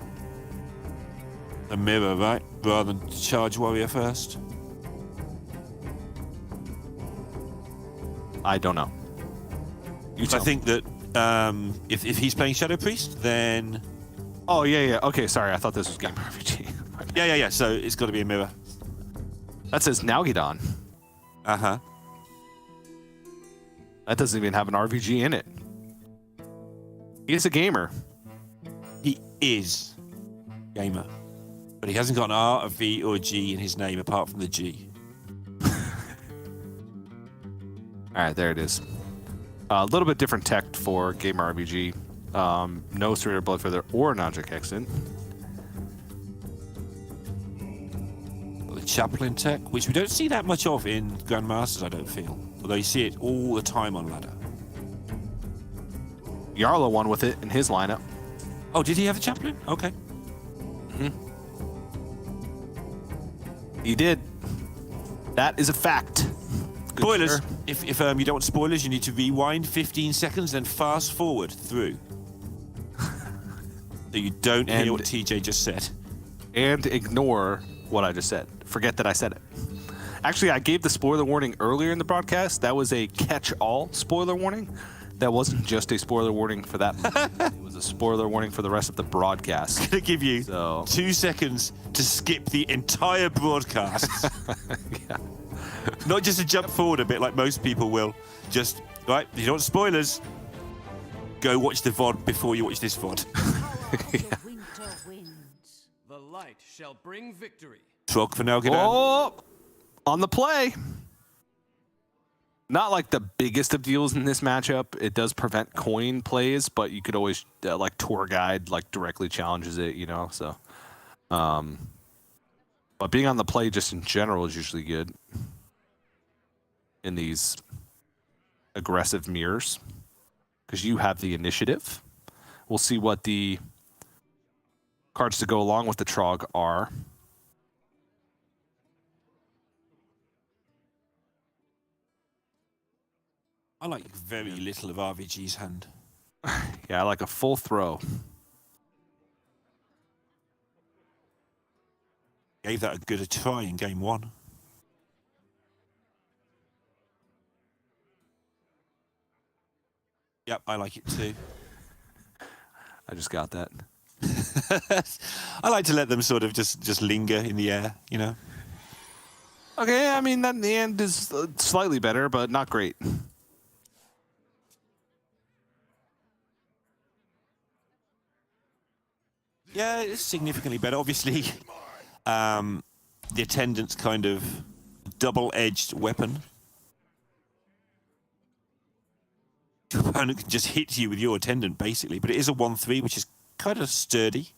Speaker 6: a mirror, right? Rather than Charge Warrior first.
Speaker 5: I don't know.
Speaker 6: I think that if he's playing Shadow Priest, then...
Speaker 5: Oh, yeah. Okay, sorry. I thought this was Gamer RPG.
Speaker 6: Yeah. So it's got to be a mirror.
Speaker 5: That says Nalgadon.
Speaker 6: Uh-huh.
Speaker 5: That doesn't even have an RVG in it. He's a gamer.
Speaker 6: He is gamer. But he hasn't got an R, a V, or a G in his name apart from the G.
Speaker 5: All right, there it is. A little bit different tech for Gamer RBG. No Serena Bloodfeather or Najik Hexen.
Speaker 6: chaplain tech, which we don't see that much of in Grandmasters, I don't feel. Although you see it all the time on ladder.
Speaker 5: Yarla won with it in his lineup.
Speaker 6: Oh, did he have a chaplain? Okay.
Speaker 5: He did. That is a fact. Good
Speaker 6: Spoilers.
Speaker 5: sir.
Speaker 6: If you don't want spoilers, you need to rewind 15 seconds, then fast forward through. So you don't hear what TJ just said.
Speaker 5: And ignore what I just said. Forget that I said it. Actually, I gave the spoiler warning earlier in the broadcast. That was a catch-all spoiler warning. That wasn't just a spoiler warning for that movie. It was a spoiler warning for the rest of the broadcast.
Speaker 6: I'm going to give you
Speaker 5: So-
Speaker 6: 2 seconds to skip the entire broadcast.
Speaker 5: Yeah.
Speaker 6: Not just to jump forward a bit like most people will. Just, right, if you don't want spoilers, go watch the VOD before you watch this VOD.
Speaker 7: Winter winds.
Speaker 9: The light shall bring victory.
Speaker 6: Trog for now, get out.
Speaker 5: Oh, on the play. Not like the biggest of deals in this matchup. It does prevent coin plays, but you could always like tour guide like directly challenges it, you know. So, but being on the play just in general is usually good in these aggressive mirrors because you have the initiative. We'll see what the cards to go along with the Trog are.
Speaker 6: I like very little of RVG's hand.
Speaker 5: Yeah, I like a full throw.
Speaker 6: Gave that a good try in game 1. Yep, I like it too.
Speaker 5: I just got that.
Speaker 6: I like to let them sort of just linger in the air, you know.
Speaker 5: Okay, I mean, that in the end is slightly better, but not great.
Speaker 6: Yeah, it's significantly better. Obviously, the attendant's kind of double-edged weapon. Your opponent can just hit you with your attendant, basically. But it is a 1-3, which is kind of sturdy.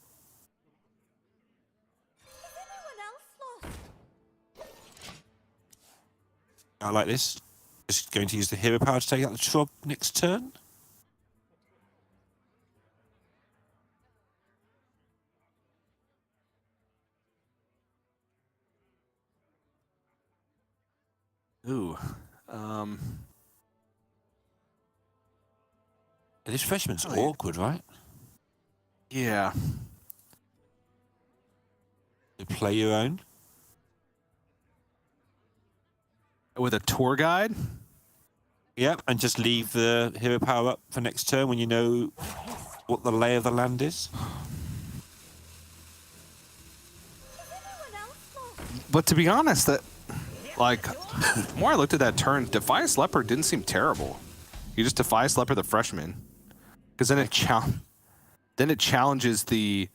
Speaker 6: I like this. Just going to use the hero power to take out the Trog next turn.
Speaker 5: Ooh.
Speaker 6: This freshman's
Speaker 5: Oh, yeah.
Speaker 6: awkward, right?
Speaker 5: Yeah.
Speaker 6: You play your own.
Speaker 5: With a tour guide?
Speaker 6: Yep, and just leave the hero power up for next turn when you know what the lay of the land is.
Speaker 5: But to be honest, that like the more I looked at that turn, Defias Leopard didn't seem terrible. You just Defias Leopard the freshman. Because then it challenges the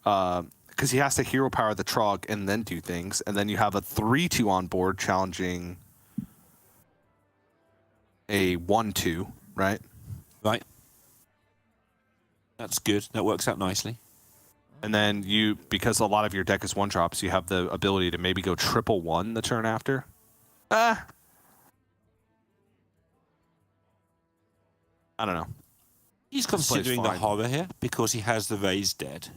Speaker 5: because he has to hero power the Trog and then do things, and then you have a 3/2 on board challenging a 1/2, right?
Speaker 6: Right. That's good. That works out nicely.
Speaker 5: And then you, because a lot of your deck is 1-drops, you have the ability to maybe go 1/1 the turn after. I don't know.
Speaker 6: He's
Speaker 5: plays
Speaker 6: considering the
Speaker 5: fine.
Speaker 6: horror here because he has the raised dead.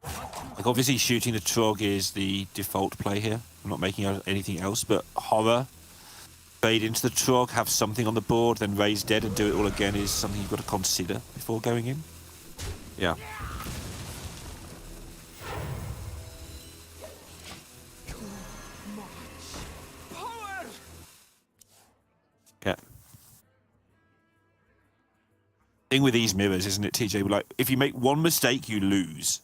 Speaker 6: Like obviously shooting the Trog is the default play here. I'm not making out anything else, but horror, fade into the Trog, have something on the board, then raise dead and do it all again is something you've got to consider before going in.
Speaker 5: Yeah. Okay.
Speaker 6: Thing with these mirrors, isn't it, TJ? Like, if you make one mistake, you lose.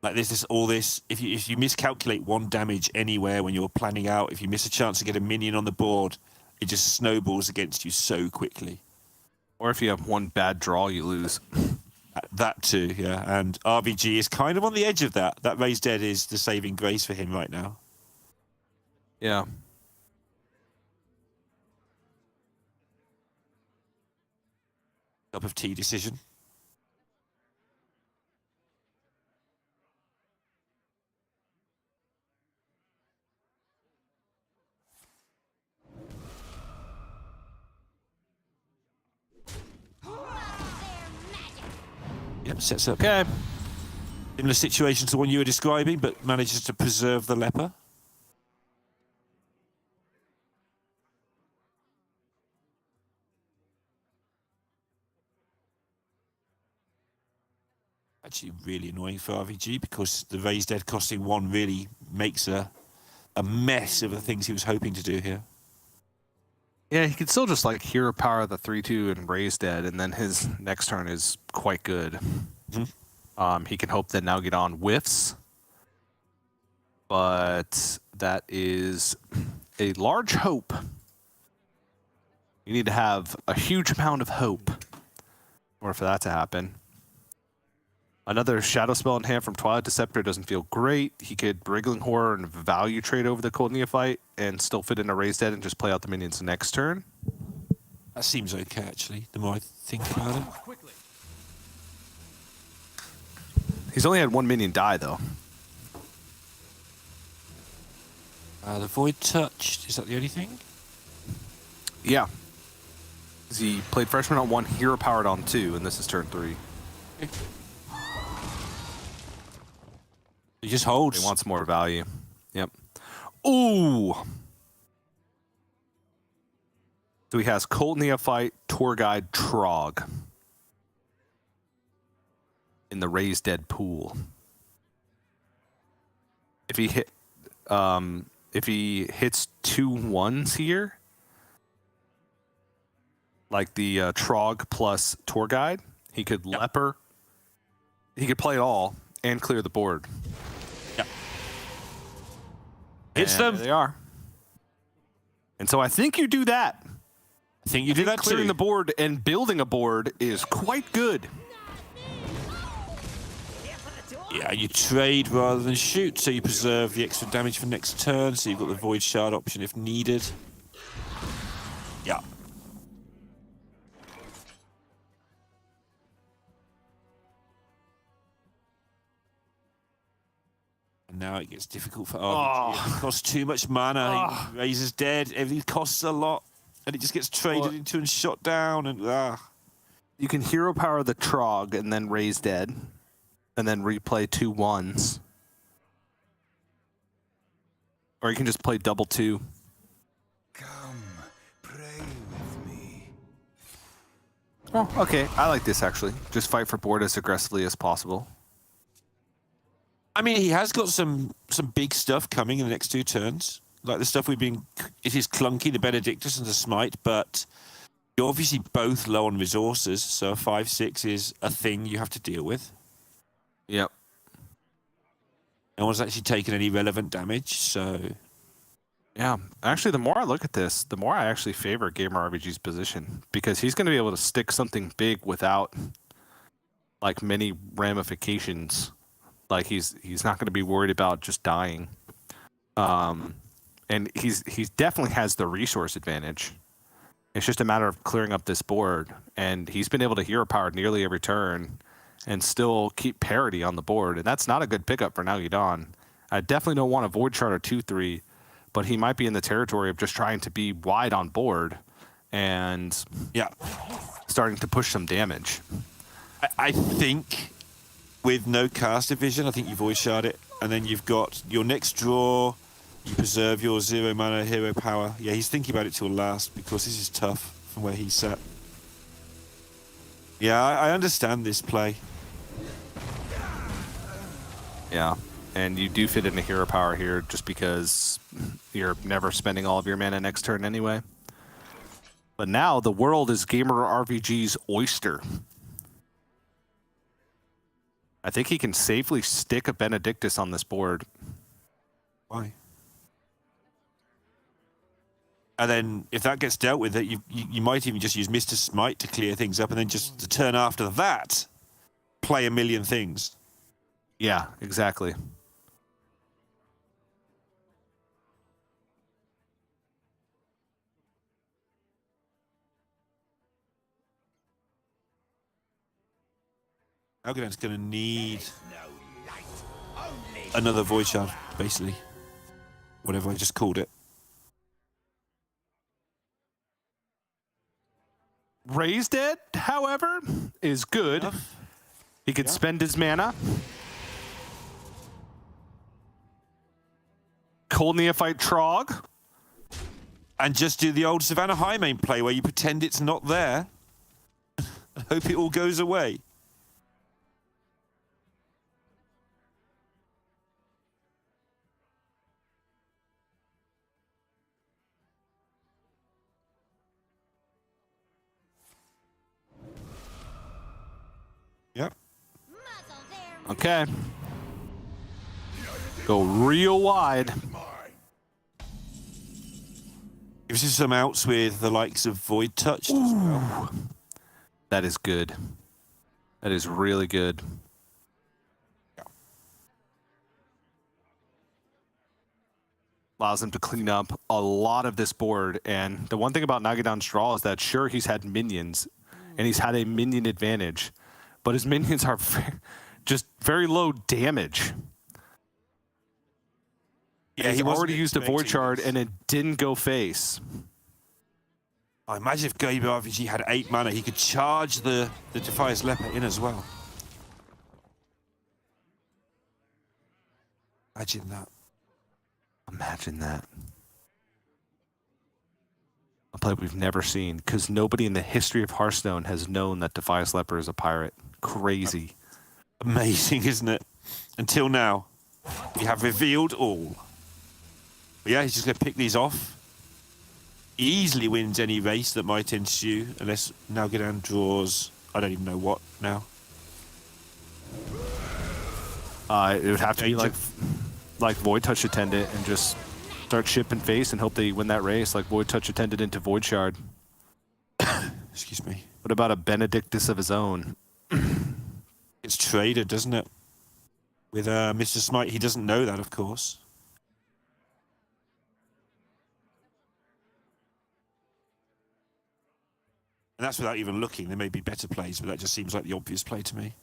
Speaker 6: Like, there's this, all this. If you miscalculate one damage anywhere when you're planning out, if you miss a chance to get a minion on the board, it just snowballs against you so quickly.
Speaker 5: Or if you have one bad draw, you lose.
Speaker 6: That too, yeah. And RBG is kind of on the edge of that. That raised dead is the saving grace for him right now.
Speaker 5: Yeah.
Speaker 6: Cup of tea decision. Yep, sets up.
Speaker 5: Okay.
Speaker 6: Similar situation to the one you were describing, but manages to preserve the leper. Actually, really annoying for RVG because the raised dead costing 1 really makes a mess of the things he was hoping to do here.
Speaker 5: Yeah, he could still just like hero power the 3/2 and raise dead, and then his next turn is quite good. He can hope that now get on whiffs, but that is a large hope. You need to have a huge amount of hope in order for that to happen. Another shadow spell in hand from Twilight Deceptor doesn't feel great. He could Wriggling Horror and value trade over the Cold Neophyte and still fit in a raised dead and just play out the minions next turn.
Speaker 6: That seems okay, actually, the more I think about it.
Speaker 5: He's only had 1 minion die, though.
Speaker 6: The Void Touch, is that the only thing?
Speaker 5: Yeah. He played Freshman on 1, hero powered on 2, and this is turn 3.
Speaker 6: He just holds.
Speaker 5: He wants more value. Yep. Ooh! So he has Cold Neophyte, Tour Guide, Trog in the raised dead pool. If he hits 2 1s here, like the Trog plus Tour Guide, he could leper. He could play it all and clear the board.
Speaker 6: Yep. Hits
Speaker 5: And
Speaker 6: them.
Speaker 5: there they are. And so I think you do that.
Speaker 6: I think you do that
Speaker 5: Clearing
Speaker 6: too.
Speaker 5: the board and building a board is quite good.
Speaker 6: Yeah, you trade rather than shoot, so you preserve the extra damage for next turn, so you've got the Void Shard option if needed. Yeah. And now it gets difficult for RVG. It costs too much mana. He raises dead. Everything costs a lot, and it just gets traded into and shot down. And
Speaker 5: You can hero power the Trog and then raise dead, and then replay 2 1s. Or you can just play double 2.
Speaker 10: Come, pray with me.
Speaker 5: Oh, okay. I like this actually. Just fight for board as aggressively as possible.
Speaker 6: I mean, he has got some big stuff coming in the next 2 turns. Like the stuff we've been... It is clunky, the Benedictus and the Smite, but you're obviously both low on resources, so a 5/6 is a thing you have to deal with.
Speaker 5: Yep.
Speaker 6: No one's actually taken any relevant damage, so...
Speaker 5: Yeah. Actually, the more I look at this, the more I actually favor Gamer RBG's position, because he's going to be able to stick something big without like many ramifications. Like he's not going to be worried about just dying. And he's definitely has the resource advantage. It's just a matter of clearing up this board, and he's been able to hero power nearly every turn and still keep parity on the board, and that's not a good pickup for Nalgidon. I definitely don't want a Void Shard or 2/3, but he might be in the territory of just trying to be wide on board and starting to push some damage.
Speaker 6: I think with no caster vision, I think you Void Shard it, and then you've got your next draw, you preserve your 0 mana hero power. Yeah, he's thinking about it till last because this is tough from where he's sat. Yeah, I understand this play.
Speaker 5: Yeah, and you do fit in a hero power here just because you're never spending all of your mana next turn anyway. But now the world is Gamer RVG's oyster. I think he can safely stick a Benedictus on this board.
Speaker 6: Why? And then if that gets dealt with, you might even just use Mr. Smite to clear things up, and then just the turn after that, play a million things.
Speaker 5: Yeah, exactly.
Speaker 6: Algedon's going to need another Void Shard, basically. Whatever I just called it.
Speaker 5: Raised Dead, however, is good. He could spend his mana. Cold Neophyte Trog.
Speaker 6: And just do the old Savannah Highmane play where you pretend it's not there. I hope it all goes away. Yep.
Speaker 5: Okay. Go real wide.
Speaker 6: Gives you some outs with the likes of Void Touch as well.
Speaker 5: That is good. That is really good. Allows him to clean up a lot of this board. And the one thing about Nagadan's draw is that, sure, he's had minions, and he's had a minion advantage, but his minions are just very low damage.
Speaker 6: Yeah,
Speaker 5: he already used a Void
Speaker 6: expecting
Speaker 5: Shard,
Speaker 6: this.
Speaker 5: and it didn't go face.
Speaker 6: I imagine if Gabriel RPG had 8 mana, he could charge the Defias Leper in as well. Imagine that.
Speaker 5: Imagine that. A play we've never seen, because nobody in the history of Hearthstone has known that Defias Leper is a pirate. Crazy.
Speaker 6: Amazing, isn't it? Until now, we have revealed all. But yeah, he's just going to pick these off. Easily wins any race that might ensue, unless Nagadan draws, I don't even know what now.
Speaker 5: It would have to be like Void Touch Attendant and just start shipping face and hope they win that race, like Void Touch Attendant into Void Shard.
Speaker 6: Excuse me.
Speaker 5: What about a Benedictus of his own?
Speaker 6: It's traded, doesn't it? With Mr. Smite, he doesn't know that, of course. And that's without even looking. There may be better plays, but that just seems like the obvious play to me.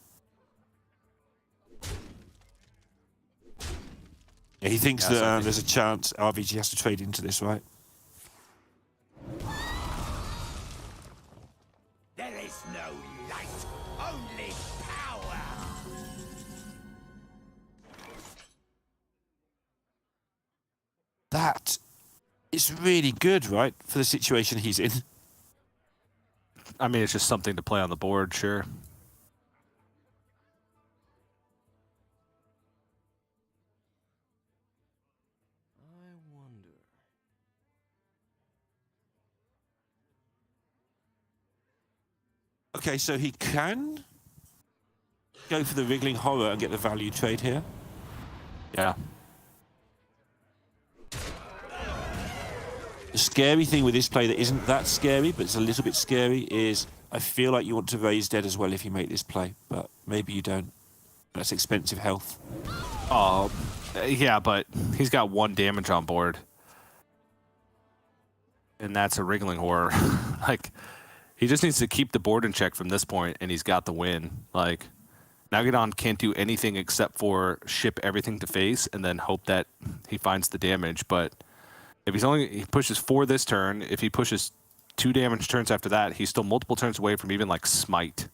Speaker 6: Yeah, he thinks that there's a chance RVG has to trade into this, right?
Speaker 8: There is no light, only power.
Speaker 6: That is really good, right, for the situation he's in.
Speaker 5: I mean, it's just something to play on the board, sure.
Speaker 9: I wonder.
Speaker 6: Okay, so he can go for the Wriggling Horror and get the value trade here.
Speaker 5: Yeah.
Speaker 6: The scary thing with this play that isn't that scary, but it's a little bit scary, is I feel like you want to raise dead as well if you make this play, but maybe you don't. That's expensive health.
Speaker 5: Oh, yeah, but he's got 1 damage on board. And that's a Wriggling Horror. Like, he just needs to keep the board in check from this point, and he's got the win. Like, Nagadan can't do anything except for ship everything to face and then hope that he finds the damage, but if he pushes 4 this turn, if he pushes 2 damage turns after that, he's still multiple turns away from even like Smite,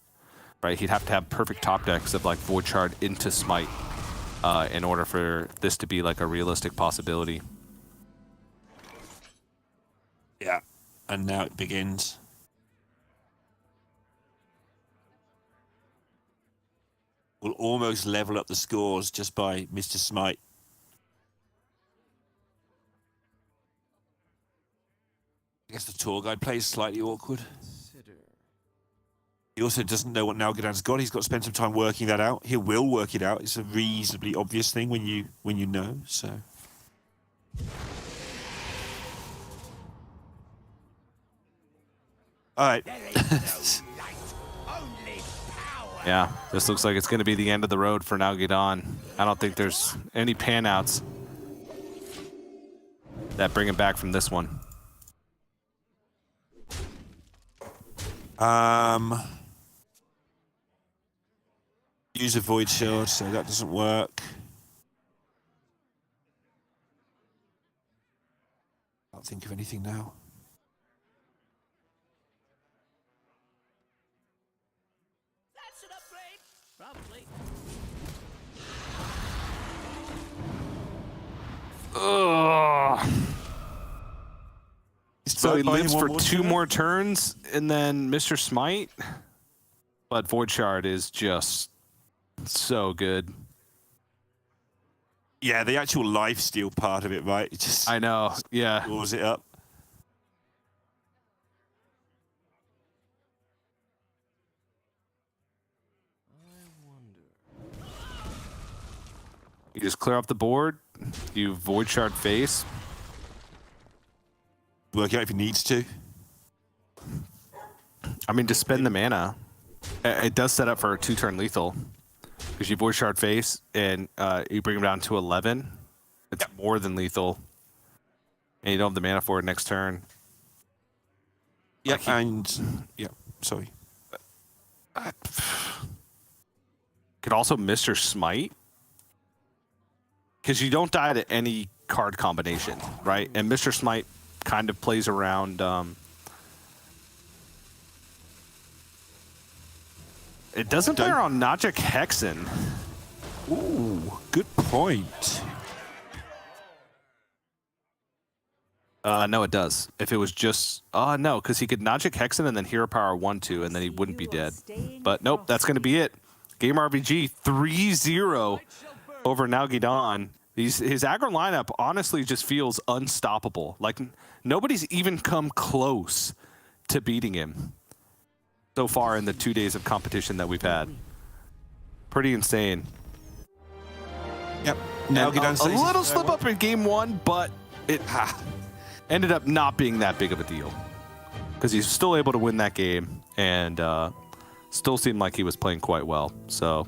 Speaker 5: right? He'd have to have perfect top decks of like Void Shard into Smite in order for this to be like a realistic possibility.
Speaker 6: Yeah, and now it begins. We'll almost level up the scores just by Mr. Smite. I guess the tour guide play is slightly awkward. He also doesn't know what Nalgadan's got. He's got to spend some time working that out. He will work it out. It's a reasonably obvious thing when you know. So. All right.
Speaker 5: Yeah, this looks like it's going to be the end of the road for Nalgadan. I don't think there's any pan-outs that bring him back from this one.
Speaker 6: Use a Void Shard, so that doesn't work. Can't think of anything now.
Speaker 8: That's an upgrade from
Speaker 5: Ugh. So he lives for two
Speaker 6: turn.
Speaker 5: more turns, and then Mr. Smite. But Void Shard is just so good.
Speaker 6: Yeah, the actual lifesteal part of it, right? It just
Speaker 5: I know, yeah.
Speaker 6: draws it up.
Speaker 5: You just clear off the board, you Void Shard face.
Speaker 6: Work out if he needs to.
Speaker 5: I mean, to spend the mana, it does set up for a 2-turn lethal. Because you Void Shard face, and you bring him down to 11. It's more than lethal. And you don't have the mana for it next turn.
Speaker 6: Yeah,
Speaker 5: Like
Speaker 6: sorry.
Speaker 5: Could also Mr. Smite. Because you don't die to any card combination, right? And Mr. Smite kind of plays around. It doesn't play around Najik Hexen.
Speaker 6: Ooh, good point.
Speaker 5: No, it does. If it was just... no, because he could Najik Hexen and then Hero Power 1-2, and then he wouldn't be dead. But nope, that's going to be it. Game RBG 3-0 over Nalgidon. His aggro lineup honestly just feels unstoppable. Like, nobody's even come close to beating him so far in the 2 days of competition that we've had. Pretty insane.
Speaker 6: Yep.
Speaker 5: Now a little slip up in game 1, but it ended up not being that big of a deal. Because he's still able to win that game and still seemed like he was playing quite well. So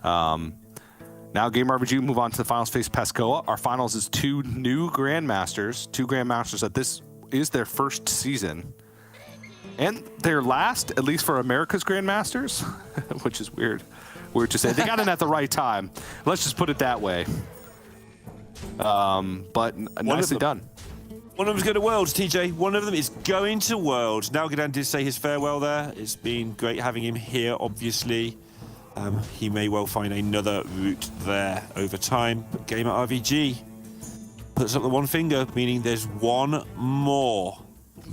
Speaker 5: now Game RBG move on to the finals face Pascoa. Our finals is 2 new Grandmasters. 2 Grandmasters that this is their first season. And their last, at least for America's Grandmasters, which is weird to say. They got in at the right time. Let's just put it that way. But nicely done.
Speaker 6: One of them's going to Worlds, TJ. One of them is going to Worlds. Nalgidon did say his farewell there. It's been great having him here, obviously. He may well find another route there over time. But Gamer RVG puts up the one finger, meaning there's one more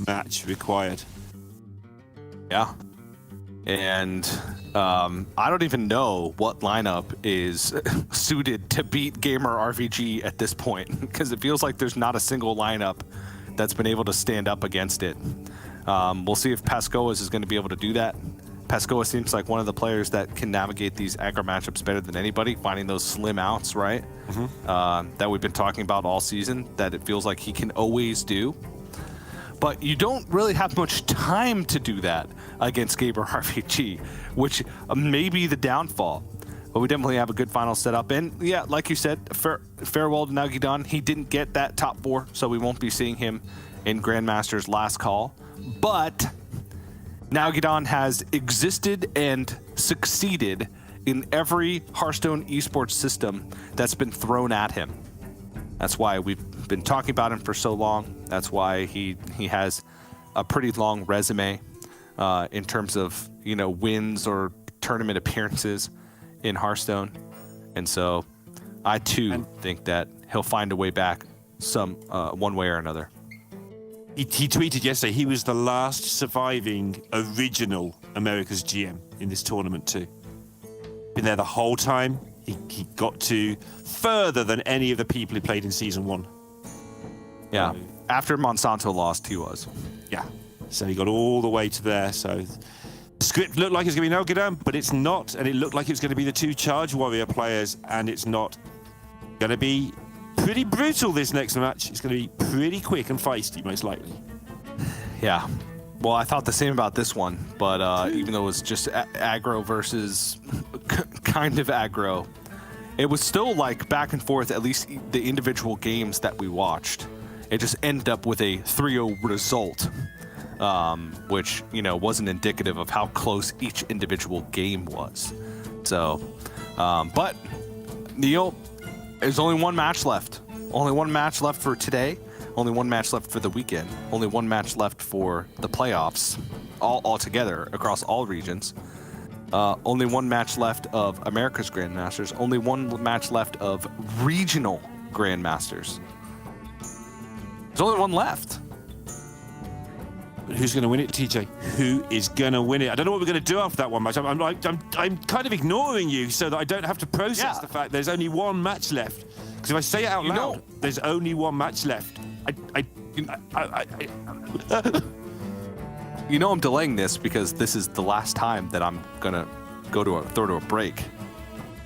Speaker 6: match required.
Speaker 5: Yeah. And I don't even know what lineup is suited to beat Gamer RVG at this point, because it feels like there's not a single lineup that's been able to stand up against it. We'll see if Pascoas is going to be able to do that. Pascoa seems like one of the players that can navigate these aggro matchups better than anybody, finding those slim outs, right? That we've been talking about all season, that it feels like he can always do. But you don't really have much time to do that against Gamer RVG, which may be the downfall. But we definitely have a good final setup. And yeah, like you said, farewell to Nalgidon. He didn't get that top 4, so we won't be seeing him in Grandmasters last call. But Nalgidon has existed and succeeded in every Hearthstone esports system that's been thrown at him. That's why we've been talking about him for so long. That's why he has a pretty long resume in terms of, you know, wins or tournament appearances in Hearthstone. And so I too think that he'll find a way back one way or another.
Speaker 6: He tweeted yesterday he was the last surviving original America's GM in this tournament too. Been there the whole time. He got to further than any of the people he played in Season 1.
Speaker 5: Yeah, after Monsanto lost, he was.
Speaker 6: Yeah, so he got all the way to there. So the script looked like it's going to be Nalgidon, but it's not. And it looked like it's going to be the 2 Charge Warrior players, and it's not. Going to be pretty brutal this next match. It's going to be pretty quick and feisty, most likely.
Speaker 5: Yeah. Well, I thought the same about this one, but even though it was just aggro versus kind of aggro, it was still like back and forth, at least the individual games that we watched. It just ended up with a 3-0 result, which, you know, wasn't indicative of how close each individual game was. So, but Neil, there's only one match left. Only one match left for today. Only one match left for the weekend. Only one match left for the playoffs, all together across all regions. Only one match left of America's Grandmasters. Only one match left of regional Grandmasters. There's only one left.
Speaker 6: But who's going to win it, TJ? Who is going to win it? I don't know what we're going to do after that one match. I'm kind of ignoring you so that I don't have to process the fact there's only one match left. Because if I say it out loud, there's only one match left.
Speaker 5: You know I'm delaying this because this is the last time that I'm gonna throw to a break.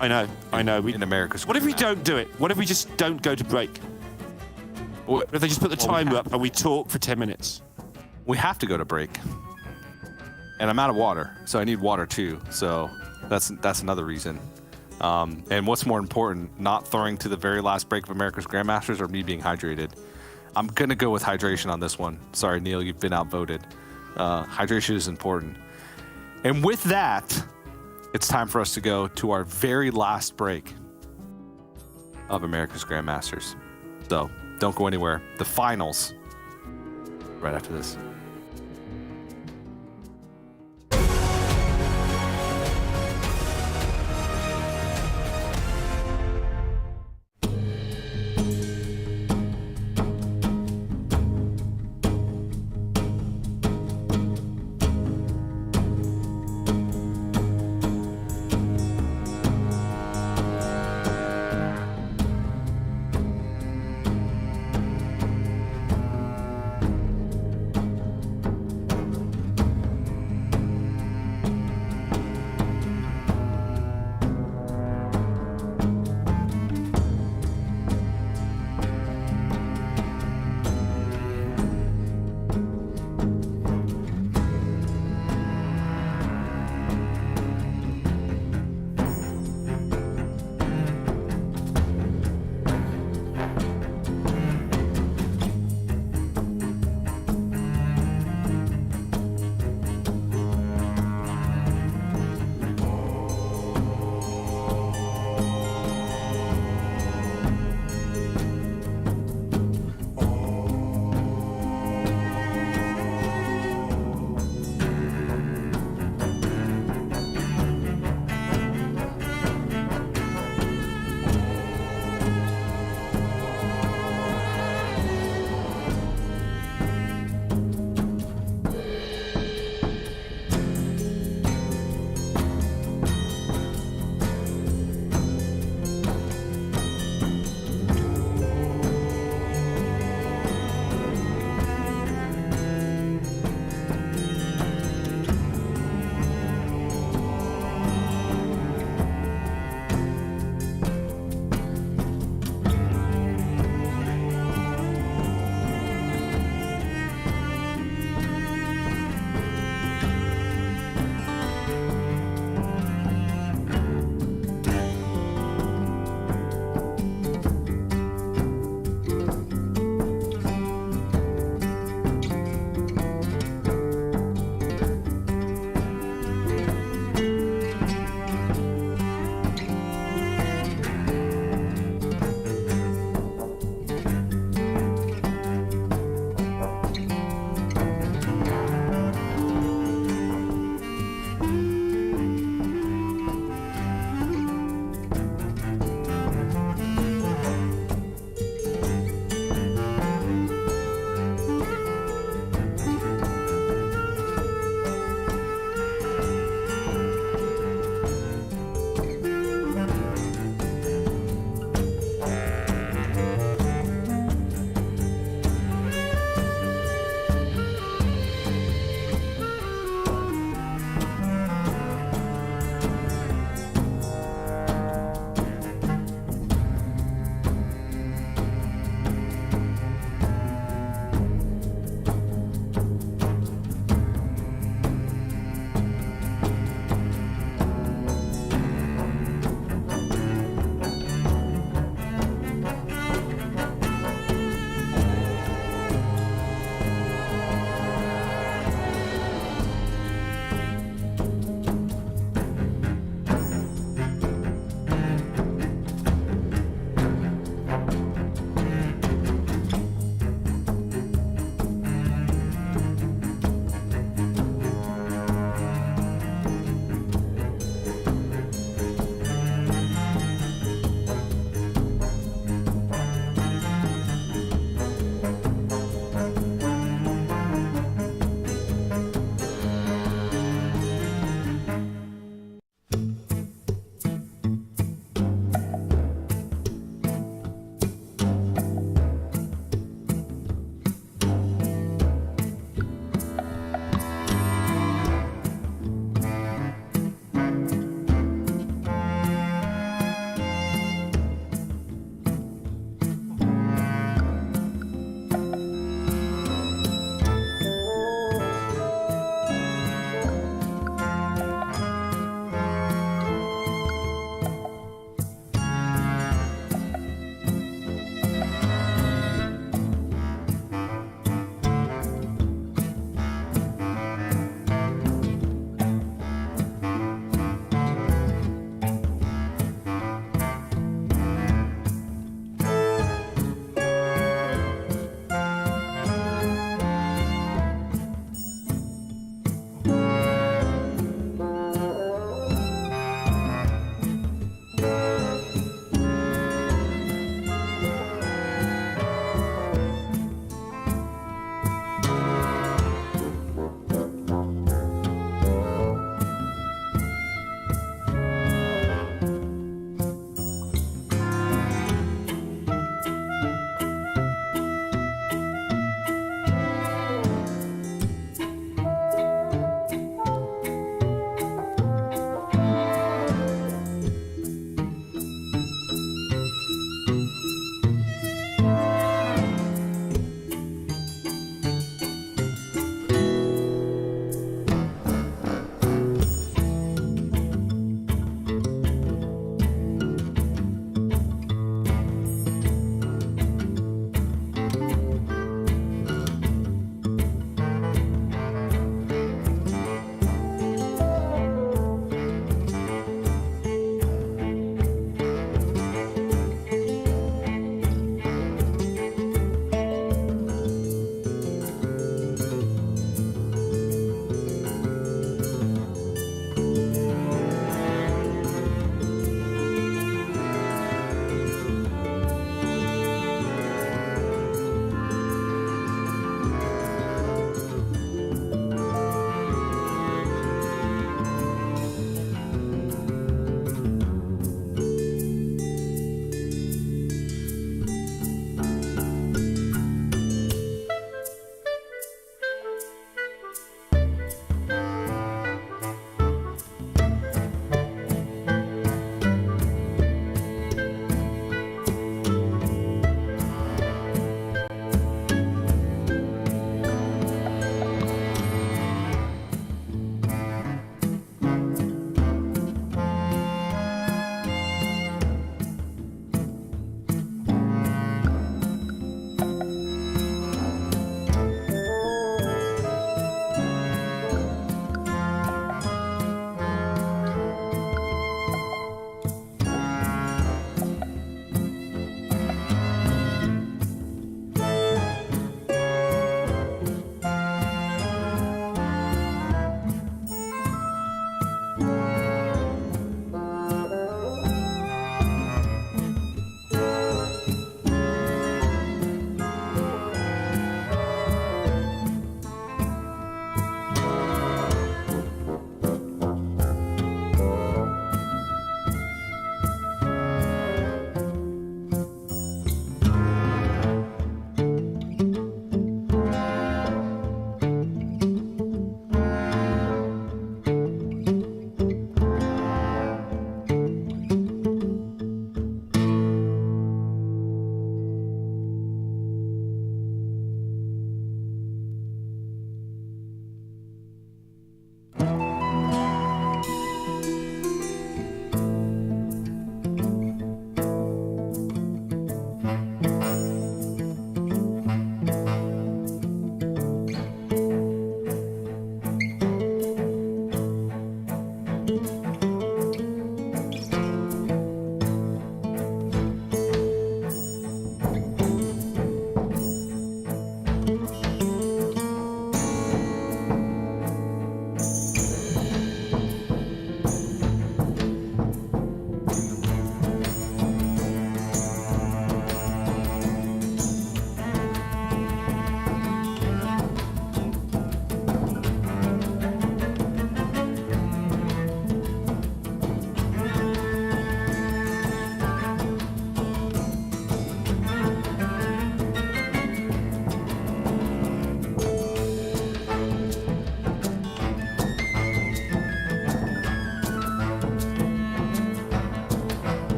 Speaker 6: I know.
Speaker 5: In America's.
Speaker 6: What if we don't do it? What if we just don't go to break? What if they just put the timer up and we talk for 10 minutes?
Speaker 5: We have to go to break. And I'm out of water, so I need water too. So that's another reason. And what's more important, not throwing to the very last break of America's Grandmasters or me being hydrated? I'm going to go with hydration on this one. Sorry, Neil, you've been outvoted. Hydration is important. And with that, it's time for us to go to our very last break of America's Grandmasters. So don't go anywhere. The finals right after this.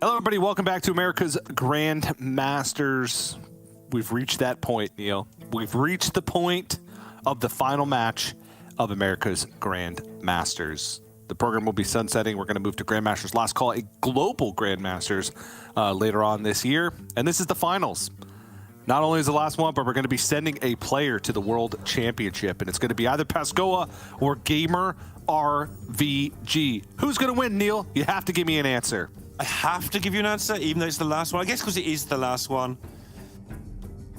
Speaker 5: Hello, everybody. Welcome back to America's Grandmasters. We've reached that point, Neil. We've reached the point of the final match of America's Grandmasters. The program will be sunsetting. We're going to move to Grandmasters Last Call, a global Grandmasters later on this year. And this is the finals. Not only is the last one, but we're going to be sending a player to the World Championship. And it's going to be either Pascoa or Gamer RVG. Who's going to win, Neil? You have to give me an answer.
Speaker 6: I have to give you an answer, even though it's the last one. I guess because it is the last one.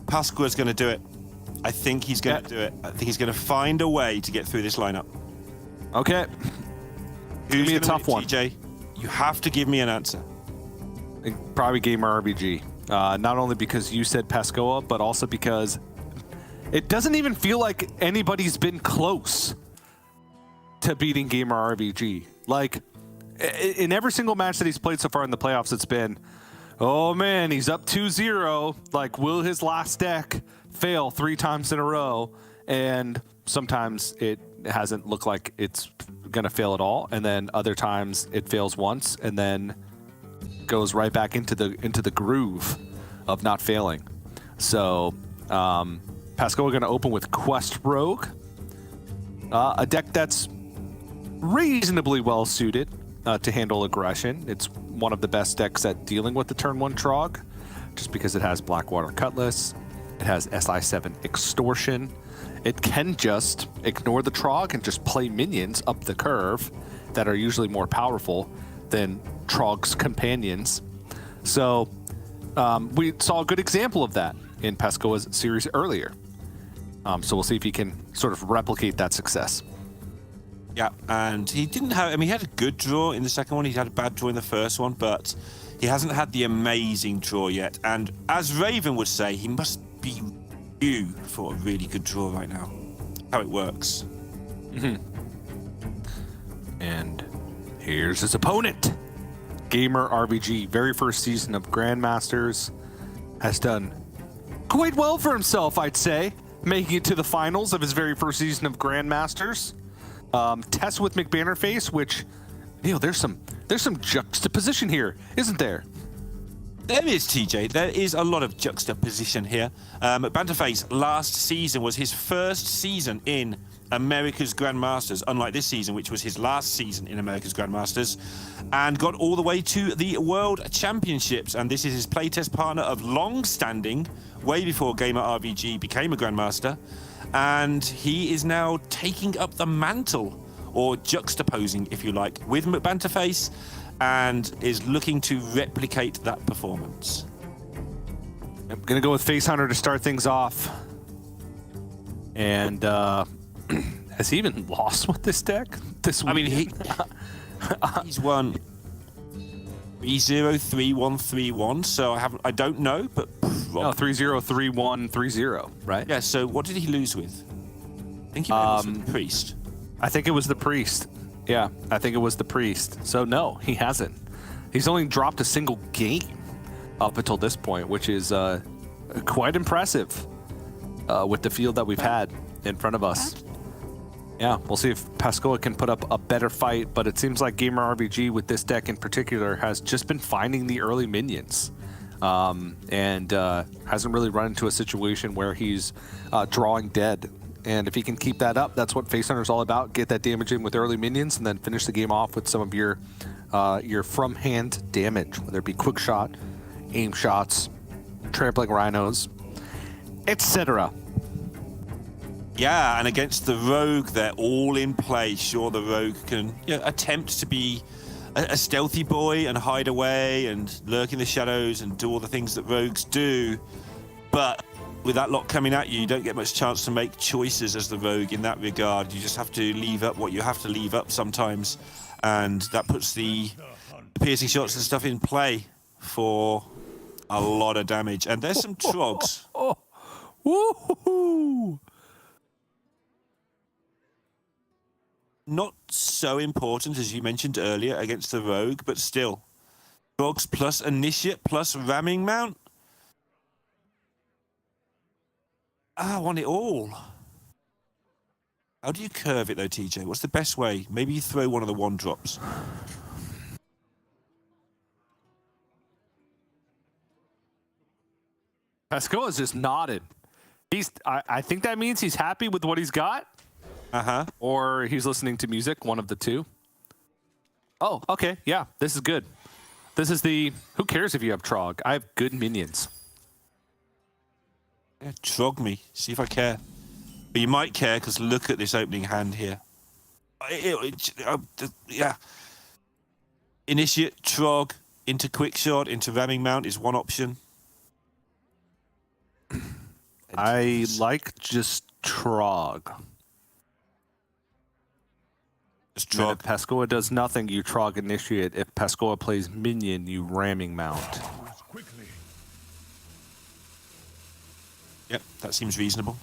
Speaker 6: Pascua's going to do it. I think he's going to do it. I think he's going to find a way to get through this lineup.
Speaker 5: Okay. Give me a tough one.
Speaker 6: TJ, you have to give me an answer.
Speaker 5: Probably Gamer RVG. Not only because you said Pascoa, but also because it doesn't even feel like anybody's been close to beating Gamer RVG. Like, in every single match that he's played so far in the playoffs, it's been, oh man, he's up 2-0. Like, will his last deck fail 3 times in a row? And sometimes it hasn't looked like it's going to fail at all. And then other times it fails once and then goes right back into the groove of not failing. So, Pascal, we're going to open with Quest Rogue, a deck that's reasonably well suited to handle aggression. It's one of the best decks at dealing with the turn 1 Trog, just because it has Blackwater Cutlass, it has SI7 Extortion. It can just ignore the Trog and just play minions up the curve that are usually more powerful than Trog's companions. So we saw a good example of that in Pascoa's series earlier. So we'll see if he can sort of replicate that success.
Speaker 6: Yeah, and he didn't have... I mean, he had a good draw in the second one. He had a bad draw in the first one, but he hasn't had the amazing draw yet. And as Raven would say, he must be due for a really good draw right now. How it works.
Speaker 5: Mm-hmm. And here's his opponent. Gamer RBG, very first season of Grandmasters, has done quite well for himself, I'd say, making it to the finals of his very first season of Grandmasters. Test with McBannerface, which, Neil, there's some juxtaposition here, isn't there?
Speaker 6: There is, TJ. There is a lot of juxtaposition here. McBannerface last season was his first season in America's Grandmasters, unlike this season, which was his last season in America's Grandmasters, and got all the way to the World Championships. And this is his playtest partner of long-standing, way before Gamer RVG became a Grandmaster. And he is now taking up the mantle, or juxtaposing, if you like, with McBanterface, and is looking to replicate that performance.
Speaker 5: I'm going to go with Face Hunter to start things off. And has he even lost with this deck this week?
Speaker 6: I mean, he's won 3-0, 3-1, 3-1, so I don't know, but...
Speaker 5: No, 3-0, 3-1, 3-0, right?
Speaker 6: Yeah, so what did he lose with? I think he lost with the Priest.
Speaker 5: I think it was the Priest. Yeah, I think it was the Priest. So no, he hasn't. He's only dropped a single game up until this point, which is quite impressive with the field that we've had in front of us. Yeah, we'll see if Pascoa can put up a better fight, but it seems like Gamer RBG with this deck in particular has just been finding the early minions. And hasn't really run into a situation where he's drawing dead. And if he can keep that up, that's what Face Hunter is all about. Get that damage in with early minions and then finish the game off with some of your from-hand damage, whether it be quick shot, aim shots, trampling rhinos, etc.
Speaker 6: Yeah, and against the Rogue, they're all in play. Sure, the Rogue can attempt to be a stealthy boy and hide away and lurk in the shadows and do all the things that rogues do. But with that lot coming at you, you don't get much chance to make choices as the rogue in that regard. You just have to leave up what you have to leave up sometimes. And that puts the piercing shots and stuff in play for a lot of damage. And there's some trogs.
Speaker 5: Woohoo!
Speaker 6: Not so important, as you mentioned earlier, against the rogue, but still. Trogs plus initiate plus ramming mount. I want it all. How do you curve it, though, TJ? What's the best way? Maybe you throw one of the 1-drops.
Speaker 5: Pascoa is just nodded. I think that means he's happy with what he's got.
Speaker 6: Uh-huh.
Speaker 5: Or he's listening to music, one of the two. Oh, okay. Yeah, this is good. This is the... Who cares if you have Trog? I have good minions.
Speaker 6: Yeah, trog me. See if I care. But you might care because look at this opening hand here. Yeah. Initiate, Trog, into quick shot, into ramming mount is one option.
Speaker 5: I like just Trog.
Speaker 6: Just
Speaker 5: And then
Speaker 6: Trog.
Speaker 5: if Pascoa does nothing, you Trog initiate. If Pascoa plays minion, you ramming mount.
Speaker 6: Yep, that seems reasonable.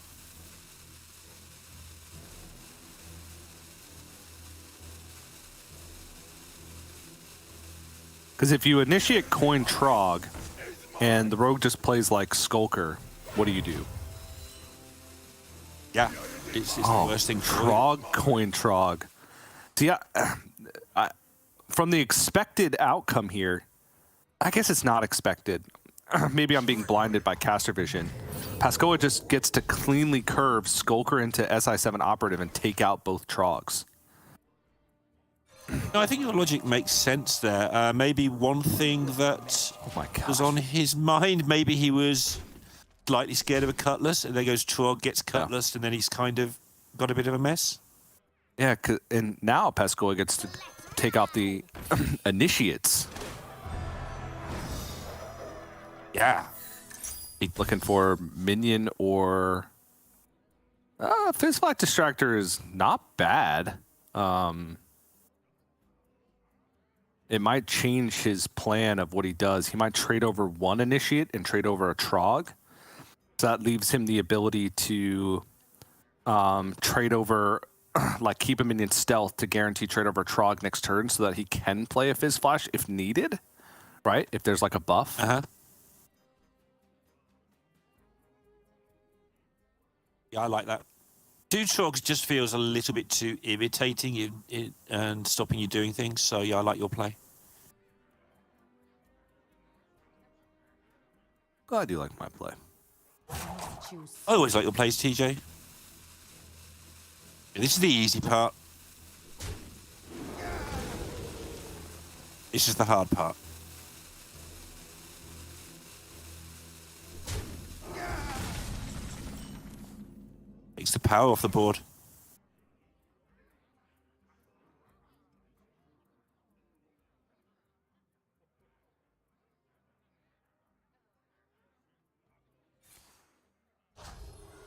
Speaker 5: Because if you initiate coin Trog, and the rogue just plays like Skulker, what do you do?
Speaker 6: Yeah, it's the worst thing.
Speaker 5: Trog, coin Trog. See, from the expected outcome here, I guess it's not expected. Maybe I'm being blinded by caster vision. Pascoa just gets to cleanly curve Skulker into SI7 operative and take out both Trogs.
Speaker 6: No, I think your logic makes sense there. Maybe one thing that was on his mind, maybe he was slightly scared of a Cutlass, and then goes Trog, gets Cutlass, and then he's kind of got a bit of a mess.
Speaker 5: Yeah, and now Pascoa gets to take out the initiates.
Speaker 6: Yeah.
Speaker 5: Looking for minion or... Fizzflack Distractor is not bad. It might change his plan of what he does. He might trade over one initiate and trade over a Trog. So that leaves him the ability to trade over, like keep him in stealth to guarantee trade over a Trog next turn so that he can play a Fizz Flash if needed, right? If there's like a buff.
Speaker 6: Uh-huh. Yeah, I like that. Two Trogs just feels a little bit too irritating and stopping you doing things. So, yeah, I like your play.
Speaker 5: Glad you like my play.
Speaker 6: I always like your plays, TJ. Yeah, this is the easy part. This is the hard part. Takes the power off the board.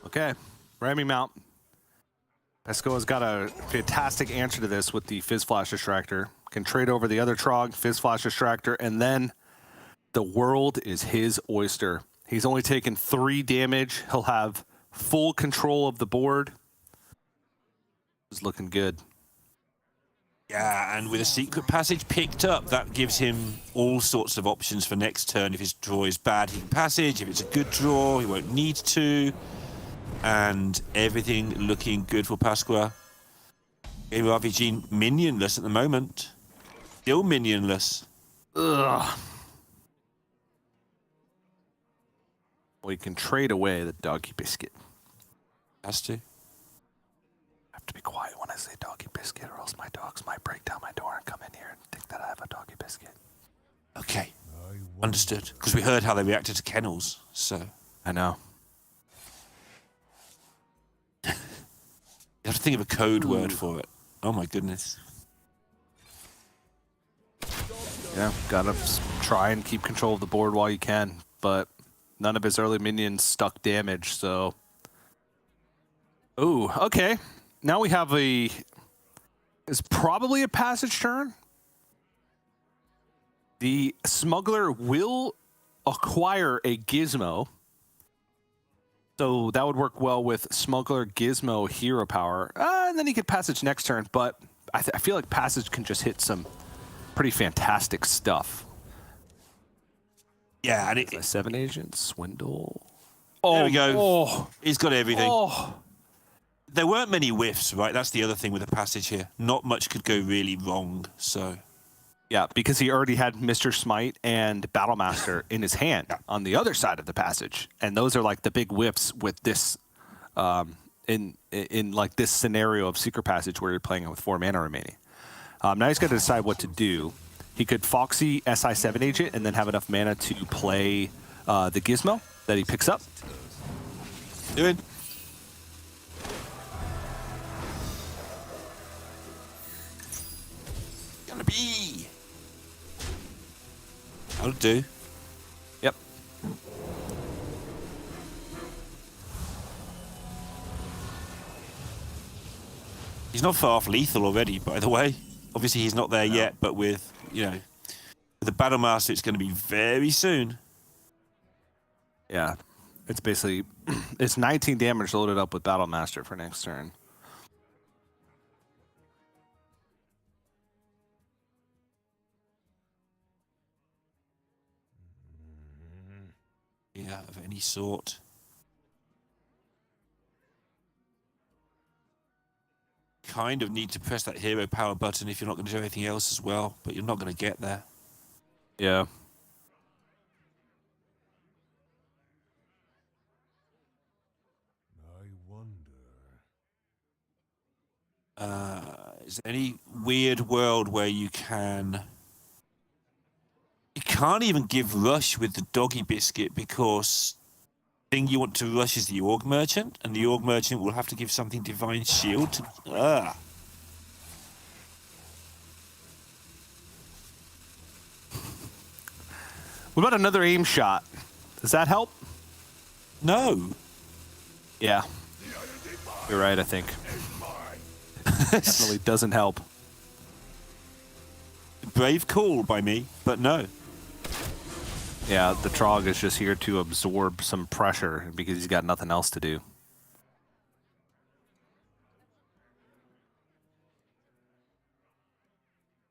Speaker 5: Okay, ramming mount. Pascoa's got a fantastic answer to this with the Fizz Flash Distractor. Can trade over the other Trog, Fizz Flash Distractor, and then the world is his oyster. He's only taken 3 damage. He'll have full control of the board. It's looking good.
Speaker 6: Yeah, and with a secret passage picked up, that gives him all sorts of options for next turn. If his draw is bad, he can passage. If it's a good draw, he won't need to. And everything looking good for Pasqua. Game RPG minionless at the moment. Still minionless.
Speaker 5: Ugh. We can trade away the doggy biscuit.
Speaker 6: Has to.
Speaker 5: I have to be quiet when I say doggy biscuit, or else my dogs might break down my door and come in here and think that I have a doggy biscuit.
Speaker 6: Okay. Understood. Because we heard how they reacted to kennels, so.
Speaker 5: I know.
Speaker 6: You have to think of a code word for it. Oh my goodness.
Speaker 5: Yeah, gotta try and keep control of the board while you can, but none of his early minions stuck damage, so... Ooh, okay. Now we have a... It's probably a passage turn. The smuggler will acquire a gizmo. So that would work well with smuggler, gizmo, hero power. And then he could passage next turn, but I feel like passage can just hit some pretty fantastic stuff.
Speaker 6: Yeah, and it...
Speaker 5: 7 agents, swindle.
Speaker 6: There we go.
Speaker 5: Oh,
Speaker 6: He's got everything.
Speaker 5: oh.
Speaker 6: There weren't many whiffs, right? That's the other thing with the passage here. Not much could go really wrong, so...
Speaker 5: Yeah, because he already had Mr. Smite and Battlemaster in his hand on the other side of the passage, and those are like the big whiffs with this, in like this scenario of Secret Passage where you're playing with 4 mana remaining. Now he's got to decide what to do. He could Foxy SI7 agent and then have enough mana to play the Gizmo that he picks up.
Speaker 6: Do it. Gonna be. I'll do.
Speaker 5: Yep.
Speaker 6: He's not far off lethal already, by the way. Obviously, he's not there yet, but with, you know, the Battlemaster, it's going to be very soon.
Speaker 5: Yeah. It's basically, it's 19 damage loaded up with Battlemaster for next turn.
Speaker 6: Yeah, of any sort. Kind of need to press that hero power button if you're not going to do anything else as well, but you're not going to get there.
Speaker 5: Yeah.
Speaker 10: I wonder.
Speaker 6: Is there any weird world where you can... You can't even give Rush with the Doggy Biscuit because the thing you want to rush is the Org Merchant, and the Org Merchant will have to give something Divine Shield to...
Speaker 5: What about another aim shot? Does that help?
Speaker 6: No.
Speaker 5: Yeah. You're right, I think. Definitely doesn't help.
Speaker 6: Brave call by me, but no.
Speaker 5: Yeah, the Trog is just here to absorb some pressure because he's got nothing else to do.
Speaker 6: You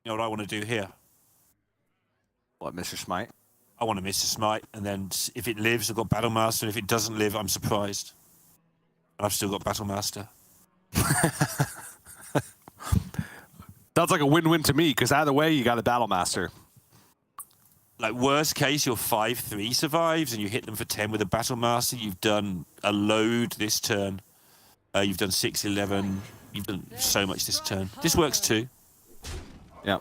Speaker 6: know what I want to do here?
Speaker 5: What, Mr. Smite?
Speaker 6: I want to miss a Smite, and then if it lives, I've got Battlemaster, and if it doesn't live, I'm surprised. And I've still got Battlemaster.
Speaker 5: Sounds like a win-win to me, because either way, you got a Battlemaster.
Speaker 6: Like, worst case, your 5/3 survives, and you hit them for 10 with a Battlemaster. You've done a load this turn. You've done 6/11. You've done so much this turn. This works too.
Speaker 5: Yeah.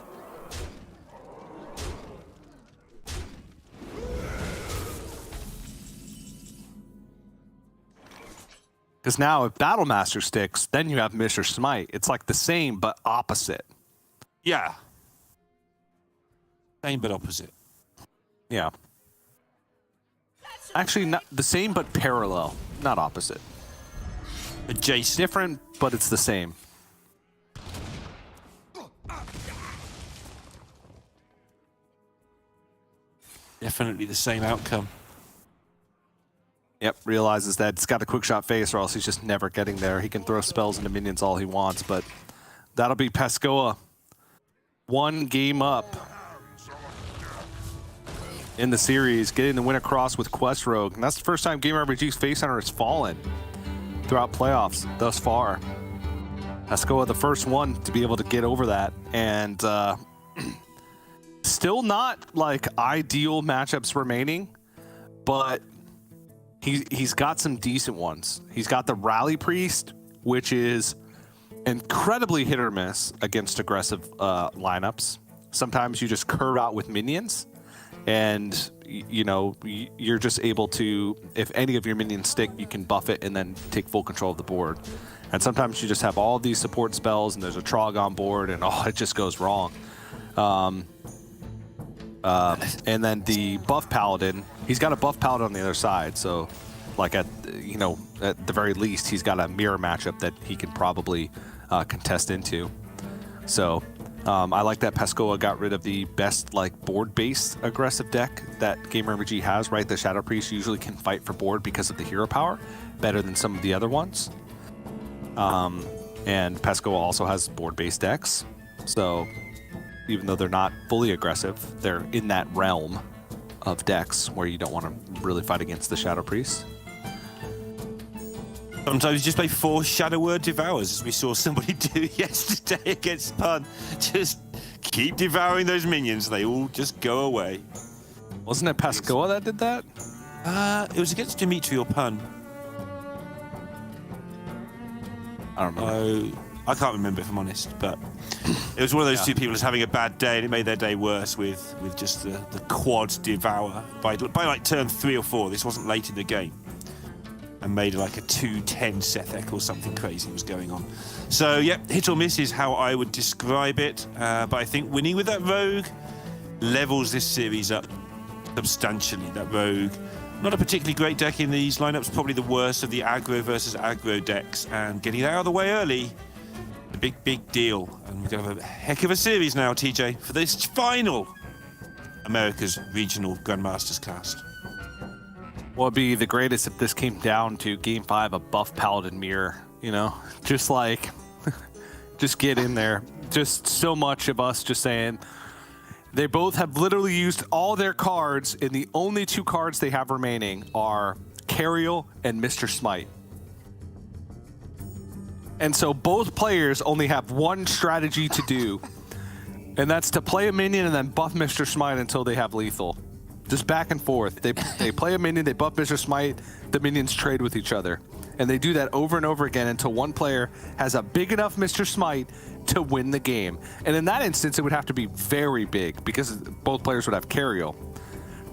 Speaker 5: Because now if Battlemaster sticks, then you have Mr. Smite. It's like the same, but opposite.
Speaker 6: Yeah. Same but opposite.
Speaker 5: Yeah. Actually, not the same, but parallel. Not opposite.
Speaker 6: Adjacent.
Speaker 5: Different, but it's the same.
Speaker 6: Definitely the same outcome.
Speaker 5: Yep, realizes that it's got a quick shot face or else he's just never getting there. He can throw spells into minions all he wants, but that'll be Pescoa. 1 game up in the series, getting the win across with Quest Rogue. And that's the first time Gamer RPG's Face Hunter has fallen throughout playoffs thus far. Pescoa, the first one to be able to get over that. And still not like ideal matchups remaining, but he's got some decent ones. He's got the Rally Priest, which is incredibly hit or miss against aggressive lineups. Sometimes you just curve out with minions, and you know you're just able to, if any of your minions stick, you can buff it and then take full control of the board. And sometimes you just have all these support spells, and there's a Trog on board, and it just goes wrong. And then the buff paladin, he's got a buff paladin on the other side, so like at the very least he's got a mirror matchup that he can probably contest into. So I like that Pescoa got rid of the best like board-based aggressive deck that Gamer RPG has, right? The Shadow Priest usually can fight for board because of the hero power better than some of the other ones. And Pescoa also has board-based decks, so even though they're not fully aggressive, they're in that realm of decks where you don't want to really fight against the Shadow Priest.
Speaker 6: Sometimes you just play 4 Shadow Word Devours, as we saw somebody do yesterday against Pun. Just Keep devouring those minions. They all just go away.
Speaker 5: Wasn't it Pascoa that did that?
Speaker 6: It was against Dimitri or Pun.
Speaker 5: I don't remember.
Speaker 6: I can't remember if I'm honest, but it was one of those two people just having a bad day, and it made their day worse with just the quad devour by like turn 3 or 4. This wasn't late in the game, and made like a 2-10 Sethek or something crazy was going on. So yeah, hit or miss is how I would describe it. But I think winning with that rogue levels this series up substantially. That rogue, not a particularly great deck in these lineups, probably the worst of the aggro versus aggro decks, and getting it out of the way early, a big deal. And we're going to have a heck of a series now, TJ, for this final America's regional Grandmasters cast.
Speaker 5: Well, it'd be the greatest if this came down to Game 5 of Buff Paladin Mirror, you know? Just like, just get in there. Just so much of us just saying, they both have literally used all their cards, and the only 2 cards they have remaining are Cariel and Mr. Smite. And so both players only have one strategy to do, and that's to play a minion and then buff Mr. Smite until they have lethal. Just back and forth. They play a minion, they buff Mr. Smite, the minions trade with each other. And they do that over and over again until one player has a big enough Mr. Smite to win the game. And in that instance, it would have to be very big because both players would have Cariel.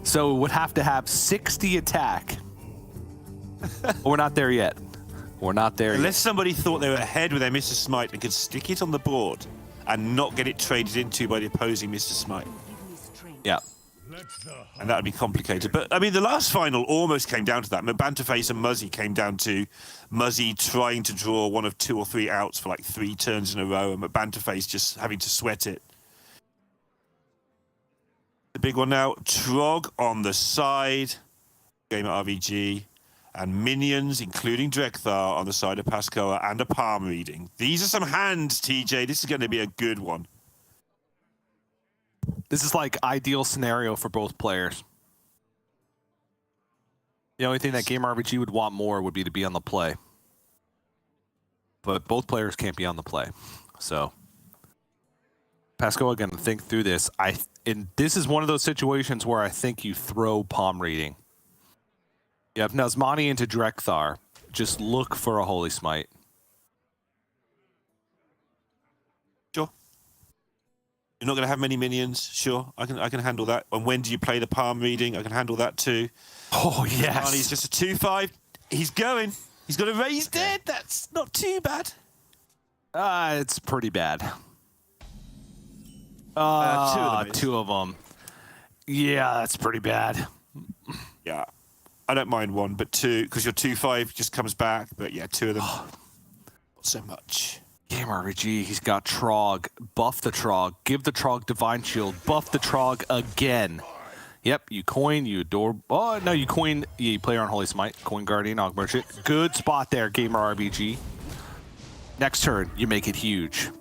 Speaker 5: So it would have to have 60 attack. We're not there yet. We're not there
Speaker 6: Unless
Speaker 5: yet.
Speaker 6: somebody thought they were ahead with their Mr. Smite and could stick it on the board and not get it traded into by the opposing Mr. Smite.
Speaker 5: Yeah.
Speaker 6: And that would be complicated. But, I mean, the last final almost came down to that. Banterface and Muzzy came down to Muzzy trying to draw one of 2 or 3 outs for like 3 turns in a row, and Banterface just having to sweat it. The big one now, Trog on the side, game at RVG, and minions, including Drekthar, on the side of Pascoa, and a palm reading. These are some hands, TJ. This is going to be a good one.
Speaker 5: This is like ideal scenario for both players. The only thing that Game RPG would want more would be to be on the play. But both players can't be on the play. So Pascoa going to think through this. And this is one of those situations where I think you throw palm reading. You have Nazmani into Drekthar. Just look for a Holy Smite.
Speaker 6: Sure. You're not going to have many minions. Sure, I can handle that. And when do you play the palm reading? I can handle that too.
Speaker 5: Oh, yes.
Speaker 6: He's just a 2/5. He's going. He's got a raised dead. That's not too bad.
Speaker 5: It's pretty bad.
Speaker 6: 2 of them.
Speaker 5: 2 of them. Yeah, that's pretty bad.
Speaker 6: Yeah. I don't mind 1, but 2, because your 2/5 just comes back. But yeah, 2 of them. Not so much.
Speaker 5: Game RPG, he's got Trog. Buff the Trog. Give the Trog Divine Shield. Buff the Trog again. Yep, you coin, you adore. Oh, no, you coin. Yeah, you play her on Holy Smite. Coin Guardian, Og Merchant. Good spot there, Gamer RPG. Next turn, you make it huge.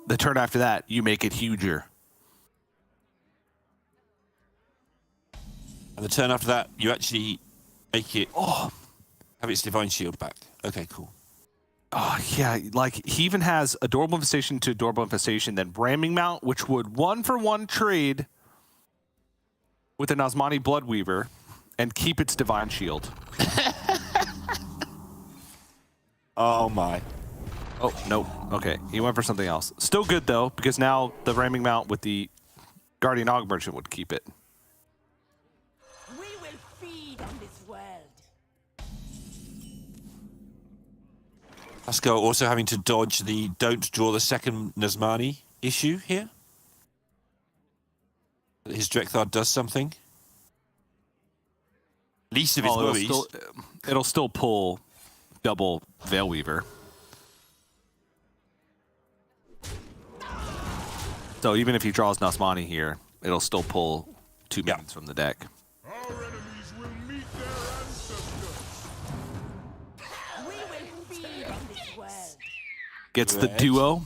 Speaker 5: The turn after that, you make it huger.
Speaker 6: And the turn after that, you actually make it. Have its Divine Shield back. Okay, cool.
Speaker 5: Oh, yeah, like, he even has Adorable Infestation to Adorable Infestation, then Ramming Mount, which would 1-for-1 trade with an Osmani Bloodweaver and keep its Divine Shield.
Speaker 6: Oh, my.
Speaker 5: Oh, no. Okay, he went for something else. Still good, though, because now the Ramming Mount with the Guardian Og Merchant would keep it.
Speaker 7: We will feed on this world.
Speaker 6: Pascal also having to dodge the don't draw the second Nazmani issue here. His Drekthar does something. Least of his worries.
Speaker 5: It'll still pull double Veilweaver. So even if he draws Nazmani here, it'll still pull 2 minions from the deck.
Speaker 10: Our enemies will meet their ancestors.
Speaker 7: We will feed on this world.
Speaker 5: Gets the duo.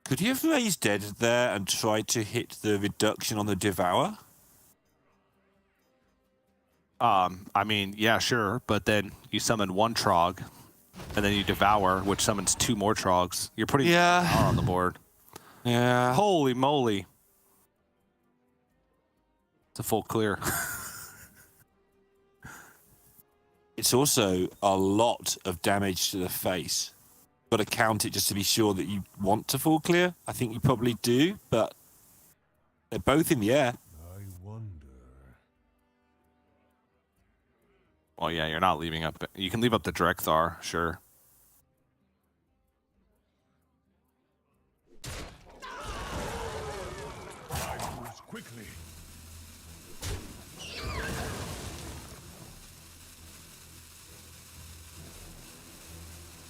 Speaker 6: Could you have raised dead there and tried to hit the reduction on the Devour?
Speaker 5: I mean, yeah, sure, but then you summon one Trog, and then you Devour, which summons 2 more Trogs. You're putting Devour on the board.
Speaker 6: Yeah.
Speaker 5: Holy moly. It's a full clear.
Speaker 6: It's also a lot of damage to the face. Got to count it just to be sure that you want to full clear. I think you probably do, but they're both in the air.
Speaker 10: I wonder.
Speaker 5: Well, yeah, you're not leaving up. You can leave up the Drekthar, sure.
Speaker 10: Quickly.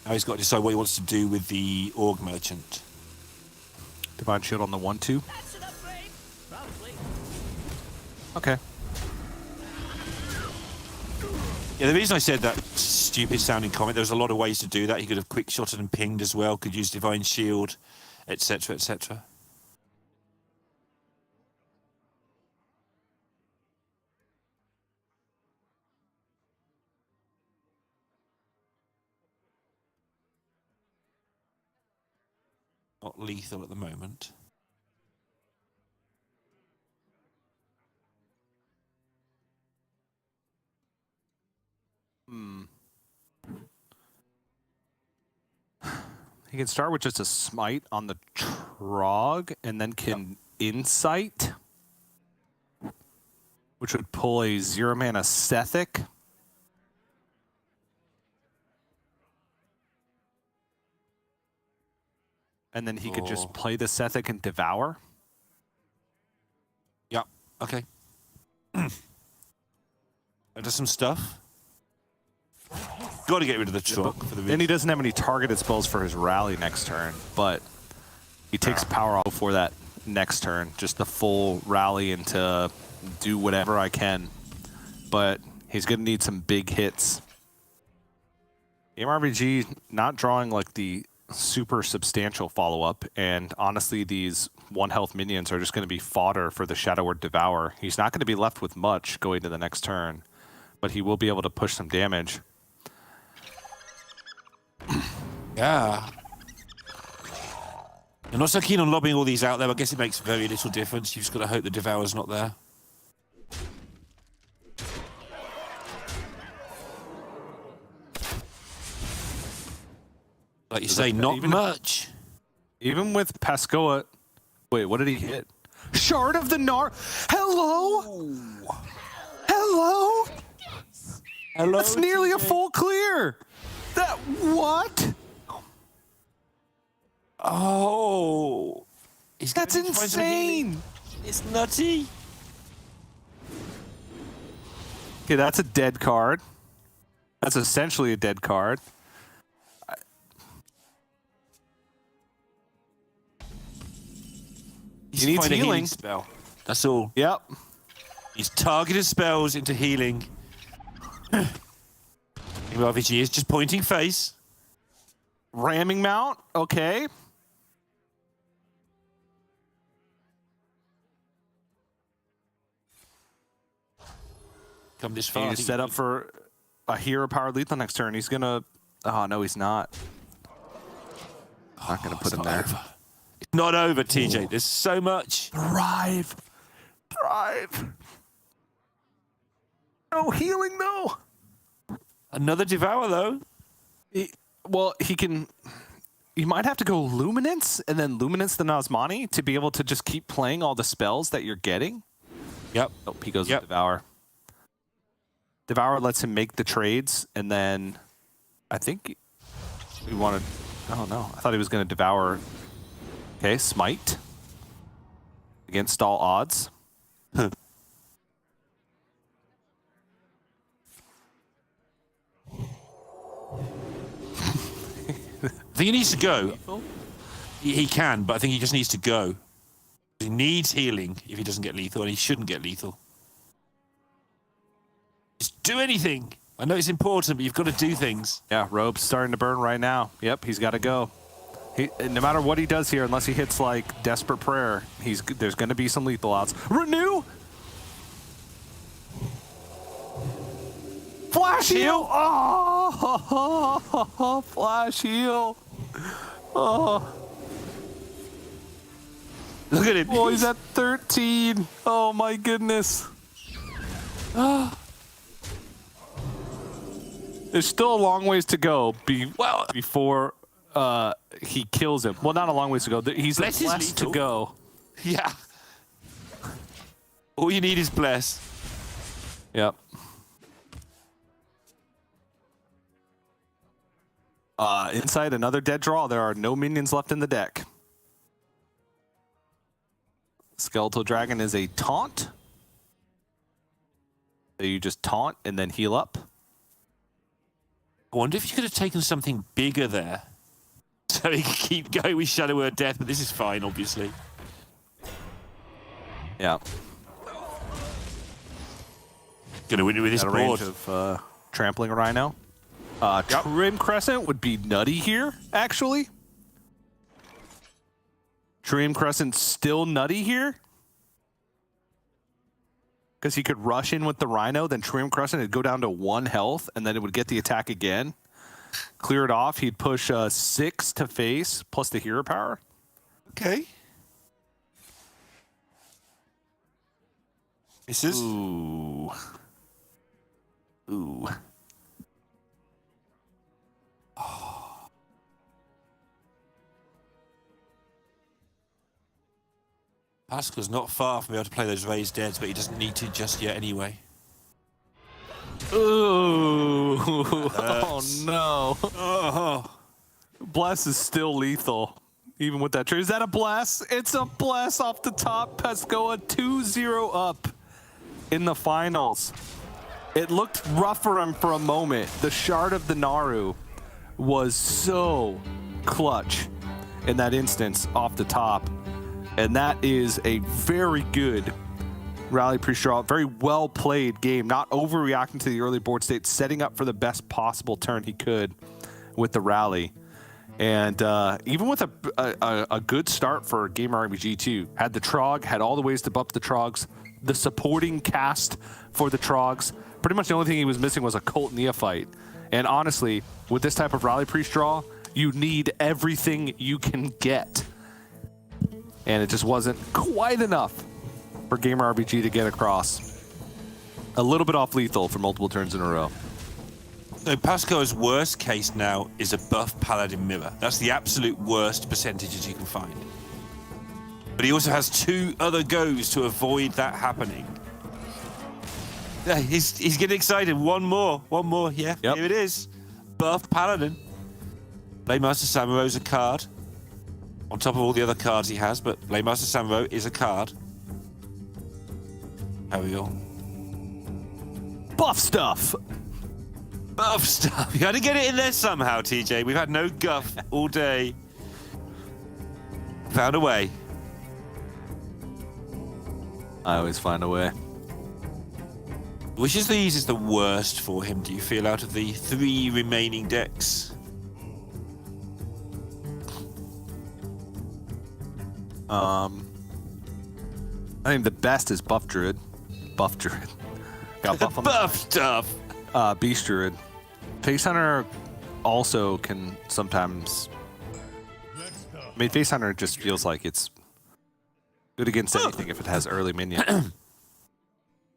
Speaker 6: Now he's got to decide what he wants to do with the Org Merchant.
Speaker 5: Divine Shield on the 1/2.
Speaker 8: That's an upgrade. Probably.
Speaker 5: Okay.
Speaker 6: Yeah, the reason I said that stupid sounding comment, there was a lot of ways to do that. He could have quick shotted and pinged as well, could use Divine Shield, etc., etc. Not lethal at the moment.
Speaker 5: He can start with just a smite on the Trog, and then can Insight, which would pull a 0-mana Sethic. And then he could just play the Sethic and Devour.
Speaker 6: Yeah, okay. That does some stuff. Got to get rid of the truck for the.
Speaker 5: And he doesn't have any targeted spells for his rally next turn, but he takes power off before that next turn. Just the full rally into do whatever I can. But he's going to need some big hits. MRVG not drawing like the super substantial follow-up, and honestly these 1 health minions are just going to be fodder for the Shadow Word Devour. He's not going to be left with much going to the next turn, but he will be able to push some damage.
Speaker 6: Yeah. I'm not so keen on lobbing all these out there. I guess it makes very little difference. You've just got to hope the Devour's not there. Like you say, not much.
Speaker 5: Even with Pascoa... Wait, what did he hit? Shard of the Nar... Hello? Hello?
Speaker 6: Hello?
Speaker 5: That's nearly a full clear! That... What?
Speaker 6: Oh.
Speaker 5: That's insane!
Speaker 6: It's nutty.
Speaker 5: Okay, that's a dead card. That's essentially a dead card. He needs
Speaker 6: Find a
Speaker 5: healing.
Speaker 6: spell. That's all.
Speaker 5: Yep.
Speaker 6: He's targeted spells into healing. RPG is just pointing face.
Speaker 5: Ramming mount. Okay.
Speaker 6: Come this far.
Speaker 5: He's set up for a hero powered lethal next turn. He's gonna. Oh no, he's not. Not gonna put him there.
Speaker 6: Over. It's not over, TJ. There's so much.
Speaker 5: Thrive. Thrive. No healing though.
Speaker 6: Another Devour though.
Speaker 5: Well, he can. You might have to go Luminance and then Luminance the Nazmani to be able to just keep playing all the spells that you're getting.
Speaker 6: Yep.
Speaker 5: Oh, he goes with Devour. Devour lets him make the trades, and then I think we wanted. Oh no, I thought he was going to Devour. Okay, Smite against all odds.
Speaker 6: I think he needs to go. He can, but I think he just needs to go. He needs healing if he doesn't get lethal, and he shouldn't get lethal. Just do anything. I know it's important, but you've got to do things.
Speaker 5: Yeah, Robe's starting to burn right now. Yep, he's got to go. No matter what he does here, unless he hits like Desperate Prayer, there's going to be some lethal outs. Renew! Flash heal! Oh, flash heal! Oh,
Speaker 6: Look at him.
Speaker 5: oh, he's at 13. Oh my goodness. There's still a long ways to go before he kills him. Well, not a long ways to go. He's
Speaker 6: Bless is
Speaker 5: less to
Speaker 6: lethal.
Speaker 5: go.
Speaker 6: Yeah. All you need is bless.
Speaker 5: Yep. Inside another dead draw. There are no minions left in the deck. Skeletal Dragon is a taunt. So you just taunt and then heal up.
Speaker 6: I wonder if you could have taken something bigger there. So he could keep going with Shadow Word Death, but this is fine, obviously.
Speaker 5: Yeah.
Speaker 6: Gonna win it with his
Speaker 5: Got a
Speaker 6: board.
Speaker 5: range of trampling a Rhino. Trim Crescent would be nutty here, actually. Trim Crescent's still nutty here. Because he could rush in with the Rhino, then Trim Crescent would go down to 1 health, and then it would get the attack again. Clear it off. He'd push 6 to face, plus the hero power.
Speaker 6: Okay. Misses.
Speaker 5: Ooh. Ooh.
Speaker 6: Pascal's not far from being able to play those raised deads, but he doesn't need to just yet anyway.
Speaker 5: Ooh. Oh, no.
Speaker 6: Oh.
Speaker 5: Bless is still lethal, even with that trade. Is that a bless? It's a bless off the top. Pescoa 2-0 up in the finals. It looked rough for him for a moment. The shard of the Naru was so clutch in that instance off the top. And that is a very good rally pre-draw. Very well played game. Not overreacting to the early board state, setting up for the best possible turn he could with the rally. And even with a good start for Gamer RPG 2, had the Trog, had all the ways to buff the Trogs, the supporting cast for the Trogs. Pretty much the only thing he was missing was a Cult Neophyte. And honestly, with this type of rally pre-draw, you need everything you can get. And it just wasn't quite enough for Gamer RPG to get across. A little bit off lethal for multiple turns in a row.
Speaker 6: So Pasco's worst case now is a buff Paladin Mirror. That's the absolute worst percentages you can find. But he also has 2 other goes to avoid that happening. Yeah, he's getting excited. One more. Yeah,
Speaker 5: Yep.
Speaker 6: Here it is. Buff Paladin. Blademaster Samuro's a card. On top of all the other cards he has, but Blademaster Samuro is a card. How we go?
Speaker 5: Buff stuff!
Speaker 6: Buff stuff. You had to get it in there somehow, TJ. We've had no guff all day. Found a way.
Speaker 5: I always find a way.
Speaker 6: Which of these is the worst for him, do you feel, out of the 3 remaining decks?
Speaker 5: I think the best is Buff Druid. Buff Druid. Got buff on
Speaker 6: Buff stuff.
Speaker 5: Beast Druid. Face Hunter also can sometimes... I mean, Face Hunter just feels like it's good against anything if it has early minion.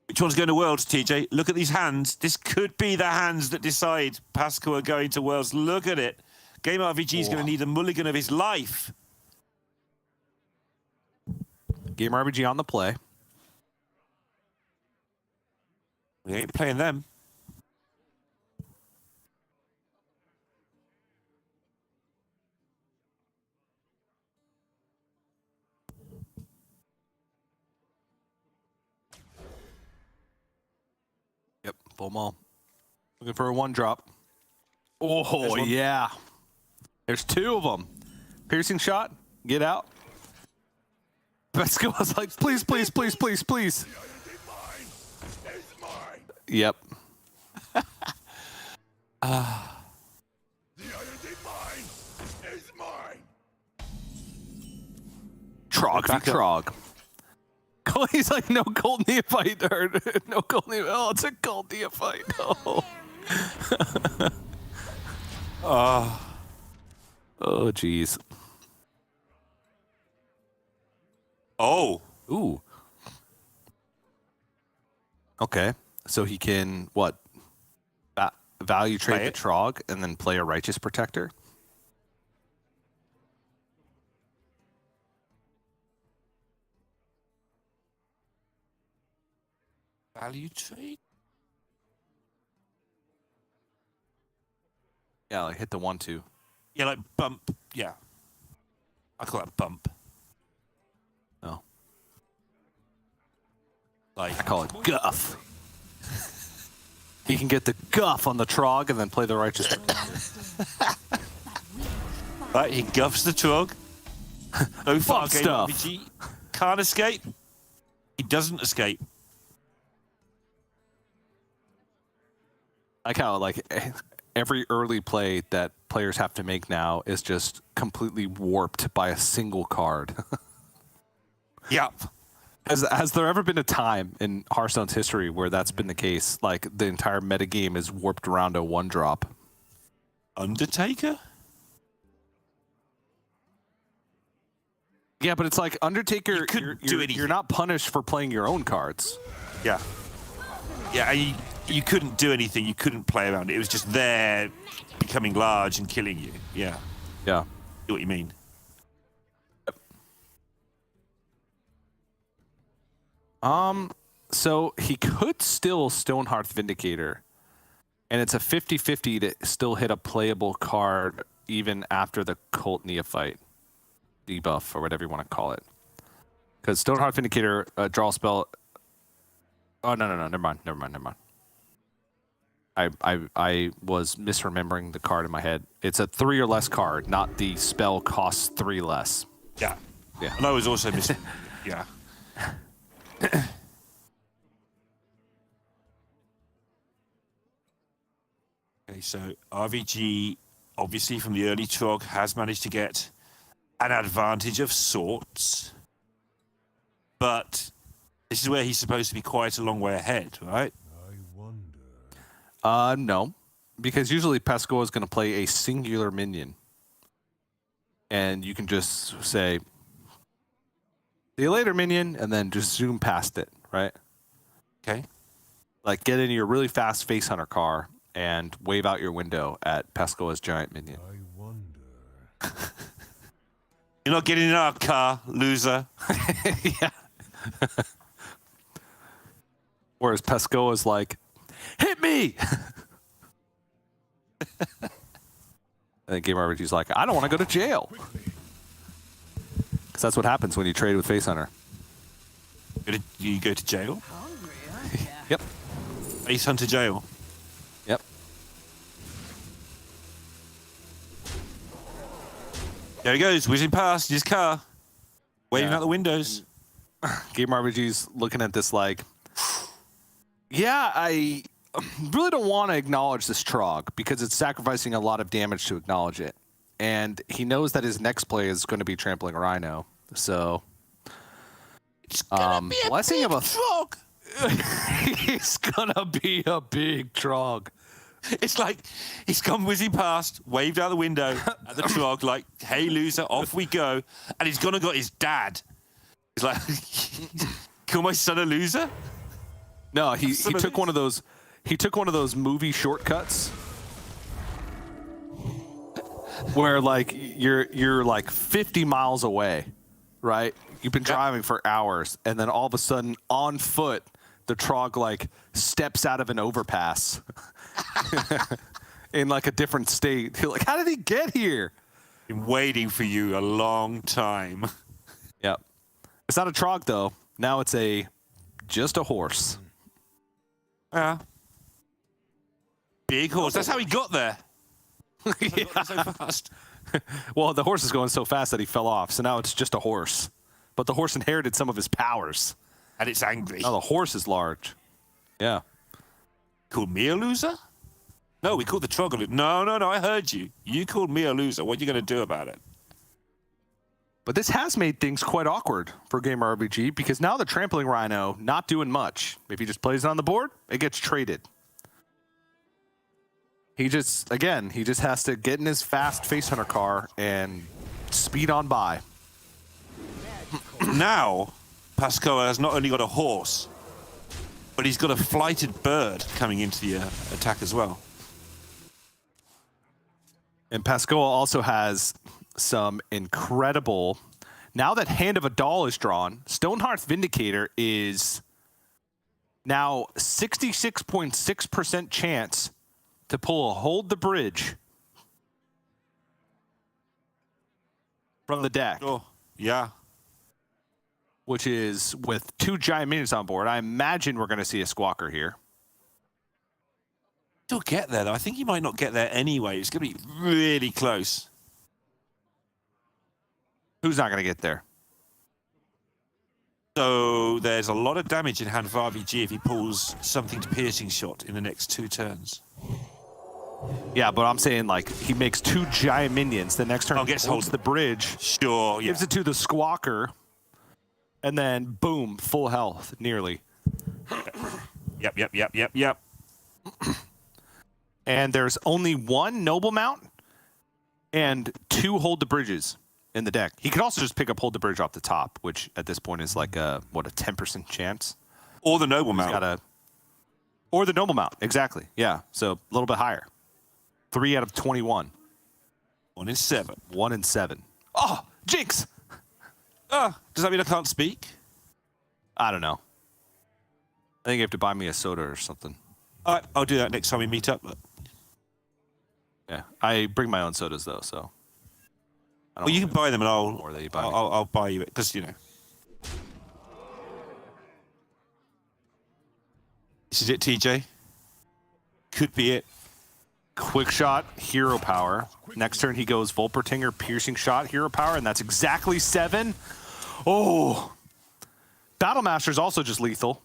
Speaker 6: Which one's going to Worlds, TJ? Look at these hands. This could be the hands that decide Pascal are going to Worlds. Look at it. Game RPG is going to need a mulligan of his life.
Speaker 5: Game RPG on the play.
Speaker 6: We ain't playing them.
Speaker 5: Yep, full maul. Looking for a 1-drop. Oh, yeah. There's 2 of them. Piercing shot. Get out. Pesco was like, please, please, please, please, please. Yep.
Speaker 10: The other divine is mine.
Speaker 5: Trog v. Trog. He's like, no Cold Neophyte. Or, no Cold Neophyte. Oh, it's a Cold Neophyte. Oh. Oh, jeez.
Speaker 6: Oh.
Speaker 5: Ooh. Okay. So he can, what? Value trade the Trog and then play a Righteous Protector?
Speaker 6: Value trade?
Speaker 5: Yeah, like hit the 1/2.
Speaker 6: Yeah, like bump. Yeah. I call that bump.
Speaker 5: Oh.
Speaker 6: Like
Speaker 5: I call it guff. He can get the guff on the Trog and then play the Righteous Protector.
Speaker 6: Right, he guffs the Trog. No far
Speaker 5: Bump
Speaker 6: game
Speaker 5: stuff.
Speaker 6: RPG. Can't escape. He doesn't escape.
Speaker 5: Like how, like, every early play that players have to make now is just completely warped by a single card.
Speaker 6: Yep.
Speaker 5: Has there ever been a time in Hearthstone's history where that's been the case? Like, the entire metagame is warped around a 1-drop?
Speaker 6: Undertaker?
Speaker 5: Yeah, but it's like Undertaker, you're not punished for playing your own cards.
Speaker 6: Yeah. Yeah, you couldn't do anything. You couldn't play around it. It was just there, becoming large and killing you. Yeah.
Speaker 5: Yeah.
Speaker 6: I see what you mean.
Speaker 5: So he could still Stonehearth Vindicator, and it's a 50-50 to still hit a playable card even after the Cult Neophyte debuff or whatever you want to call it. Because Stonehearth Vindicator draw spell. Oh no, never mind. I was misremembering the card in my head. It's a 3 or less card, not the spell costs 3 less.
Speaker 6: Yeah.
Speaker 5: Yeah.
Speaker 6: And I was also missing. Yeah. Okay, so RVG, obviously from the early Trog, has managed to get an advantage of sorts. But this is where he's supposed to be quite a long way ahead, right?
Speaker 5: No. Because usually Pesco is going to play a singular minion. And you can just say, see you later, minion, and then just zoom past it, right?
Speaker 6: Okay.
Speaker 5: Like, get in your really fast face hunter car and wave out your window at Pescoa's giant minion.
Speaker 6: You're not getting in our car, loser.
Speaker 5: Yeah. Whereas Pescoa's like, hit me! And then Game RPG's like, I don't want to go to jail. Because that's what happens when you trade with Face Hunter.
Speaker 6: You go to jail?
Speaker 5: Yep.
Speaker 6: Face Hunter jail.
Speaker 5: Yep.
Speaker 6: There he goes, whizzing past his car, waving out the windows.
Speaker 5: Game RPG's looking at this like, yeah, I really don't want to acknowledge this Trog because it's sacrificing a lot of damage to acknowledge it. And he knows that his next play is going to be Trampling Rhino. So,
Speaker 6: it's gonna be a
Speaker 5: blessing
Speaker 6: big
Speaker 5: of a
Speaker 6: Trog.
Speaker 5: He's gonna be a big Trog.
Speaker 6: It's like he's come whizzing past, waved out the window at the Trog, like, hey, loser, off we go. And he's gonna got his dad. He's like, call my son a loser?
Speaker 5: No, he took one of those. He took one of those movie shortcuts where, like, you're like 50 miles away, right? You've been driving for hours, and then all of a sudden, on foot, the Trog like steps out of an overpass in like a different state. You're like, how did he get here?
Speaker 6: Been waiting for you a long time.
Speaker 5: Yep. It's not a Trog though. Now it's just a horse.
Speaker 6: Yeah. Big horse. That's how he got there.
Speaker 5: Yeah.
Speaker 6: Got there so fast.
Speaker 5: Well, the horse is going so fast that he fell off. So now it's just a horse. But the horse inherited some of his powers.
Speaker 6: And it's angry.
Speaker 5: Now the horse is large. Yeah.
Speaker 6: Called me a loser? No, we called the Trog a loser. No, I heard you. You called me a loser. What are you going to do about it?
Speaker 5: But this has made things quite awkward for Gamer RPG because now the Trampling Rhino not doing much. If he just plays it on the board, it gets traded. He just has to get in his fast Face Hunter car and speed on by.
Speaker 6: Now, Pascoa has not only got a horse, but he's got a flighted bird coming into the attack as well.
Speaker 5: And Pascoa also has some incredible... Now that Hand of a Doll is drawn, Stonehearth Vindicator is now 66.6% chance to pull a Hold the Bridge from the deck.
Speaker 6: Oh, yeah.
Speaker 5: Which is with 2 giant minions on board. I imagine we're going to see a Squawker here.
Speaker 6: He'll get there, though. I think he might not get there anyway. It's going to be really close.
Speaker 5: Who's not going to get there?
Speaker 6: So there's a lot of damage in hand for RVG if he pulls something to piercing shot in the next 2 turns.
Speaker 5: Yeah, but I'm saying, like, he makes 2 giant minions. The next turn he holds the bridge.
Speaker 6: Sure, yeah.
Speaker 5: Gives it to the Squawker. And then, boom, full health, nearly.
Speaker 6: Yep.
Speaker 5: And there's only 1 Noble Mount and 2 Hold the Bridges in the deck. He could also just pick up Hold the Bridge off the top, which at this point is like a 10% chance?
Speaker 6: Or the Noble Mount.
Speaker 5: Or the Noble Mount, exactly. Yeah, so a little bit higher. 3 out of 21.
Speaker 6: 1 in 7.
Speaker 5: 1 in 7. Oh, Jinx!
Speaker 6: Does that mean I can't speak?
Speaker 5: I don't know. I think you have to buy me a soda or something.
Speaker 6: All right, I'll do that next time we meet up.
Speaker 5: Yeah, I bring my own sodas though, so.
Speaker 6: Well, you can buy them and I'll buy you it, because, you know. This is it, TJ. Could be it.
Speaker 5: Quick shot, hero power. Next turn he goes Volpertinger, piercing shot, hero power, and that's exactly 7. Oh! Battlemaster's also just lethal.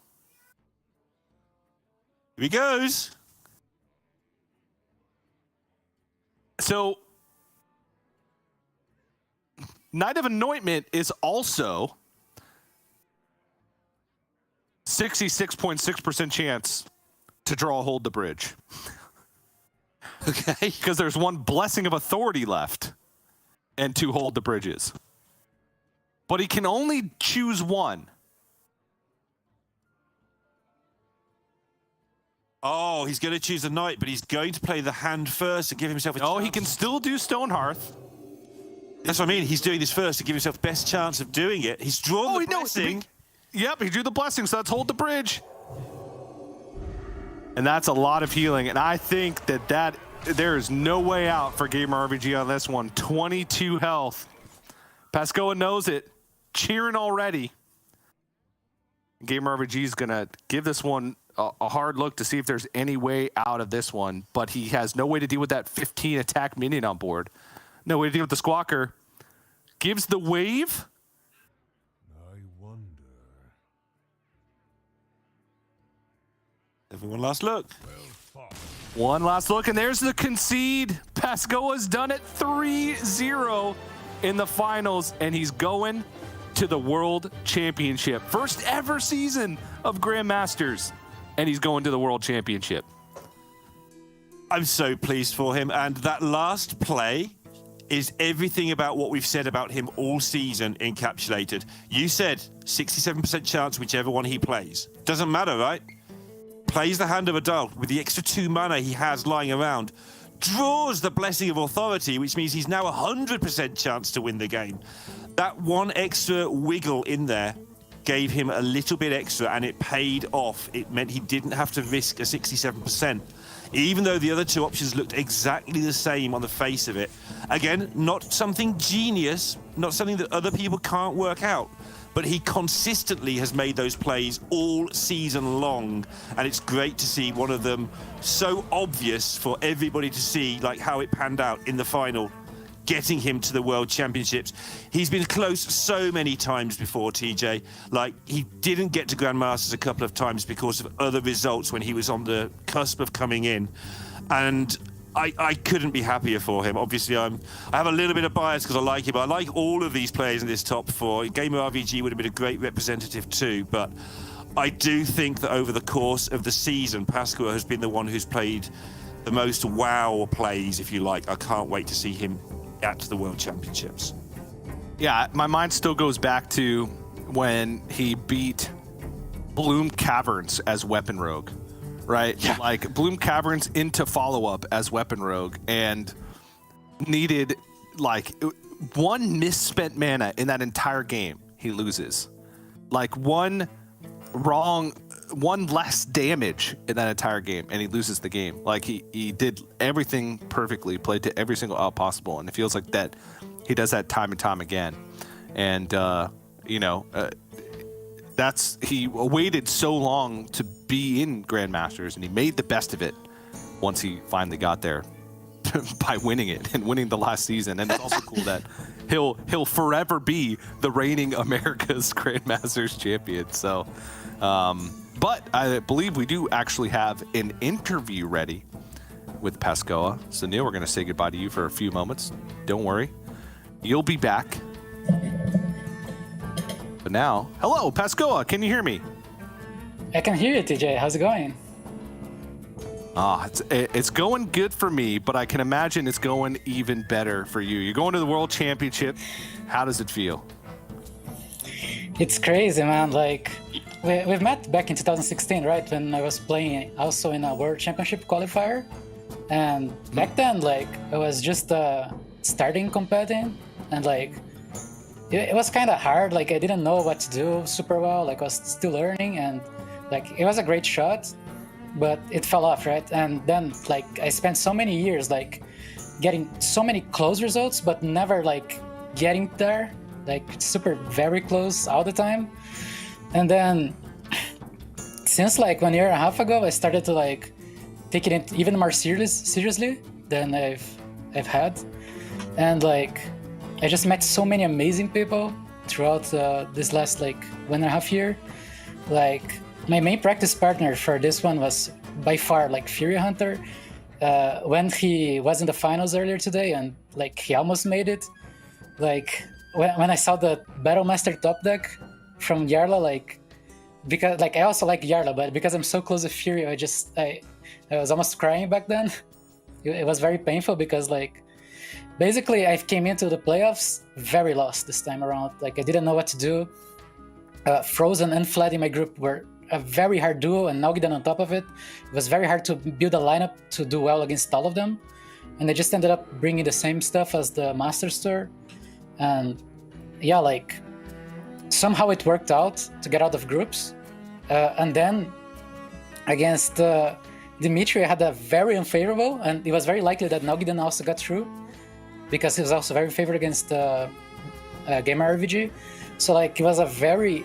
Speaker 6: Here he goes.
Speaker 5: So, Knight of Anointment is also 66.6% chance to draw Hold the Bridge.
Speaker 6: Okay.
Speaker 5: Because there's 1 Blessing of Authority left and 2 Hold the Bridges. But he can only choose 1.
Speaker 6: Oh, he's going to choose the Knight, but he's going to play the hand first to give himself a chance.
Speaker 5: Oh, he can still do Stonehearth.
Speaker 6: That's what I mean. He's doing this first to give himself the best chance of doing it. He's drawn the blessing.
Speaker 5: Yep, he drew the blessing, so let's Hold the Bridge. And that's a lot of healing. And I think that there is no way out for Gamer RVG on this one. 22 health. Pascoa knows it. Cheering already. Gamer RVG is going to give this one a hard look to see if there's any way out of this one. But he has no way to deal with that 15 attack minion on board. No way to deal with the Squawker. Gives the wave.
Speaker 10: I wonder.
Speaker 6: Everyone last look.
Speaker 5: One last look, and there's the concede. Pascoa's done it 3-0 in the finals, and he's going to the World Championship. First ever season of Grandmasters, and he's going to the World Championship.
Speaker 6: I'm so pleased for him, and that last play is everything about what we've said about him all season encapsulated. You said 67% chance whichever one he plays. Doesn't matter, right? Plays the Hand of a Doll with the extra 2 mana he has lying around. Draws the Blessing of Authority, which means he's now 100% chance to win the game. That 1 extra wiggle in there gave him a little bit extra, and it paid off. It meant he didn't have to risk a 67%. Even though the other 2 options looked exactly the same on the face of it. Again, not something genius, not something that other people can't work out, but he consistently has made those plays all season long, and it's great to see one of them so obvious for everybody to see, like how it panned out in the final, getting him to the World Championships. He's been close so many times before, TJ. Like, he didn't get to Grandmasters a couple of times because of other results when he was on the cusp of coming in. And I couldn't be happier for him. Obviously, I have a little bit of bias because I like him, but I like all of these players in this top 4. Gamer RVG would have been a great representative too, but I do think that over the course of the season, Pascoa has been the one who's played the most wow plays, if you like. I can't wait to see him at the World Championships.
Speaker 5: Yeah, my mind still goes back to when he beat Bloom Caverns as Weapon Rogue, right?
Speaker 6: Yeah.
Speaker 5: Like Bloom Caverns into follow-up as Weapon Rogue and needed like one misspent mana in that entire game, he loses. Like one less damage in that entire game, and he loses the game. Like he did everything perfectly, played to every single out possible, and it feels like that he does that time and time again. And he waited so long to be in Grandmasters, and he made the best of it once he finally got there by winning it and winning the last season. And it's also cool that he'll forever be the reigning America's Grandmasters champion. So, but I believe we do actually have an interview ready with Pascoa. So Neil, we're going to say goodbye to you for a few moments. Don't worry, you'll be back. But now, hello, Pascoa, can you hear me?
Speaker 11: I can hear you, TJ. How's it going?
Speaker 5: It's going good for me, but I can imagine it's going even better for you. You're going to the World Championship. How does it feel?
Speaker 11: It's crazy, man. Like, we've met back in 2016, right? When I was playing also in a World Championship qualifier. And back then, like, I was just starting competing. And, like, it was kind of hard. Like, I didn't know what to do super well. Like, I was still learning. And, like, it was a great shot, but it fell off, right? And then, like, I spent so many years, like, getting so many close results, but never, like, getting there. Like, super very close all the time. And then, since, like, 1.5 years ago, I started to, like, take it even more seriously than I've had. And, like, I just met so many amazing people throughout this last, like, 1.5 years. Like, my main practice partner for this one was by far, like, Fury Hunter. When he was in the finals earlier today, and, like, he almost made it. Like, when I saw the Battlemaster top deck from Yarla, like, because, like, I also like Yarla, but because I'm so close to Fury, I was almost crying back then. It was very painful because, like, basically I came into the playoffs very lost this time around. Like, I didn't know what to do. Frozen and Flat in my group were a very hard duo, and Nogdan on top of it. It was very hard to build a lineup to do well against all of them. And I just ended up bringing the same stuff as the Masters Tour. And yeah, like, somehow it worked out to get out of groups. And then against Dimitri, I had a very unfavorable, and it was very likely that Nogdan also got through because he was also very favored against Gamer RVG. So, like, it was a very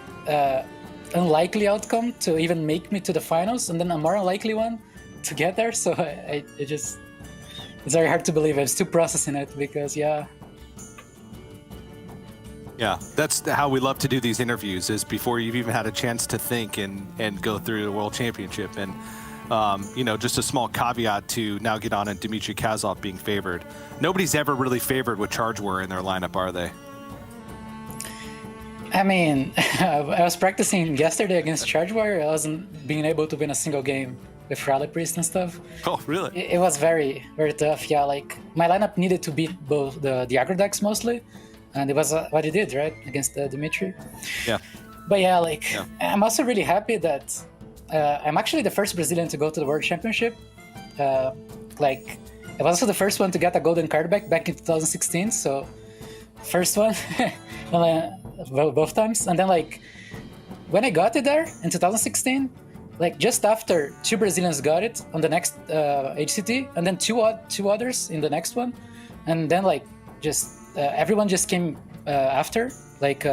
Speaker 11: unlikely outcome to even make me to the finals, and then a more unlikely one to get there. So it's very hard to believe. I'm still processing it because, yeah.
Speaker 5: Yeah, that's how we love to do these interviews, is before you've even had a chance to think and go through the World Championship. And, just a small caveat to Nalgidon and Dmitry Kazov being favored. Nobody's ever really favored with Charge War in their lineup, are they?
Speaker 11: I mean, I was practicing yesterday against Charge Warrior. I wasn't being able to win a single game with Rally Priest and stuff.
Speaker 5: Oh, really?
Speaker 11: It was very, very tough. Yeah, like, my lineup needed to beat both the aggro decks mostly, and it was what it did, right, against Dimitri.
Speaker 5: Yeah.
Speaker 11: But yeah, like, I'm also really happy that I'm actually the first Brazilian to go to the World Championship. Like, I was also the first one to get a golden card back in 2016, so first one. Both times. And then, like, when I got it there in 2016, like, just after 2 Brazilians got it on the next HCT, and then two others in the next one, and then, like, just everyone just came after, like,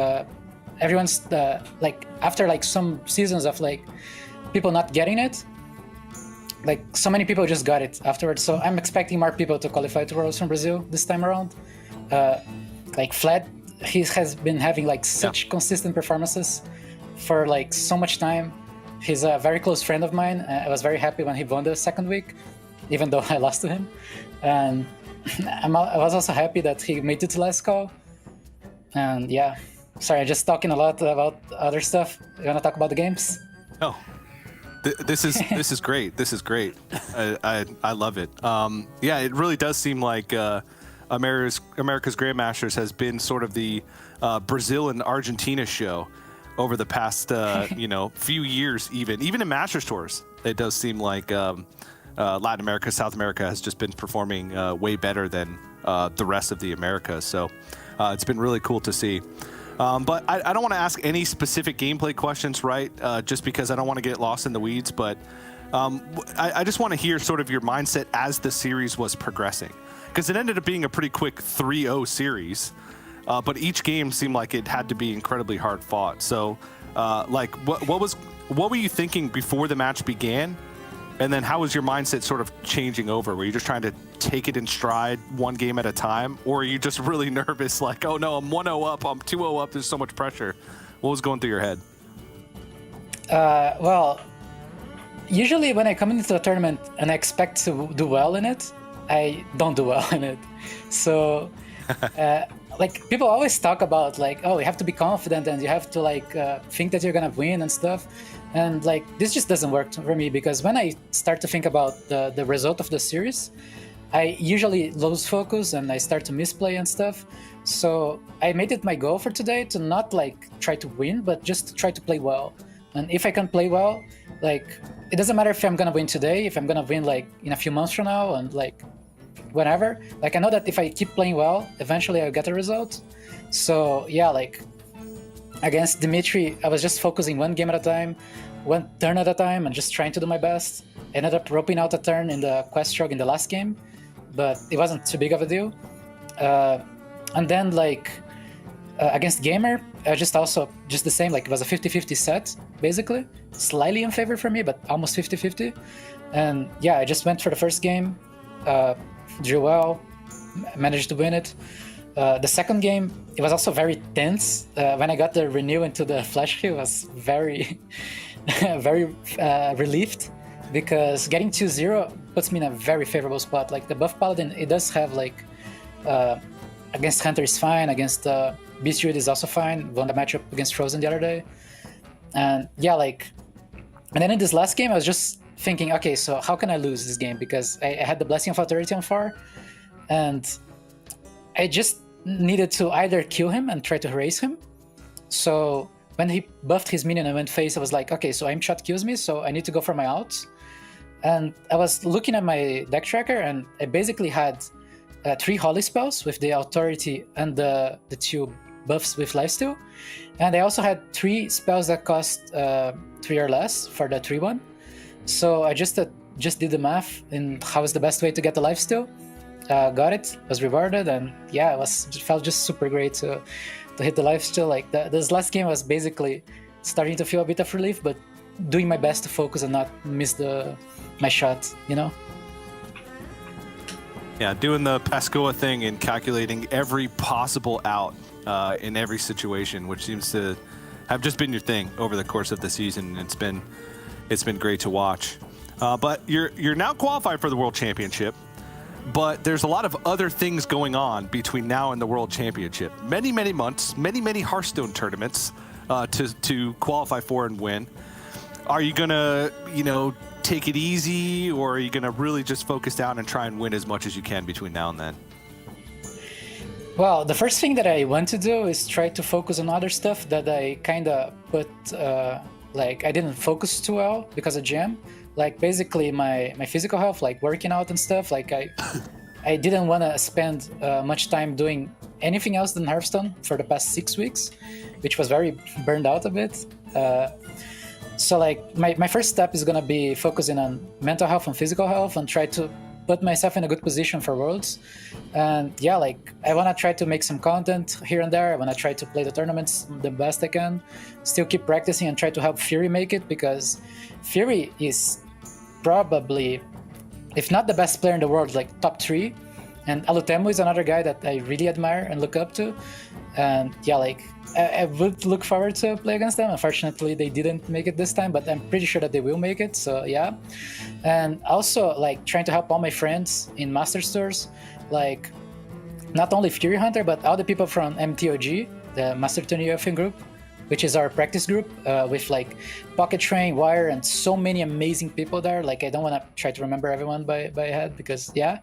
Speaker 11: everyone's like, after, like, some seasons of, like, people not getting it, like, so many people just got it afterwards. So I'm expecting more people to qualify to Worlds from Brazil this time around. Like, Flat, he has been having, like, such consistent performances for, like, so much time. He's a very close friend of mine. I was very happy when he won the second week, even though I lost to him. And I was also happy that he made it to last call. And yeah, sorry, I'm just talking a lot about other stuff. You want to talk about the games?
Speaker 5: Oh. This is great. This is great. I love it. Yeah, it really does seem like America's Grandmasters has been sort of the Brazil and Argentina show over the past few years. Even in Masters tours, it does seem like Latin America, South America has just been performing way better than the rest of the Americas. So it's been really cool to see. But I don't want to ask any specific gameplay questions, right? Just because I don't want to get lost in the weeds. But I just want to hear sort of your mindset as the series was progressing. Because it ended up being a pretty quick 3-0 series. But each game seemed like it had to be incredibly hard fought. So, what were you thinking before the match began? And then how was your mindset sort of changing over? Were you just trying to take it in stride one game at a time? Or are you just really nervous, like, oh no, I'm 1-0 up, I'm 2-0 up, there's so much pressure? What was going through your head?
Speaker 11: Well, usually when I come into a tournament and I expect to do well in it, I don't do well in it. So, like, people always talk about, like, oh, you have to be confident and you have to, like, think that you're gonna win and stuff. And, like, this just doesn't work for me, because when I start to think about the result of the series, I usually lose focus and I start to misplay and stuff. So I made it my goal for today to not, like, try to win, but just to try to play well. And if I can play well, like, it doesn't matter if I'm gonna win today, if I'm gonna win, like, in a few months from now, and, like, whenever. Like, I know that if I keep playing well, eventually I'll get a result. So yeah, like, against Dimitri, I was just focusing one game at a time, one turn at a time, and just trying to do my best. I ended up roping out a turn in the quest stroke in the last game, but it wasn't too big of a deal. And then, like, against Gamer, just the same, like, it was a 50-50 set, basically. Slightly in favor for me, but almost 50-50. And yeah, I just went for the first game, drew well, managed to win it. The second game, it was also very tense. When I got the renew into the flash kill, I was very, very relieved, because getting 2-0 puts me in a very favorable spot. Like, the buff paladin, it does have, like, against Hunter is fine, against Beast Druid is also fine. Won the matchup against Frozen the other day. And yeah, like, and then in this last game, I was just thinking, okay, so how can I lose this game? Because I had the Blessing of Authority on far, and I just needed to either kill him and try to harass him. So when he buffed his minion and went face, I was like, okay, so aim shot kills me, so I need to go for my outs. And I was looking at my deck tracker, and I basically had 3 holy spells with the authority and the 2 buffs with lifesteal. And I also had 3 spells that cost 3 or less for the 3-1. So I just did the math in how is the best way to get the lifesteal. Got it, was rewarded, and yeah, it felt just super great to hit the lifesteal. Like, this last game was basically starting to feel a bit of relief, but doing my best to focus and not miss my shot, you know?
Speaker 5: Yeah, doing the Pascoa thing and calculating every possible out in every situation, which seems to have just been your thing over the course of the season. It's been great to watch. But you're now qualified for the World Championship, but there's a lot of other things going on between now and the World Championship. Many months, many Hearthstone tournaments to qualify for and win. Are you gonna, take it easy, or are you gonna really just focus down and try and win as much as you can between now and then?
Speaker 11: Well, the first thing that I want to do is try to focus on other stuff that I kind of put, I didn't focus too well because of Jam. Like, basically my physical health, like working out and stuff. Like, I didn't want to spend much time doing anything else than Hearthstone for the past 6 weeks, which was very burned out a bit. So, like, my first step is going to be focusing on mental health and physical health and try to put myself in a good position for Worlds. And yeah, like, I want to try to make some content here and there. I want to try to play the tournaments the best I can, still keep practicing and try to help Fury make it, because Fury is probably, if not the best player in the world, like top 3. And Alutemu is another guy that I really admire and look up to. And yeah, like, I would look forward to play against them. Unfortunately, they didn't make it this time, but I'm pretty sure that they will make it, so yeah. And also, like, trying to help all my friends in Masters tours, like, not only Fury Hunter, but all the people from MTOG, the Master Tourney Group, which is our practice group with like Pocket Train, Wire, and so many amazing people there. Like I don't want to try to remember everyone by head because yeah,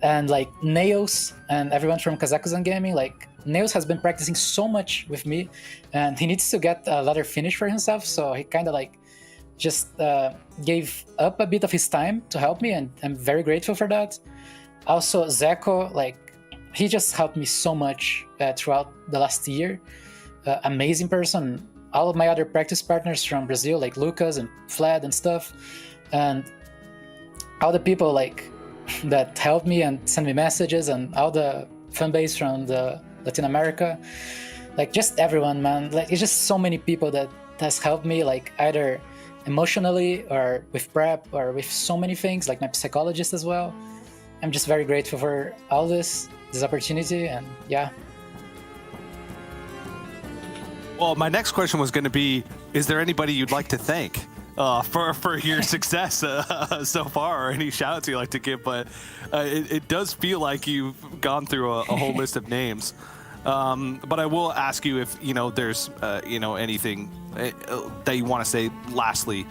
Speaker 11: and like Nails and everyone from Kazakhstan Gaming. Like Nails has been practicing so much with me, and he needs to get a ladder finish for himself. So he kind of like just gave up a bit of his time to help me, and I'm very grateful for that. Also, Zeko, like he just helped me so much throughout the last year. Amazing person. All of my other practice partners from Brazil, like Lucas and Fled and stuff, and all the people like that helped me and sent me messages, and all the fan base from the Latin America, like just everyone, man. Like it's just so many people that has helped me, like either emotionally or with prep or with so many things, like my psychologist as well. I'm just very grateful for all this opportunity, and yeah.
Speaker 5: Well, my next question was going to be, is there anybody you'd like to thank for your success so far, or any shout outs you'd like to give? But it does feel like you've gone through a whole list of names. But I will ask you if, there's, anything that you want to say lastly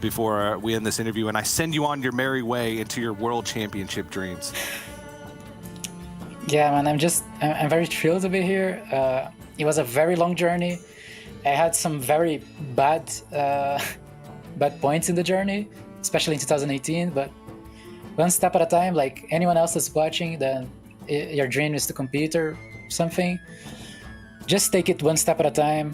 Speaker 5: before we end this interview, and I send you on your merry way into your world championship dreams.
Speaker 11: Yeah, man, I'm very thrilled to be here. It was a very long journey. I had some very bad points in the journey, especially in 2018, but one step at a time. Like anyone else that's watching, then your dream is to compete or something. Just take it one step at a time,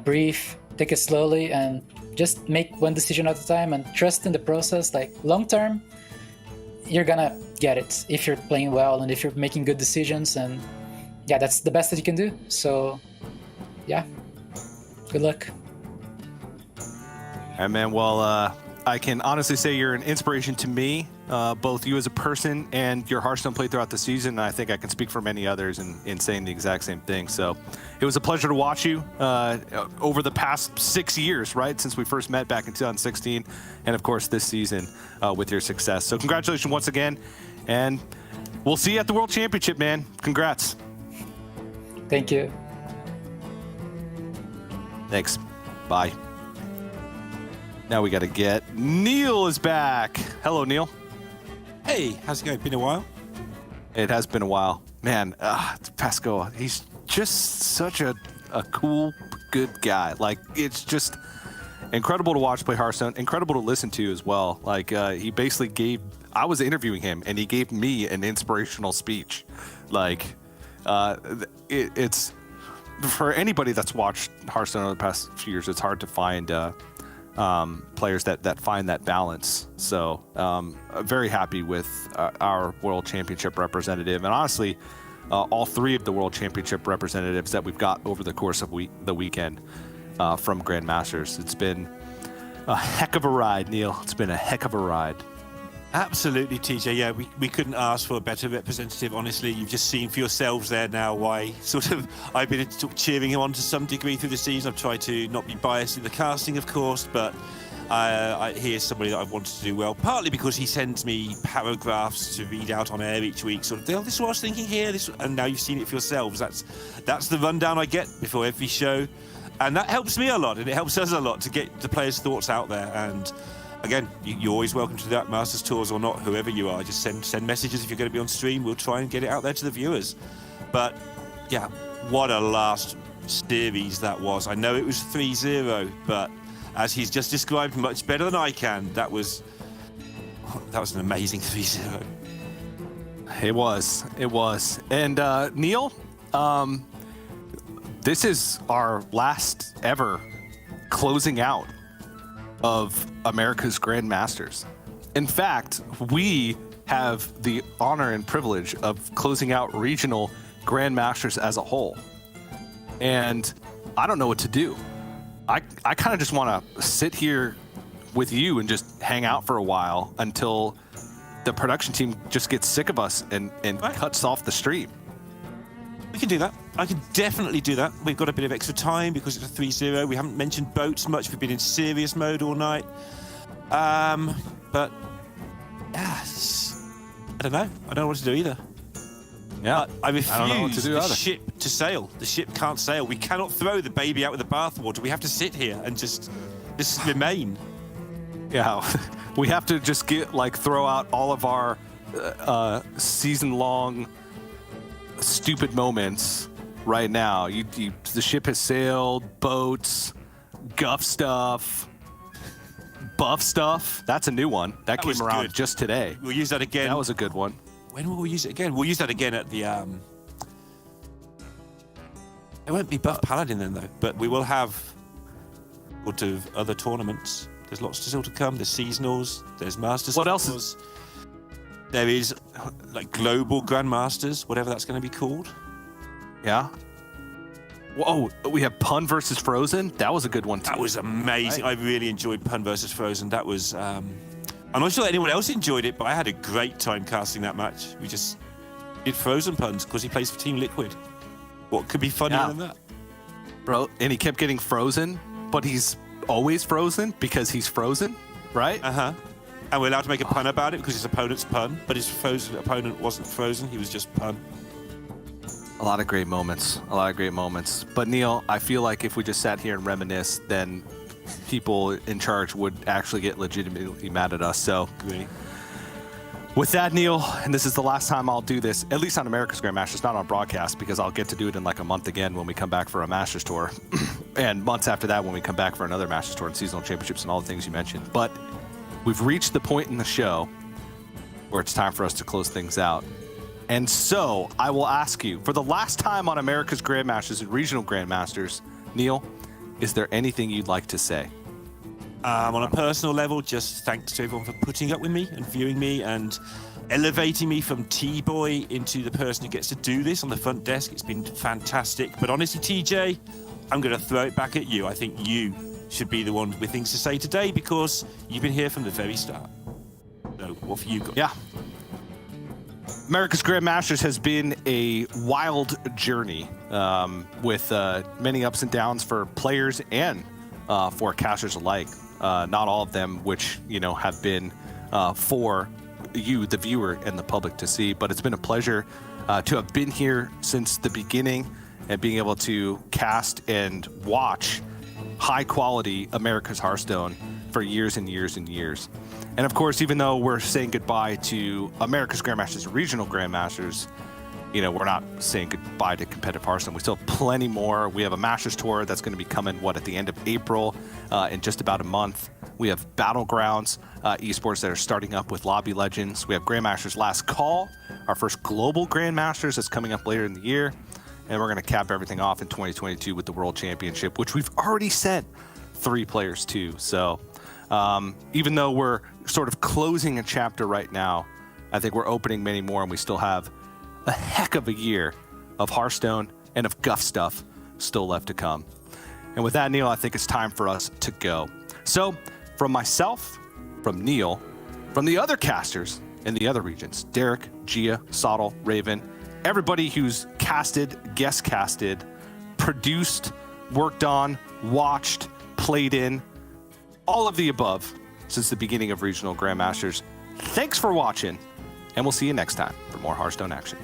Speaker 11: breathe, take it slowly, and just make one decision at a time and trust in the process. Like long term, you're gonna get it if you're playing well and if you're making good decisions, and yeah, that's the best that you can do. So yeah, good luck.
Speaker 5: And man, well, I can honestly say you're an inspiration to me, both you as a person and your Hearthstone play throughout the season. And I think I can speak for many others in saying the exact same thing. So it was a pleasure to watch you over the past 6 years, right? Since we first met back in 2016. And of course, this season with your success. So congratulations once again. And we'll see you at the World Championship, man. Congrats.
Speaker 11: Thank you.
Speaker 5: Thanks. Bye. Now we got to get Neil is back. Hello, Neil.
Speaker 6: Hey, how's it going? Been a while?
Speaker 5: It has been a while. Man, Pascal, he's just such a cool, good guy. Like, it's just incredible to watch play Hearthstone, incredible to listen to as well. Like, he basically I was interviewing him, and he gave me an inspirational speech. Like, it's, for anybody that's watched Hearthstone over the past few years, it's hard to find players that find that balance. So very happy with our World Championship representative, and honestly, all three of the World Championship representatives that we've got over the course of the weekend from Grandmasters. It's been a heck of a ride, Neil. It's been a heck of a ride.
Speaker 6: Absolutely, TJ. Yeah, we couldn't ask for a better representative, honestly. You've just seen for yourselves there now why I've been cheering him on to some degree through the season. I've tried to not be biased in the casting, of course, but he is somebody that I've wanted to do well, partly because he sends me paragraphs to read out on air each week, sort of, oh, this is what I was thinking here, and now you've seen it for yourselves. That's the rundown I get before every show, and that helps me a lot, and it helps us a lot to get the players' thoughts out there. And again, you're always welcome to that, Masters Tours or not, whoever you are. Just send messages if you're going to be on stream. We'll try and get it out there to the viewers. But yeah, what a last series that was. I know it was 3-0, but as he's just described much better than I can, that was an amazing 3-0.
Speaker 5: It was. And Neil, this is our last ever closing out of America's Grandmasters. In fact, we have the honor and privilege of closing out regional Grandmasters as a whole. And I don't know what to do. I kind of just want to sit here with you and just hang out for a while until the production team just gets sick of us and cuts off the stream.
Speaker 6: We can do that. I can definitely do that. We've got a bit of extra time because it's a 3-0. We haven't mentioned boats much. We've been in serious mode all night. But yeah, I don't know. I don't know what to do either.
Speaker 5: Yeah.
Speaker 6: I
Speaker 5: don't know what to
Speaker 6: refuse
Speaker 5: do
Speaker 6: the
Speaker 5: either.
Speaker 6: ship to sail. The ship can't sail. We cannot throw the baby out with the bathwater. We have to sit here and just remain.
Speaker 5: Yeah, we have to just throw out all of our season-long stupid moments right now. The ship has sailed, boats, guff stuff, buff stuff. That's a new one. That came
Speaker 6: was
Speaker 5: around
Speaker 6: good.
Speaker 5: just today.
Speaker 6: We'll use that again.
Speaker 5: That was a good one.
Speaker 6: When will we use it again? We'll use that again at the... It won't be Buff Paladin then, though, but we will have sort of other tournaments. There's lots still to come. There's seasonals. There's Masters.
Speaker 5: What else is...
Speaker 6: There is, like, Global Grandmasters, whatever that's going to be called.
Speaker 5: Yeah. Whoa, we have Pun versus Frozen. That was a good one, too.
Speaker 6: That was amazing.
Speaker 5: Right?
Speaker 6: I really enjoyed Pun versus Frozen. That was... I'm not sure anyone else enjoyed it, but I had a great time casting that match. We just did Frozen puns because he plays for Team Liquid. What could be funnier than that?
Speaker 5: Bro, and he kept getting frozen, but he's always frozen because he's frozen, right?
Speaker 6: Uh-huh. And we're allowed to make a pun about it because his opponent's pun, but his frozen opponent wasn't frozen, he was just pun.
Speaker 5: A lot of great moments. A lot of great moments. But Neil, I feel like if we just sat here and reminisce, then people in charge would actually get legitimately mad at us. So with that, Neil, and this is the last time I'll do this, at least on America's Grandmasters, not on broadcast, because I'll get to do it in like a month again when we come back for a Masters Tour, and months after that when we come back for another Masters Tour and seasonal championships and all the things you mentioned. But we've reached the point in the show where it's time for us to close things out. And so I will ask you, for the last time on America's Grandmasters and Regional Grandmasters, Neil, is there anything you'd like to say?
Speaker 6: On a personal level, just thanks to everyone for putting up with me and viewing me and elevating me from T-Boy into the person who gets to do this on the front desk. It's been fantastic. But honestly, TJ, I'm going to throw it back at you. I think you should be the one with things to say today because you've been here from the very start. So what have you got?
Speaker 5: Yeah. America's Grandmasters has been a wild journey with many ups and downs for players and for casters alike. Not all of them which, have been for you, the viewer, and the public to see. But it's been a pleasure to have been here since the beginning and being able to cast and watch high-quality America's Hearthstone for years and years and years. And of course, even though we're saying goodbye to America's Grandmasters and Regional Grandmasters, we're not saying goodbye to competitive Hearthstone. We still have plenty more. We have a Masters Tour that's going to be coming, at the end of April, in just about a month. We have Battlegrounds Esports that are starting up with Lobby Legends. We have Grandmasters Last Call, our first global Grandmasters that's coming up later in the year. And we're going to cap everything off in 2022 with the World Championship, which we've already sent 3 players to. So even though we're sort of closing a chapter right now, I think we're opening many more, and we still have a heck of a year of Hearthstone and of guff stuff still left to come. And with that, Neil, I think it's time for us to go. So from myself, from Neil, from the other casters in the other regions, Derek, Gia, Sottle, Raven, everybody who's casted, guest casted, produced, worked on, watched, played in, all of the above since the beginning of Regional Grandmasters. Thanks for watching, and we'll see you next time for more Hearthstone action.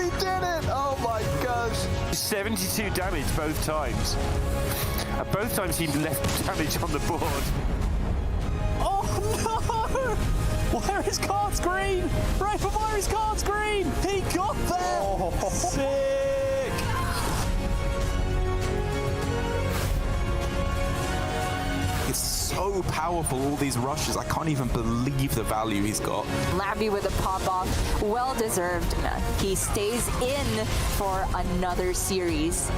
Speaker 3: he did it! Oh my gosh!
Speaker 2: 72 damage both times. Both times he left damage on the board.
Speaker 3: Oh no! Why are his cards green? Right before his cards green! He got there! Oh. Sick!
Speaker 1: It's so powerful, all these rushes. I can't even believe the value he's got.
Speaker 4: Labby with a pop-off. Well deserved. He stays in for another series.